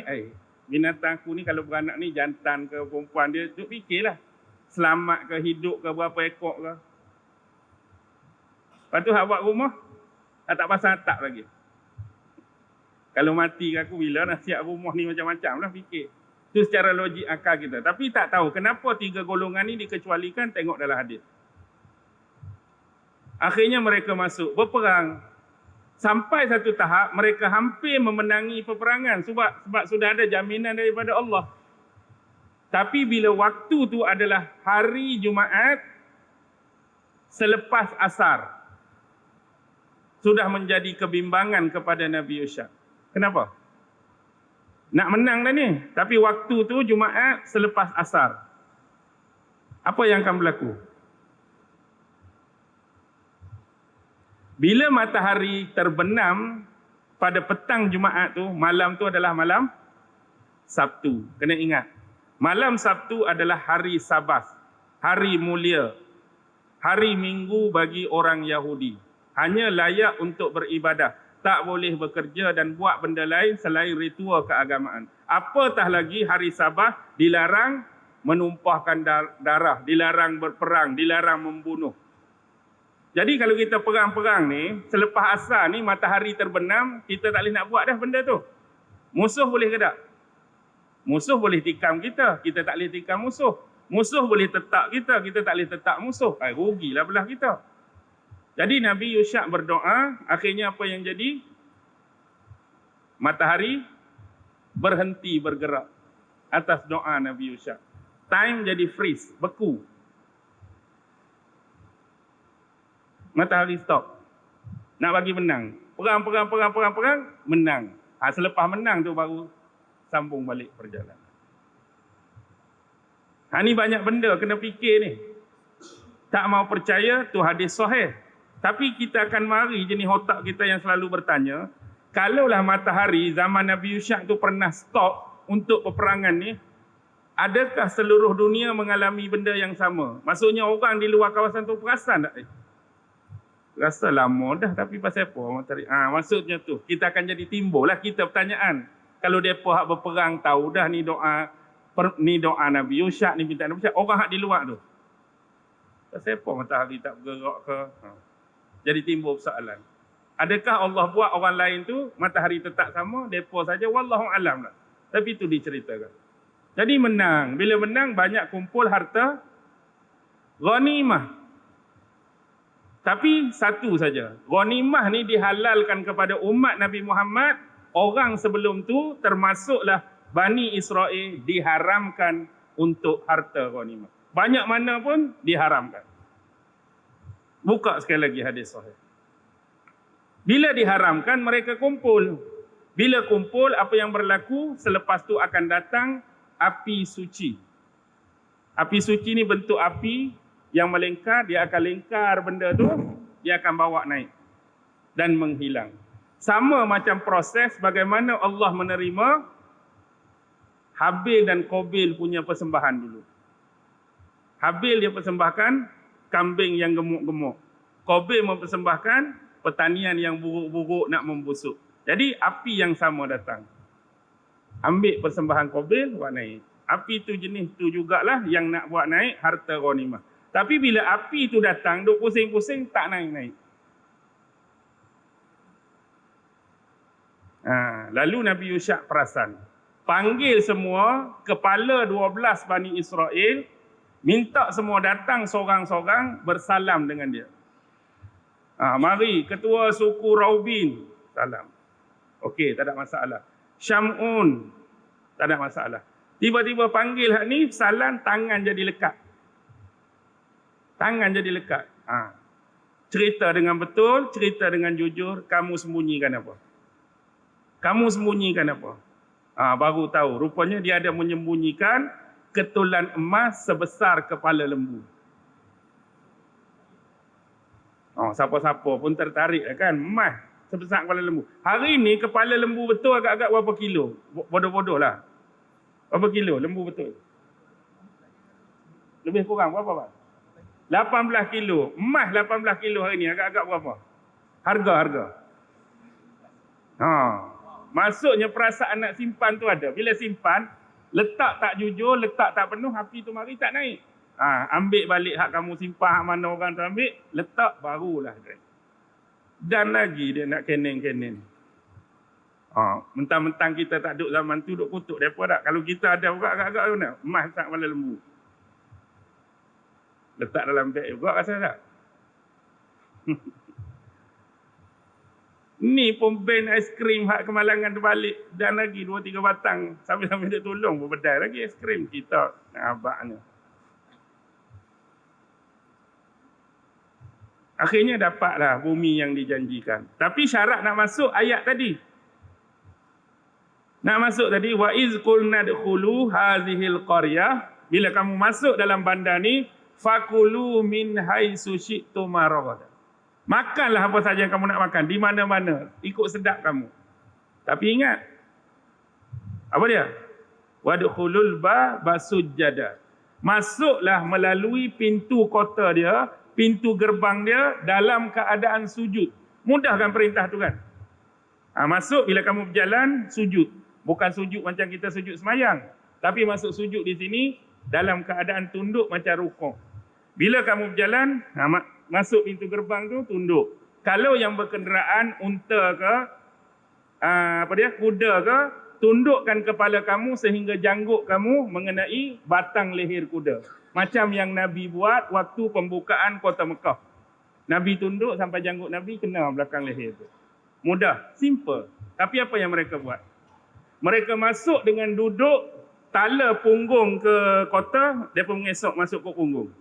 binatang aku ni kalau beranak ni jantan ke perempuan, dia duk fikirlah selamat ke, hidup ke, berapa ekor ke. Lepas tu hak buat rumah, tak pasang atap lagi. Kalau mati ke aku, bila nak siap rumah ni macam-macam lah fikir. Itu secara logik akal kita. Tapi tak tahu kenapa 3 golongan ni dikecualikan, tengok dalam hadis. Akhirnya mereka masuk berperang. Sampai satu tahap mereka hampir memenangi peperangan sebab sudah ada jaminan daripada Allah. Tapi bila waktu tu adalah hari Jumaat selepas asar, sudah menjadi kebimbangan kepada Nabi Yusyab. Kenapa? Nak menang dah ni, tapi waktu tu Jumaat selepas asar. Apa yang akan berlaku? Bila matahari terbenam pada petang Jumaat tu, malam tu adalah malam Sabtu. Kena ingat. Malam Sabtu adalah hari Sabat, hari mulia, hari Minggu bagi orang Yahudi. Hanya layak untuk beribadah. Tak boleh bekerja dan buat benda lain selain ritual keagamaan. Apatah lagi hari Sabat dilarang menumpahkan darah, dilarang berperang, dilarang membunuh. Jadi kalau kita perang-perang ni, selepas asar ni matahari terbenam, kita tak boleh nak buat dah benda tu. Musuh boleh ke tak? Musuh boleh tikam kita, kita tak boleh tikam musuh. Musuh boleh tetak kita, kita tak boleh tetak musuh. Rugilah belah kita. Jadi Nabi Yusha berdoa, akhirnya apa yang jadi? Matahari berhenti bergerak atas doa Nabi Yusha. Time jadi freeze, beku. Matahari stop. Nak bagi menang. Perang, menang. Selepas menang tu baru sambung balik perjalanan. Ni banyak benda kena fikir ni. Tak mau percaya tu hadis sahih. Tapi kita akan mari jenis otak kita yang selalu bertanya, kalaulah matahari zaman Nabi Yusha tu pernah stop untuk peperangan ni, adakah seluruh dunia mengalami benda yang sama? Maksudnya orang di luar kawasan tu perasan tak? Rasa lama dah, tapi pasal apa matahari? Maksudnya tu, kita akan jadi timbul lah kita pertanyaan. Kalau mereka hak berperang tahu dah ni doa Nabi Yusha, ni minta Nabi Yusha, orang hak di luar tu. Pasal apa matahari tak bergerak ke? Jadi timbul soalan. Adakah Allah buat orang lain tu matahari tetap sama, depa saja, wallahu alam lah. Tapi itu diceritakan. Jadi menang. Bila menang banyak kumpul harta ghanimah. Tapi satu saja. Ghanimah ni dihalalkan kepada umat Nabi Muhammad. Orang sebelum tu termasuklah Bani Israel diharamkan untuk harta ghanimah. Banyak mana pun diharamkan. Buka sekali lagi hadis sahih. Bila diharamkan, mereka kumpul. Bila kumpul, apa yang berlaku? Selepas tu akan datang api suci. Api suci ni bentuk api yang melingkar, dia akan lingkar benda tu, dia akan bawa naik dan menghilang. Sama macam proses bagaimana Allah menerima Habil dan Qabil punya persembahan dulu. Habil dia persembahkan kambing yang gemuk-gemuk. Qabil mempersembahkan pertanian yang buruk-buruk nak membusuk. Jadi api yang sama datang. Ambil persembahan Qabil, buat naik. Api tu jenis tu jugalah yang nak buat naik harta ghanimah. Tapi bila api tu datang, duk pusing-pusing, tak naik-naik. Lalu Nabi Yusha perasan. Panggil semua kepala 12 Bani Israel, minta semua datang seorang-seorang bersalam dengan dia. Mari, ketua suku Raubin, salam. Okey, tak ada masalah. Syamun, tak ada masalah. Tiba-tiba panggil hak ni, salam, tangan jadi lekat. Tangan jadi lekat. Cerita dengan betul, cerita dengan jujur, kamu sembunyikan apa? Kamu sembunyikan apa? Baru tahu, rupanya dia ada menyembunyikan ketulan emas sebesar kepala lembu. Siapa-siapa pun tertarik kan, emas sebesar kepala lembu. Hari ni kepala lembu betul agak-agak berapa kilo? Bodoh-bodoh lah. Berapa kilo lembu betul? Lebih kurang berapa, Pak? 18 kilo. Emas 18 kilo hari ni agak-agak berapa? Harga. Maksudnya perasaan nak simpan tu ada. Bila simpan, letak tak jujur, letak tak penuh, api tu mari tak naik. Ambil balik hak kamu simpan, hak mana orang tu ambil, letak barulah naik. Dan lagi dia nak kenen-kenen. Mentang-mentang kita tak duduk zaman tu, duduk kutuk mereka tak. Kalau kita ada orang agak-agak tu nak, emas tak kepala lembu. Letak dalam beg juga rasa tak? Ni pun ban aiskrim hak kemalangan terbalik. Dan lagi 2-3 batang. Sambil-sambil dia tolong berbedai lagi aiskrim kita. Abaknya. Akhirnya dapatlah bumi yang dijanjikan. Tapi syarat nak masuk ayat tadi. Nak masuk tadi. Wa iz qulna dkhulu hazihil qaryah. Bila kamu masuk dalam bandar ni, fakulu min haitsu syi'tum ragadan. Makanlah apa saja yang kamu nak makan. Di mana-mana. Ikut sedap kamu. Tapi ingat. Apa dia? Wadkhulul baba sujjada. Masuklah melalui pintu kota dia, pintu gerbang dia dalam keadaan sujud. Mudah kan perintah tu kan? Masuk bila kamu berjalan, sujud. Bukan sujud macam kita sujud semayang. Tapi masuk sujud di sini dalam keadaan tunduk macam rukuk. Bila kamu berjalan, masuk pintu gerbang tu, tunduk. Kalau yang berkenderaan, unta ke, kuda ke, tundukkan kepala kamu sehingga janggut kamu mengenai batang leher kuda. Macam yang Nabi buat waktu pembukaan kota Mekah. Nabi tunduk sampai janggut Nabi kena belakang leher tu. Mudah, simple. Tapi apa yang mereka buat? Mereka masuk dengan duduk, tala punggung ke kota, mereka mengesok masuk ke punggung.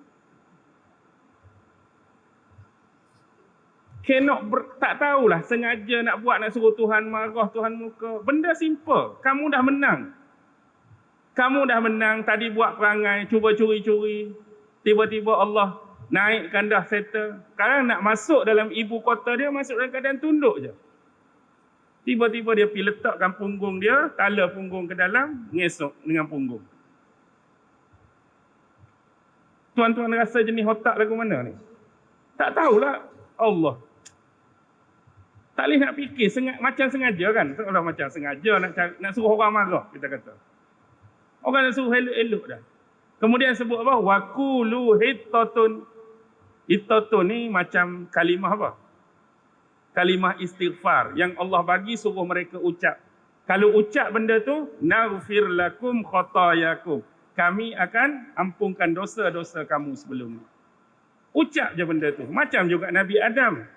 Tak tahulah, sengaja nak buat, nak suruh Tuhan marah, Tuhan muka. Benda simple. Kamu dah menang. Kamu dah menang, tadi buat perangai, cuba curi-curi. Tiba-tiba Allah naikkan dah settle. Sekarang nak masuk dalam ibu kota dia, masuk dalam keadaan tunduk je. Tiba-tiba dia pergi letakkan punggung dia, tala punggung ke dalam, ngesok dengan punggung. Tuan-tuan rasa jenis otak lagu mana ni? Tak tahulah. Allah. Tak boleh nak fikir, macam sengaja kan? Kalau macam sengaja nak suruh orang marah, kita kata. Orang nak suruh elok-elok dah. Kemudian sebut apa? Waqulu hittatun. Hittatun ni macam kalimah apa? Kalimah istighfar yang Allah bagi suruh mereka ucap. Kalau ucap benda tu, naghfir lakum khotayakum. Kami akan ampunkan dosa-dosa kamu sebelum ni. Ucap je benda tu. Macam juga Nabi Adam.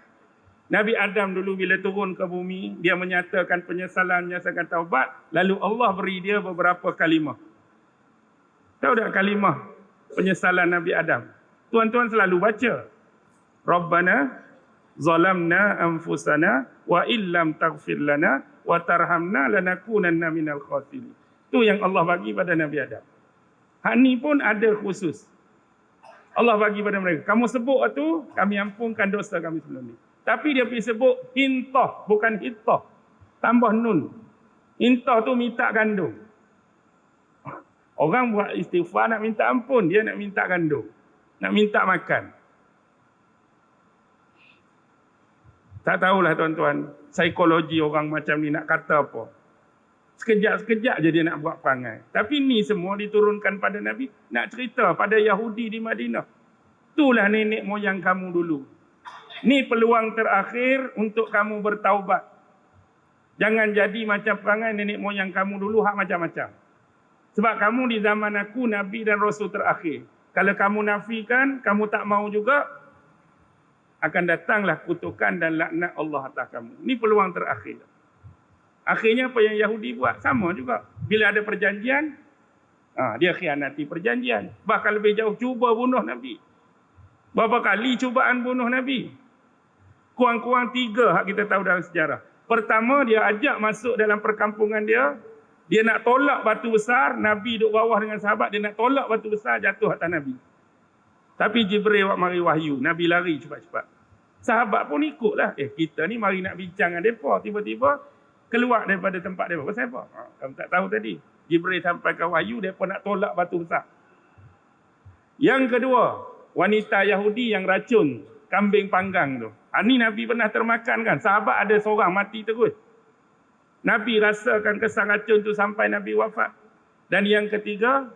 Nabi Adam dulu bila turun ke bumi, dia menyatakan penyesalan, menyatakan taubat, lalu Allah beri dia beberapa kalimah. Tahu tak kalimah penyesalan Nabi Adam? Tuan-tuan selalu baca. Rabbana zalamna anfusana wa illam taghfir lana wa tarhamna lanakunanna minal khasirin. Itu yang Allah bagi pada Nabi Adam. Hak ni pun ada khusus. Allah bagi pada mereka. Kamu sebut tu, kami ampunkan dosa kami sebelum ni. Tapi dia pergi sebut hintah, bukan hittah. Tambah nun. Hintah tu minta gandum. Orang buat istighfar nak minta ampun, dia nak minta gandum. Nak minta makan. Tak tahulah tuan-tuan, psikologi orang macam ni nak kata apa. Sekejap-sekejap je dia nak buat perangai. Tapi ni semua diturunkan pada Nabi. Nak cerita pada Yahudi di Madinah. Itulah nenek moyang kamu dulu. Ni peluang terakhir untuk kamu bertaubat. Jangan jadi macam perangai nenek moyang kamu dulu hak macam-macam. Sebab kamu di zaman aku Nabi dan Rasul terakhir. Kalau kamu nafikan, kamu tak mau juga, akan datanglah kutukan dan laknat Allah atas kamu. Ni peluang terakhir. Akhirnya apa yang Yahudi buat? Sama juga. Bila ada perjanjian, dia khianati perjanjian. Bahkan lebih jauh, cuba bunuh Nabi. Berapa kali cubaan bunuh Nabi? Kurang-kurang 3 hak kita tahu dalam sejarah. Pertama, dia ajak masuk dalam perkampungan dia. Dia nak tolak batu besar. Nabi duduk bawah dengan sahabat. Dia nak tolak batu besar, jatuh atas Nabi. Tapi Jibril mari wahyu. Nabi lari cepat-cepat. Sahabat pun ikutlah. Kita ni mari nak bincang dengan mereka. Tiba-tiba keluar daripada tempat mereka. Pasal apa? Kamu tak tahu tadi. Jibril sampaikan wahyu. Mereka nak tolak batu besar. Yang kedua, wanita Yahudi yang racun kambing panggang tu. Ni Nabi pernah termakan kan? Sahabat ada seorang mati terus. Nabi rasakan kesan racun tu sampai Nabi wafat. Dan yang ketiga,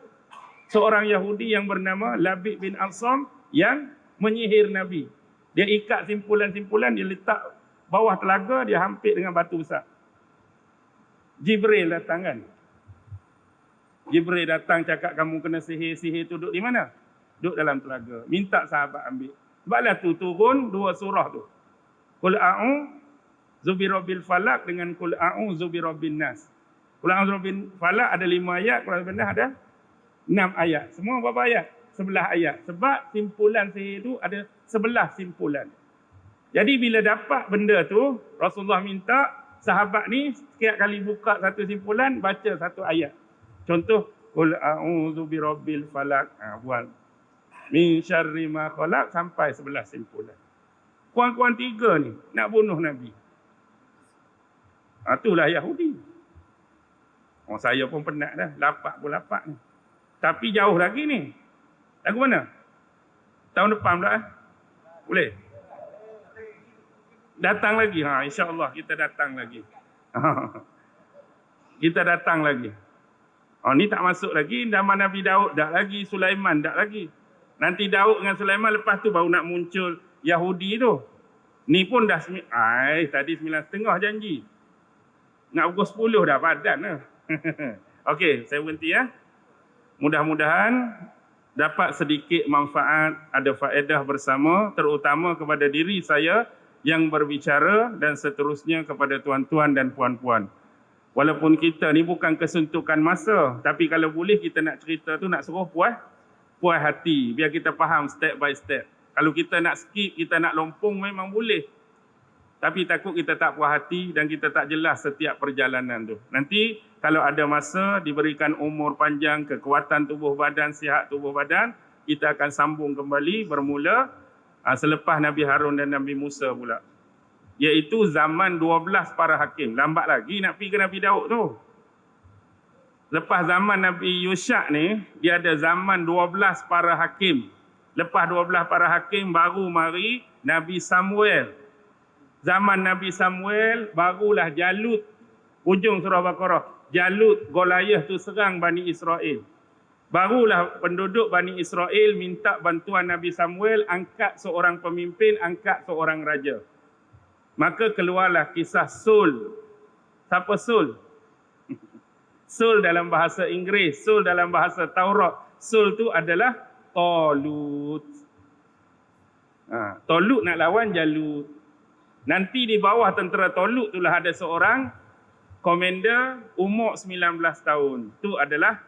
seorang Yahudi yang bernama Labid bin Al-Sam yang menyihir Nabi. Dia ikat simpulan-simpulan, dia letak bawah telaga, dia hampir dengan batu besar. Jibril datang kan? Jibril datang cakap kamu kena sihir-sihir tu duduk di mana? Duduk dalam telaga. Minta sahabat ambil. Sebablah tu turun 2 surah tu. Qul a'udzu birabbil falaq dengan qul a'udzu birabbin nas. Qul a'udzu birabbil falaq ada 5 ayat, qul a'udzu birabbin nas ada 6 ayat. Semua berapa ayat? 11 ayat. Sebab simpulan sihir tu ada 11 simpulan. Jadi bila dapat benda tu, Rasulullah minta sahabat ni setiap kali buka satu simpulan, baca satu ayat. Contoh, qul a'udzu birabbil falaq. Buat min syarri ma khalaq sampai 11 simpulan. Kurang-kurang 3 ni nak bunuh Nabi. Itulah Yahudi. Oh, saya pun penat dah. Lapak pun lapak ni. Tapi jauh lagi ni. Lagu mana? Tahun depan pula Boleh? Datang lagi. InsyaAllah kita datang lagi. Kita datang lagi. Oh, ni tak masuk lagi. Zaman Nabi Daud dah lagi. Sulaiman dah lagi. Nanti Daud dengan Sulaiman lepas tu baru nak muncul Yahudi tu. Ni pun dah tadi 9.30 janji. Nak pukul 10 dah padan lah. Okey, saya berhenti ya. Mudah-mudahan dapat sedikit manfaat, ada faedah bersama, terutama kepada diri saya yang berbicara dan seterusnya kepada tuan-tuan dan puan-puan. Walaupun kita ni bukan kesuntukan masa, tapi kalau boleh kita nak cerita tu nak suruh puas hati, biar kita faham step by step. Kalau kita nak skip, kita nak lompong memang boleh. Tapi takut kita tak puas hati dan kita tak jelas setiap perjalanan tu. Nanti kalau ada masa, diberikan umur panjang, kekuatan tubuh badan, sihat tubuh badan, kita akan sambung kembali bermula selepas Nabi Harun dan Nabi Musa pula. Iaitu zaman 12 para hakim. Lambat lagi nak pergi ke Nabi Daud tu. Lepas zaman Nabi Yusha ni, dia ada zaman 12 para hakim. Lepas 12 para hakim, baru mari Nabi Samuel. Zaman Nabi Samuel, barulah Jalut. Ujung surah Baqarah. Jalut, Goliath tu serang Bani Israel. Barulah penduduk Bani Israel minta bantuan Nabi Samuel, angkat seorang pemimpin, angkat seorang raja. Maka keluarlah kisah Saul. Siapa Saul? Saul dalam bahasa Inggeris, Saul dalam bahasa Taurat. Saul tu adalah Talut. Talut nak lawan Jalut. Nanti di bawah tentera Talut itulah ada seorang komander umur 19 tahun. Itu adalah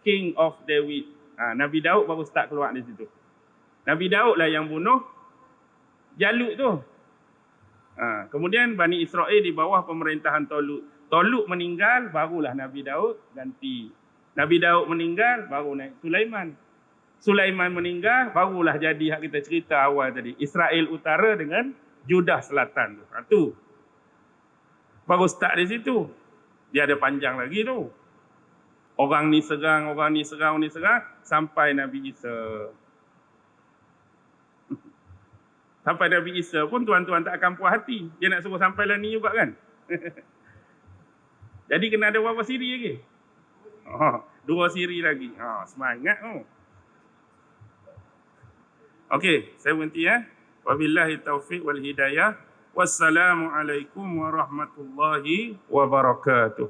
King of David. Nabi Daud baru start keluar di situ. Nabi Daud lah yang bunuh Jalut tu. Kemudian Bani Israel di bawah pemerintahan Talut. Talut meninggal, barulah Nabi Daud ganti. Nabi Daud meninggal, baru naik Sulaiman. Sulaiman meninggal, barulah jadi hak kita cerita awal tadi. Israel Utara dengan Judah Selatan. Tu. Baru start di situ. Dia ada panjang lagi tu. Orang ni serang, orang ni serang, orang ni serang. Sampai Nabi Isa. Sampai Nabi Isa pun tuan-tuan tak akan puas hati. Dia nak suruh sampai lah ni juga kan. Jadi kena ada berapa siri lagi? 2 siri lagi. Semangat tu. Okey, saya berhenti ya. Wabillahi taufiq wal hidayah. Wassalamualaikum warahmatullahi wabarakatuh.